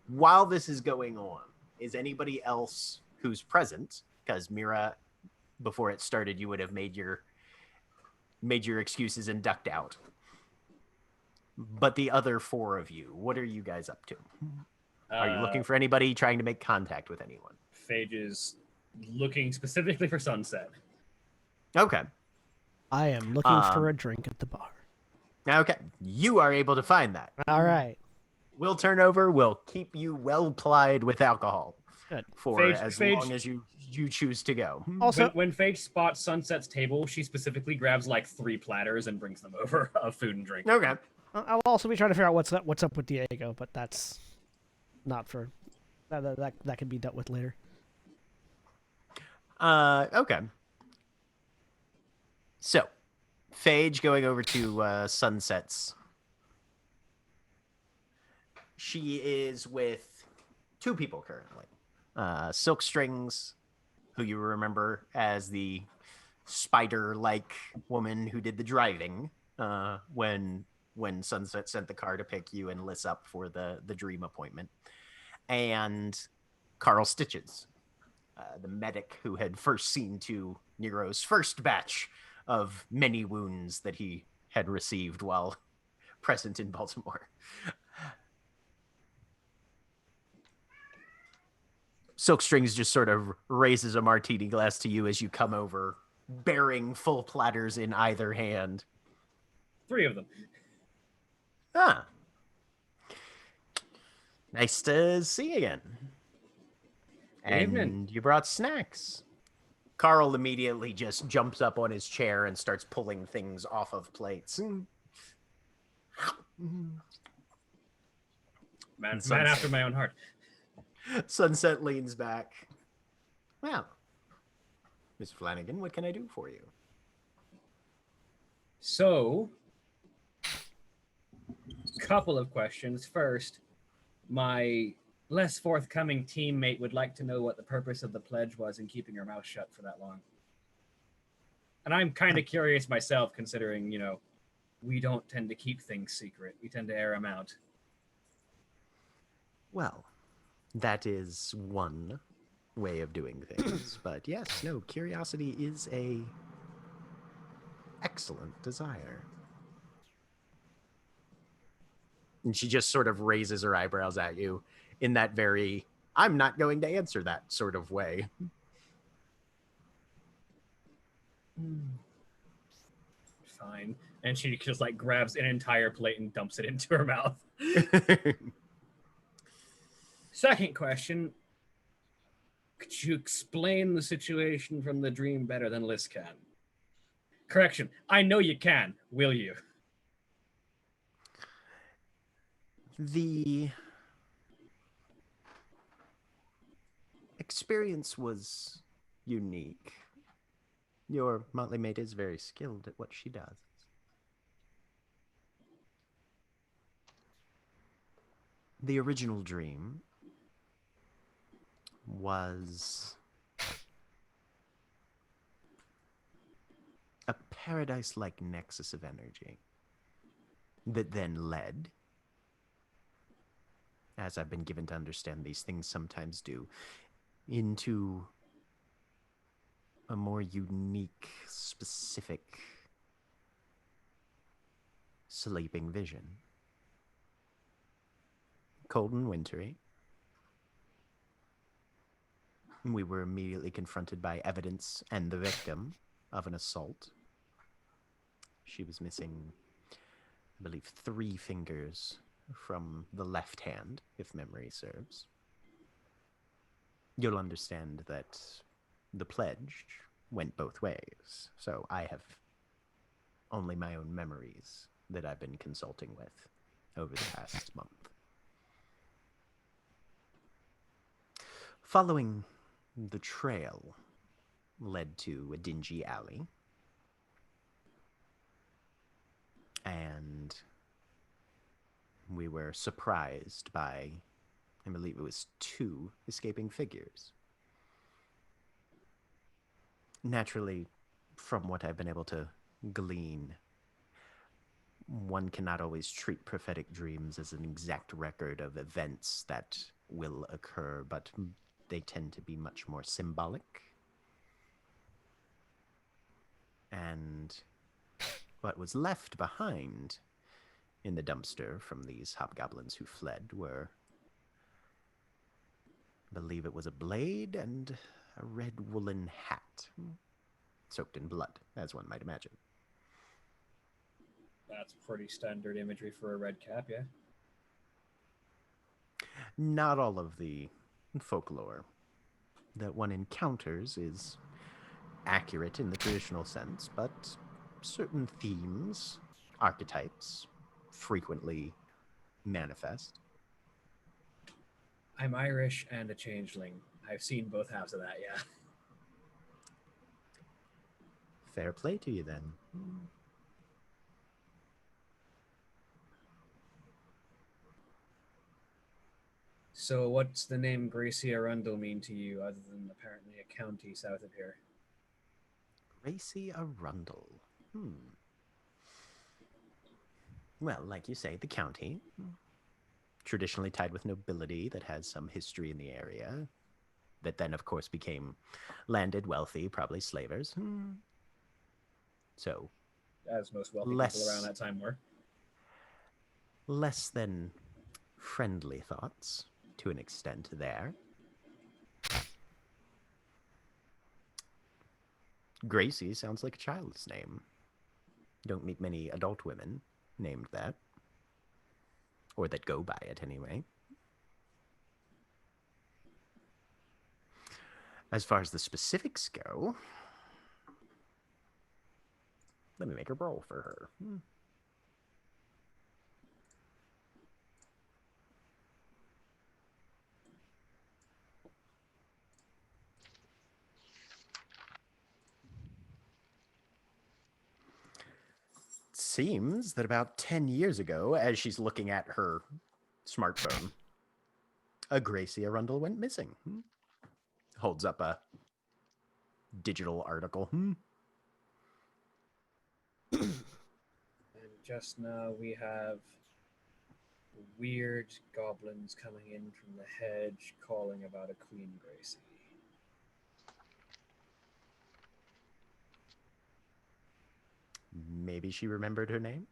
While this is going on, is anybody else who's present, because Mira, before it started, you would have made your excuses and ducked out. But the other 4 of you, what are you guys up to? Are you looking for anybody, trying to make contact with anyone? Phage is looking specifically for Sunset. Okay. I am looking for a drink at the bar. Okay. You are able to find that. All right. We'll turn over. We'll keep you well plied with alcohol. Good. For as long as you choose to go. Also, when Phage spots Sunset's table, she specifically grabs like 3 platters and brings them over of food and drink. Okay. I'll also be trying to figure out what's up with Diego, but that's not for that can be dealt with later. Okay. So, Phage going over to Sunset's. She is with 2 people currently. Silk Strings, who you remember as the spider-like woman who did the driving when Sunset sent the car to pick you and Liz up for the dream appointment. And Carl Stitches, the medic who had first seen to Nero's first batch of many wounds that he had received while present in Baltimore. Silk Strings just sort of raises a martini glass to you as you come over, bearing full platters in either hand. 3 of them. Ah. Nice to see you again. And Evening. You brought snacks. Carl immediately just jumps up on his chair and starts pulling things off of plates. Man after my own heart. Sunset leans back. Well, Miss Flanagan, what can I do for you? So, couple of questions. First, my less forthcoming teammate would like to know what the purpose of the pledge was in keeping her mouth shut for that long. And I'm kind of curious myself, considering, you know, we don't tend to keep things secret. We tend to air them out. Well, that is one way of doing things. But yes, no, curiosity is a excellent desire. And she just sort of raises her eyebrows at you in that very, I'm not going to answer that sort of way. Fine. And she just like grabs an entire plate and dumps it into her mouth. Second question. Could you explain the situation from the dream better than Liz can? Correction. I know you can. Will you? The experience was unique. Your motley mate is very skilled at what she does. The original dream was a paradise-like nexus of energy that then led, as I've been given to understand these things sometimes do, into a more unique, specific sleeping vision. Cold and wintry. We were immediately confronted by evidence and the victim of an assault. She was missing, I believe, 3 fingers from the left hand, if memory serves. You'll understand that the pledge went both ways, so I have only my own memories that I've been consulting with over the past month. Following the trail led to a dingy alley, and we were surprised by, I believe it was 2 escaping figures. Naturally, from what I've been able to glean, one cannot always treat prophetic dreams as an exact record of events that will occur, but they tend to be much more symbolic. And what was left behind in the dumpster from these hobgoblins who fled were, I believe it was a blade and a red woolen hat, soaked in blood, as one might imagine. That's pretty standard imagery for a red cap, yeah? Not all of the folklore that one encounters is accurate in the traditional sense, but certain themes, archetypes, frequently manifest. I'm Irish and a changeling. I've seen both halves of that, yeah. Fair play to you, then. So what's the name Gracie Arundel mean to you, other than apparently a county south of here? Gracie Arundel. Well, like you say, the county. Traditionally tied with nobility that has some history in the area. That then, of course, became landed, wealthy, probably slavers. So, as most wealthy people around that time were. Less than friendly thoughts, to an extent, there. Gracie sounds like a child's name. Don't meet many adult women named that. Or that go by it, anyway. As far as the specifics go, let me make a roll for her. Seems that about 10 years ago, as she's looking at her smartphone, a Gracie Arundel went missing. Holds up a digital article. And just now we have weird goblins coming in from the hedge calling about a Queen Gracie. Maybe she remembered her name?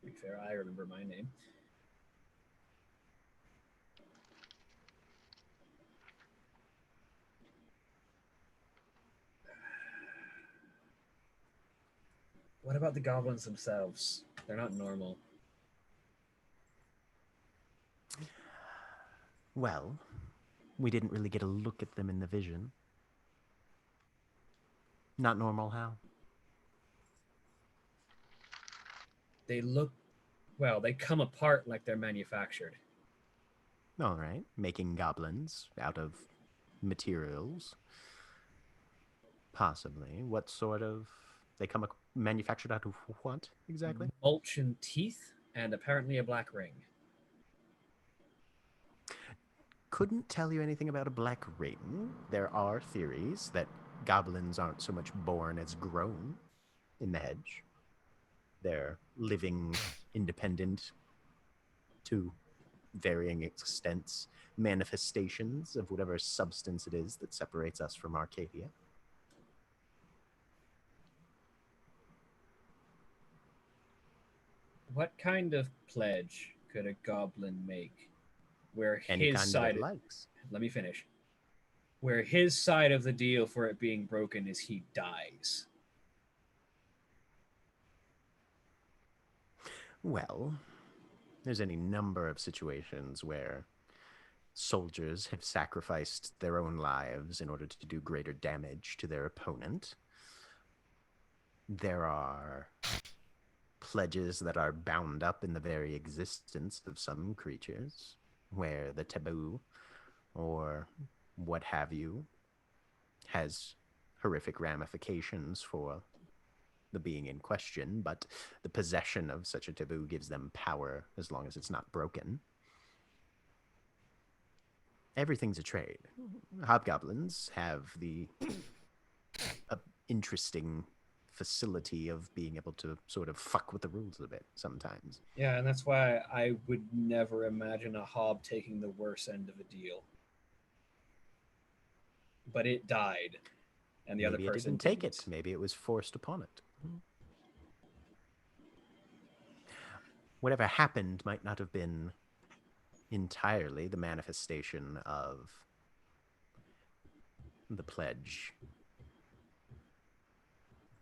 To be fair, I remember my name. What about the goblins themselves? They're not normal. Well, we didn't really get a look at them in the vision. Not normal, how? They look, well, they come apart like they're manufactured. All right. Making goblins out of materials. Possibly. What sort of... They come manufactured out of what, exactly? Mulch and teeth, and apparently a black ring. Couldn't tell you anything about a black ring. There are theories that goblins aren't so much born as grown in the hedge. They're living independent to varying extents, manifestations of whatever substance it is that separates us from Arcadia. What kind of pledge could a goblin make where Any his kind side... that it likes. Let me finish. Where his side of the deal for it being broken is he dies. Well, there's any number of situations where soldiers have sacrificed their own lives in order to do greater damage to their opponent. There are pledges that are bound up in the very existence of some creatures, where the taboo or what have you has horrific ramifications for the being in question, but the possession of such a taboo gives them power as long as it's not broken. Everything's a trade. Hobgoblins have the interesting facility of being able to sort of fuck with the rules a bit sometimes. Yeah, and that's why I would never imagine a hob taking the worse end of a deal. But it died, and the other person Maybe it didn't take it. Maybe it was forced upon it. Whatever happened might not have been entirely the manifestation of the pledge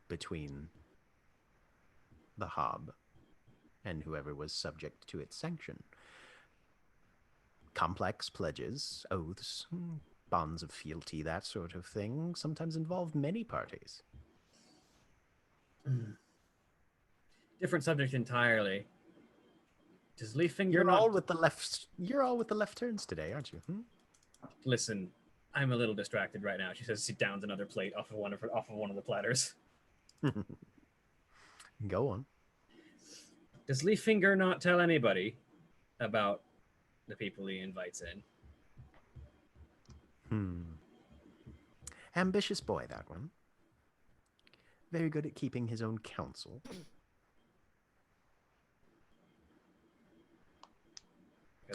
between the hob and whoever was subject to its sanction. Complex pledges, oaths, bonds of fealty, that sort of thing, sometimes involve many parties. Different subject entirely. Does Leaffinger You're all with the left turns today, aren't you? Listen, I'm a little distracted right now. She says she downs another plate off of one of the platters. Go on. Does Leaffinger not tell anybody about the people he invites in? Ambitious boy, that one. Very good at keeping his own counsel.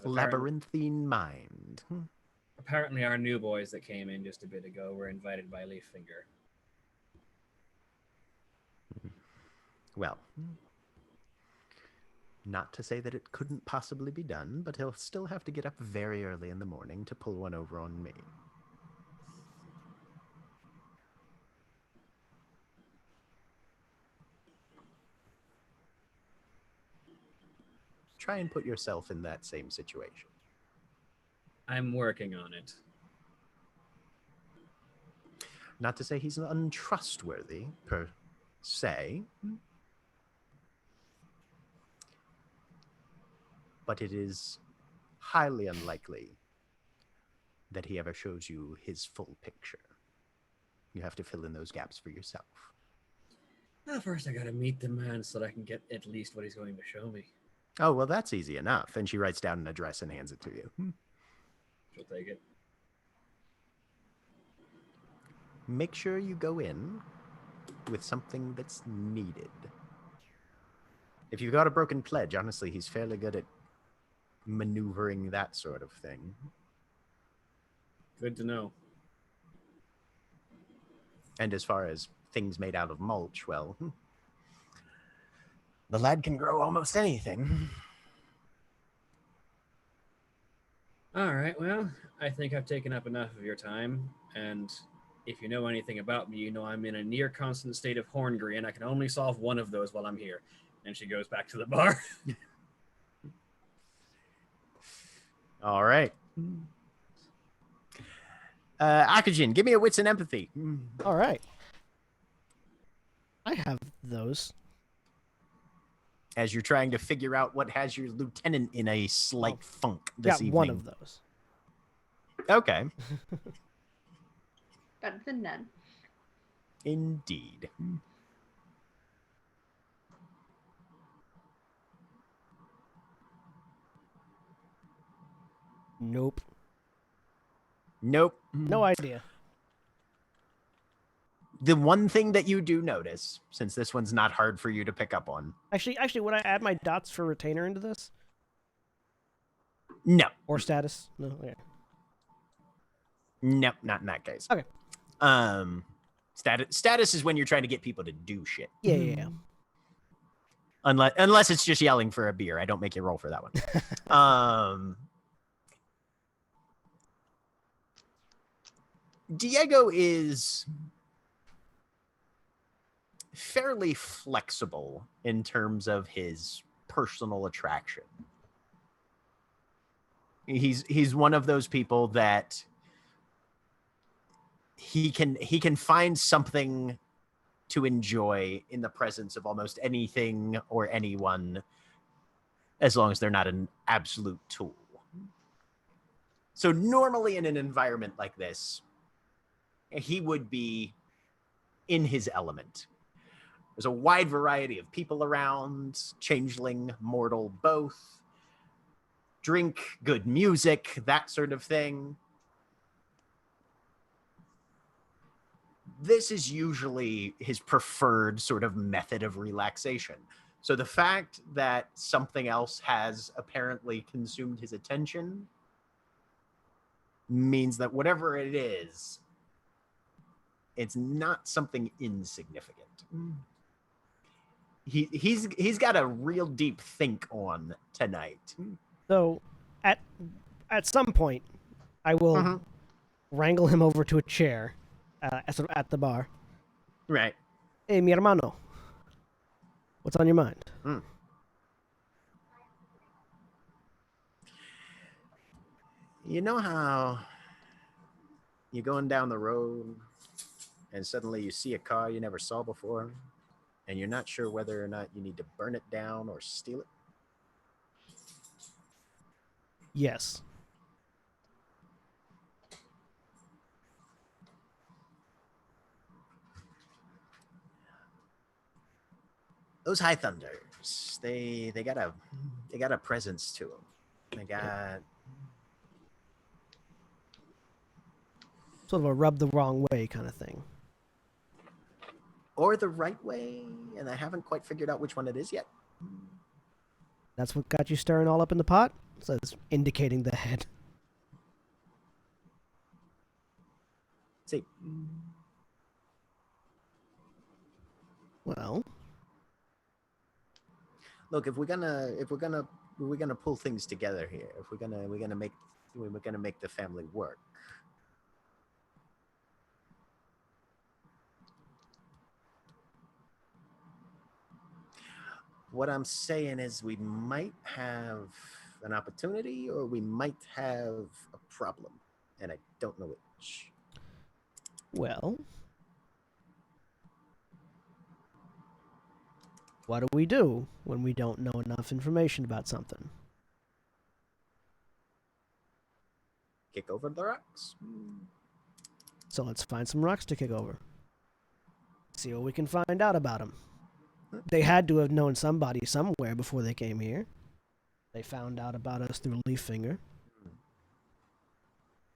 Labyrinthine mind. Apparently our new boys that came in just a bit ago were invited by Leaffinger. Well, not to say that it couldn't possibly be done, but he'll still have to get up very early in the morning to pull one over on me. Try and put yourself in that same situation. I'm working on it. Not to say he's untrustworthy, per se, but it is highly unlikely that he ever shows you his full picture. You have to fill in those gaps for yourself. Well, first I gotta meet the man so that I can get at least what he's going to show me. Oh, well, that's easy enough. And she writes down an address and hands it to you. She'll take it. Make sure you go in with something that's needed. If you've got a broken pledge, honestly, he's fairly good at maneuvering that sort of thing. Good to know. And as far as things made out of mulch, well, the lad can grow almost anything. All right, well, I think I've taken up enough of your time, and if you know anything about me, you know I'm in a near constant state of horngry, and I can only solve one of those while I'm here. And she goes back to the bar. All right. Akajin, give me a wits and empathy. All right. I have those. As you're trying to figure out what has your lieutenant in a slight funk this evening. One of those. Okay. Better than none. Indeed. Nope. Nope. No idea. The one thing that you do notice, since this one's not hard for you to pick up on. Actually, would I add my dots for retainer into this? No. Or status? No. Okay. Nope, not in that case. Okay. Status is when you're trying to get people to do shit. Yeah. Unless it's just yelling for a beer. I don't make you roll for that one. Diego is fairly flexible in terms of his personal attraction. He's one of those people that he can find something to enjoy in the presence of almost anything or anyone, as long as they're not an absolute tool. So normally in an environment like this, he would be in his element. There's a wide variety of people around, changeling, mortal, both. Drink, good music, that sort of thing. This is usually his preferred sort of method of relaxation. So the fact that something else has apparently consumed his attention means that whatever it is, it's not something insignificant. He's got a real deep think on tonight. So, at some point, I will wrangle him over to a chair at the bar. Right. Hey, mi hermano. What's on your mind? You know how you're going down the road and suddenly you see a car you never saw before and you're not sure whether or not you need to burn it down or steal it? Yes. Those High Thunders, they got a presence to them. They got sort of a rub the wrong way kind of thing. Or the right way, and I haven't quite figured out which one it is yet. That's what got you stirring all up in the pot? So it's indicating the head. See. Well, look, if we're gonna pull things together here, if we're gonna make the family work. What I'm saying is we might have an opportunity or we might have a problem, and I don't know which. well, what do we do when we don't know enough information about something? Kick over the rocks. So let's find some rocks to kick over. See what we can find out about them. They had to have known somebody somewhere before they came here. They found out about us through Leaffinger.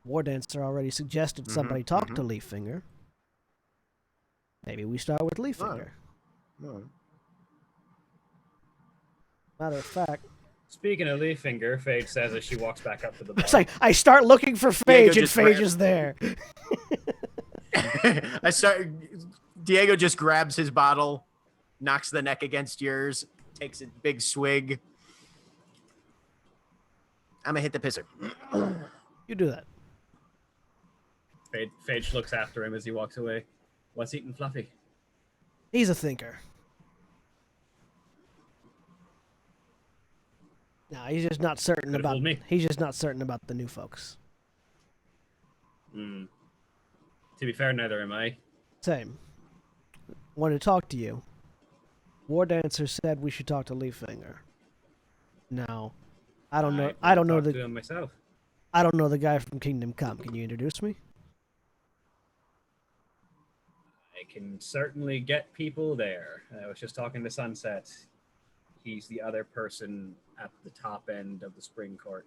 Wardancer already suggested somebody talk to Leaffinger. Maybe we start with Leaffinger. Matter of fact, speaking of Leaffinger, Phage says as she walks back up to the bar. it's like I start looking for Phage and Phage is there. Diego just grabs his bottle, knocks the neck against yours, takes a big swig. I'm gonna hit the pisser. You do that. Phage looks after him as he walks away. What's eating Fluffy? He's a thinker. No, he's just not certain about me. He's just not certain about the new folks. To be fair, neither am I. Same. wanted to talk to you. War Dancer said we should talk to Leaffinger. Now, I don't know. I don't know to him myself. I don't know the guy from Kingdom Come. Can you introduce me? I can certainly get people there. I was just talking to Sunset. He's the other person at the top end of the spring court.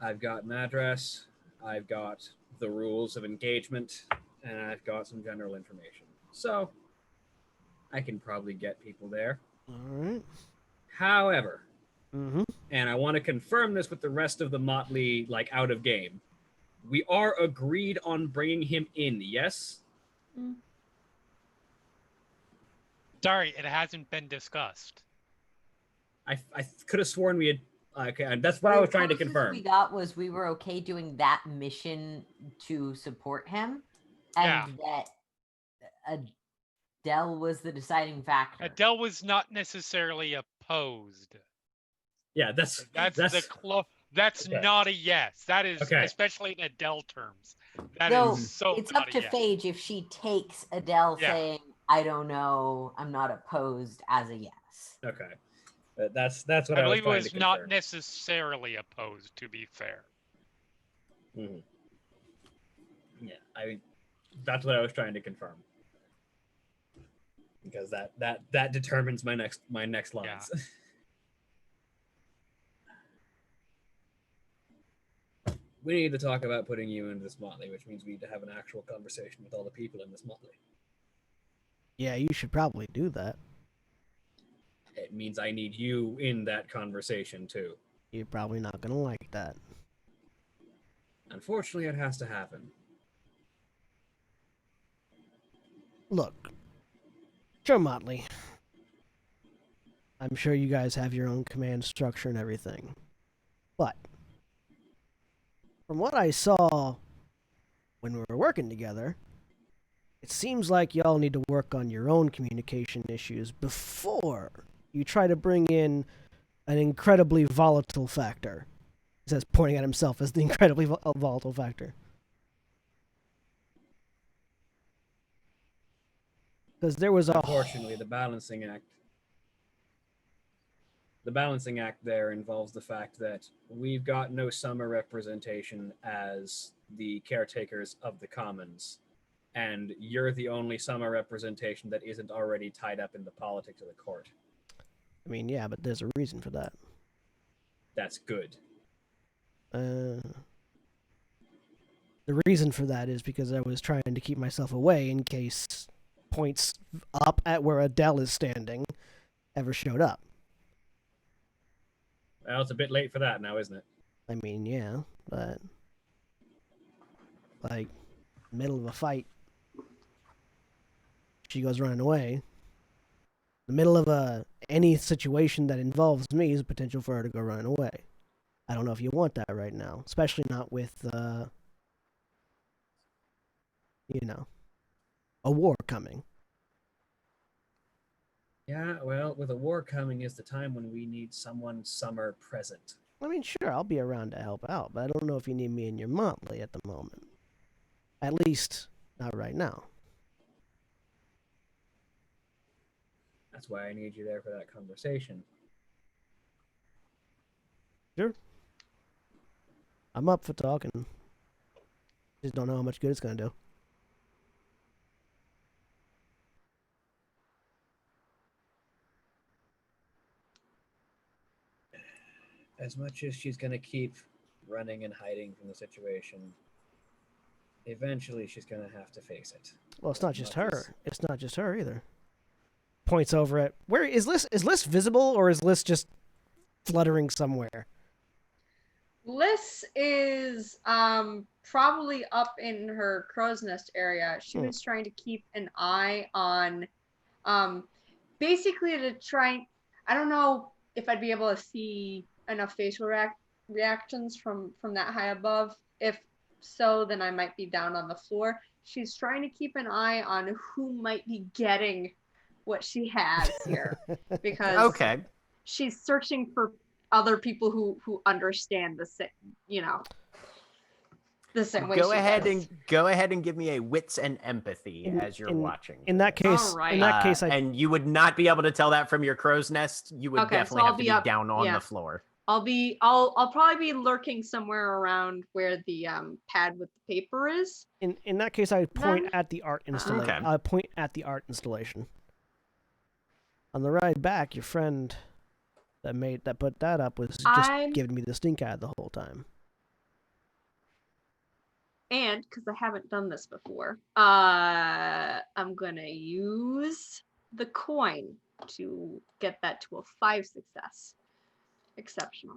I've got an address, I've got the rules of engagement, and I've got some general information. So, I can probably get people there. All right. However, and I want to confirm this with the rest of the motley, like, out of game, we are agreed on bringing him in, yes? Sorry, it hasn't been discussed. I could have sworn we had. Okay, and that's what I was trying to confirm. We got was we were okay doing that mission to support him, and that Adele was the deciding factor. Adele was not necessarily opposed. Yeah, that's not a yes. That is especially in Adele terms. That is so. It's up to Phage if she takes Adele saying, "I don't know, I'm not opposed" as a yes. Okay. That's what I believe was it was not necessarily opposed, to be fair. Mm-hmm. Yeah, that's what I was trying to confirm, because that determines my next lines. Yeah. We need to talk about putting you into this motley, which means we need to have an actual conversation with all the people in this motley. Yeah, you should probably do that. It means I need you in that conversation, too. You're probably not going to like that. Unfortunately, it has to happen. Look, Joe Motley, I'm sure you guys have your own command structure and everything. But, from what I saw when we were working together, it seems like y'all need to work on your own communication issues before you try to bring in an incredibly volatile factor. He says, pointing at himself as the incredibly volatile factor. Because there was unfortunately, the balancing act there involves the fact that we've got no summer representation as the caretakers of the commons, and you're the only summer representation that isn't already tied up in the politics of the court. I mean, yeah, but there's a reason for that. That's good. The reason for that is because I was trying to keep myself away in case points up at where Adele is standing ever showed up. Well, it's a bit late for that now, isn't it? I mean, yeah, but like, middle of a fight, she goes running away. The middle of any situation that involves me is a potential for her to go running away. I don't know if you want that right now, especially not with, a war coming. Yeah, well, with a war coming is the time when we need someone summer present. I mean, sure, I'll be around to help out, but I don't know if you need me in your motley at the moment. At least, not right now. That's why I need you there for that conversation. Sure. I'm up for talking. Just don't know how much good it's going to do. As much as she's going to keep running and hiding from the situation, eventually she's going to have to face it. Well, it's not just her. It's not just her either. Points over at... Where is Liz? Is Liz visible, or is Liz just fluttering somewhere? Liz is probably up in her crow's nest area. She was trying to keep an eye on... basically to try... I don't know if I'd be able to see enough facial reactions from that high above. If so, then I might be down on the floor. She's trying to keep an eye on who might be getting what she has here, because she's searching for other people who understand the the same way. Go ahead and give me a wits and empathy as you're watching. In that case, and you would not be able to tell that from your crow's nest. You would definitely have to be down on the floor. I'll probably be lurking somewhere around where the pad with the paper is. In that case, I point at the art installation. Okay. I point at the art installation. On the ride back, your friend that put that up was just giving me the stink eye the whole time. And because I haven't done this before, I'm gonna use the coin to get that to a 5 success. Exceptional.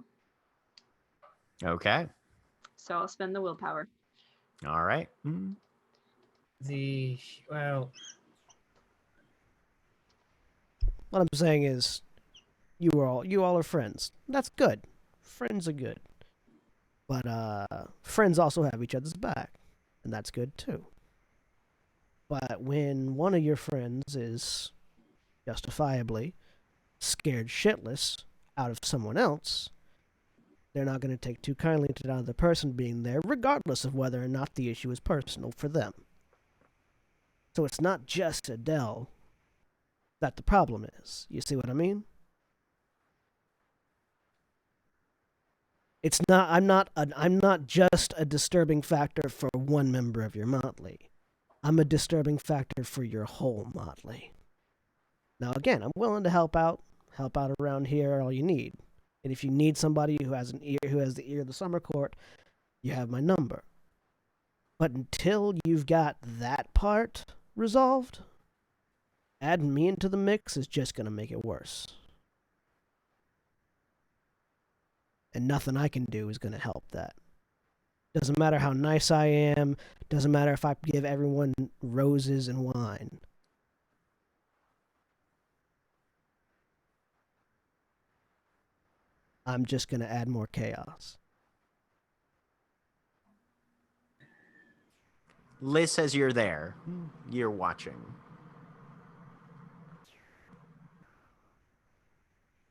Okay. So I'll spend the willpower. All right. What I'm saying is, you all are friends. That's good. Friends are good. But friends also have each other's back, and that's good too. But when one of your friends is justifiably scared shitless out of someone else, they're not going to take too kindly to the other person being there, regardless of whether or not the issue is personal for them. So it's not just Adele that the problem is. You see what I mean? It's not. I'm not just a disturbing factor for one member of your motley. I'm a disturbing factor for your whole motley. Now, again, I'm willing to help out around here. All you need, and if you need somebody who has the ear of the summer court, you have my number. But until you've got that part resolved, adding me into the mix is just gonna make it worse. And nothing I can do is going to help that. Doesn't matter how nice I am. Doesn't matter if I give everyone roses and wine. I'm just going to add more chaos. Liz says you're there. You're watching.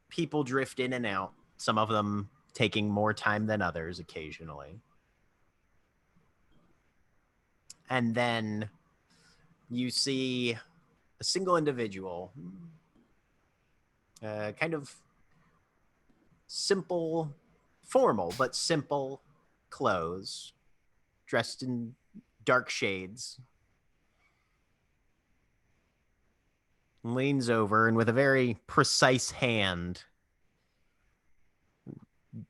People drift in and out. Some of them taking more time than others occasionally. And then you see a single individual, kind of simple, formal, but simple clothes, dressed in dark shades, leans over and with a very precise hand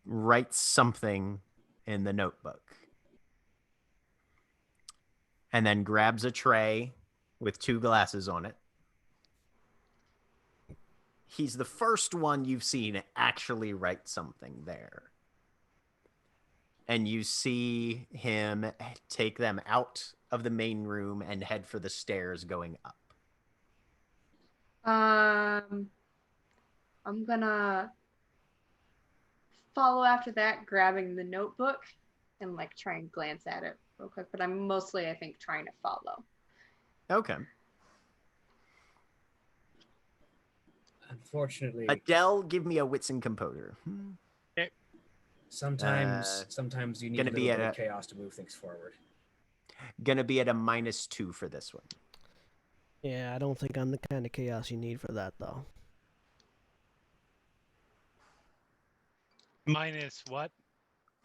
writes something in the notebook, and then grabs a tray with 2 glasses on it. He's the first one you've seen actually write something there. And you see him take them out of the main room and head for the stairs going up. I'm gonna follow after that, grabbing the notebook and like try and glance at it real quick, but I'm mostly, I think, trying to follow. Okay. Unfortunately, Adele, give me a wits and composure. Sometimes you need a little bit of chaos to move things forward. Gonna be at a -2 for this one. Yeah, I don't think I'm the kind of chaos you need for that, though. Minus what?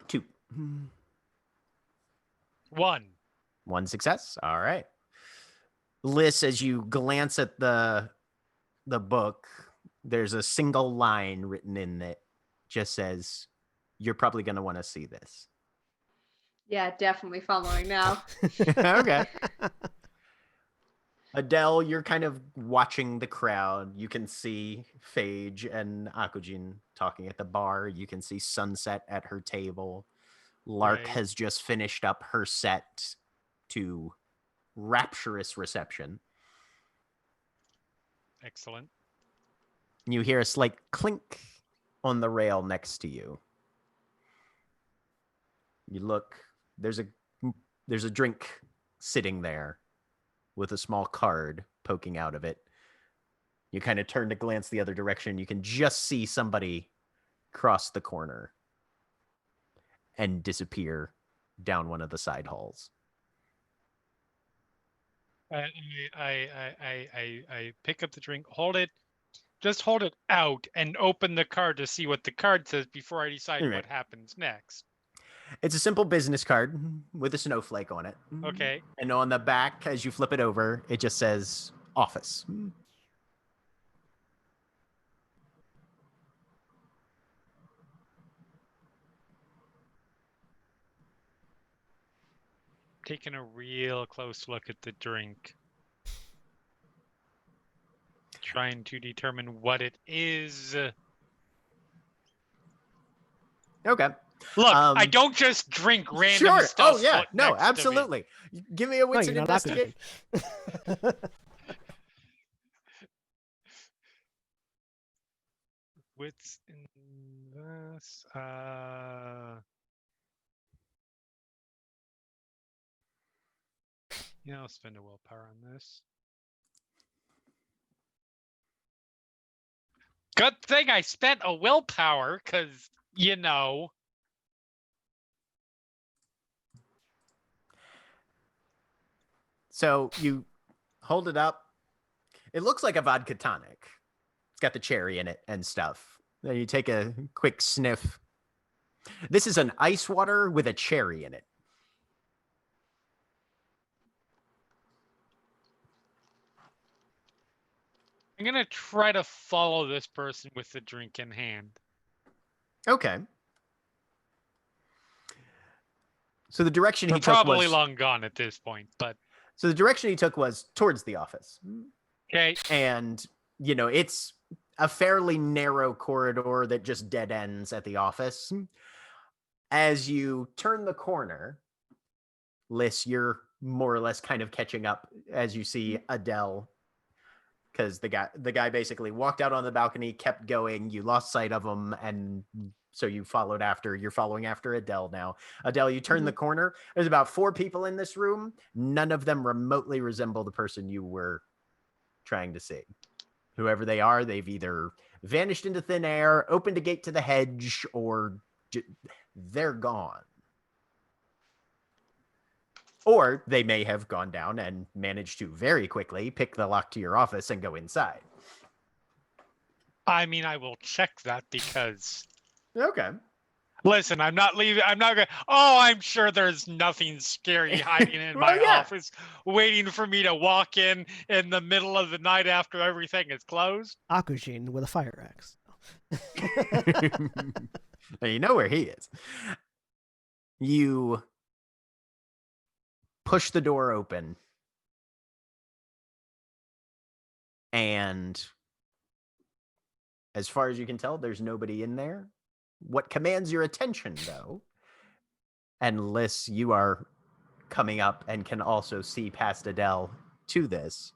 2. 1. 1 success. All right. Liz, as you glance at the book, there's a single line written in that just says, "You're probably going to want to see this." Yeah, definitely following now. Okay. Adele, you're kind of watching the crowd. You can see Phage and Akujin talking at the bar. You can see Sunset at her table. Lark has just finished up her set to rapturous reception. Excellent. You hear a slight clink on the rail next to you. You look, there's a drink sitting there with a small card poking out of it. You kind of turn to glance the other direction. You can just see somebody cross the corner and disappear down one of the side halls. I pick up the drink, hold it out, and open the card to see what the card says before I decide what happens next. It's a simple business card with a snowflake on it. Okay. And on the back, as you flip it over, it just says office. Taking a real close look at the drink. Trying to determine what it is. Okay. Look, I don't just drink random stuff. Oh, yeah. No, absolutely. Give me a wits and investigate. Wits invest. Yeah, I'll spend a willpower on this. Good thing I spent a willpower, because, you know. So you hold it up. It looks like a vodka tonic. It's got the cherry in it and stuff. Then you take a quick sniff. This is an ice water with a cherry in it. I'm going to try to follow this person with the drink in hand. Okay. So the direction he took was... probably long gone at this point, but... So the direction he took was towards the office. Okay. And, you know, it's a fairly narrow corridor that just dead ends at the office. As you turn the corner, Liz, you're more or less kind of catching up as you see Adele. Because the guy basically walked out on the balcony, kept going. You lost sight of him, and so you followed after. You're following after Adele now. Adele, you turn the corner. There's about 4 people in this room. None of them remotely resemble the person you were trying to see. Whoever they are, they've either vanished into thin air, opened a gate to the hedge, or they're gone. Or they may have gone down and managed to very quickly pick the lock to your office and go inside. I mean, I will check that because... Okay. Listen, I'm not leaving. I'm not going to... Oh, I'm sure there's nothing scary hiding in my office waiting for me to walk in the middle of the night after everything is closed. Akujin with a fire axe. Now you know where he is. You... push the door open, and as far as you can tell, there's nobody in there. What commands your attention, though, and Liz, you are coming up and can also see past Adele to this,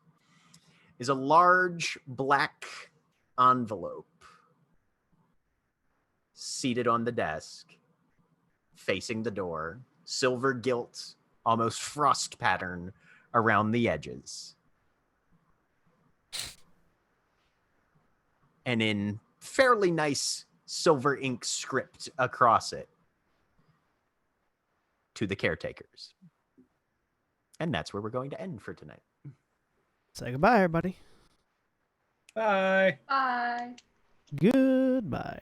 is a large black envelope seated on the desk, facing the door, silver gilt, almost frost pattern around the edges. And in fairly nice silver ink script across it, to the caretakers. And that's where we're going to end for tonight. Say goodbye, everybody. Bye. Bye. Goodbye.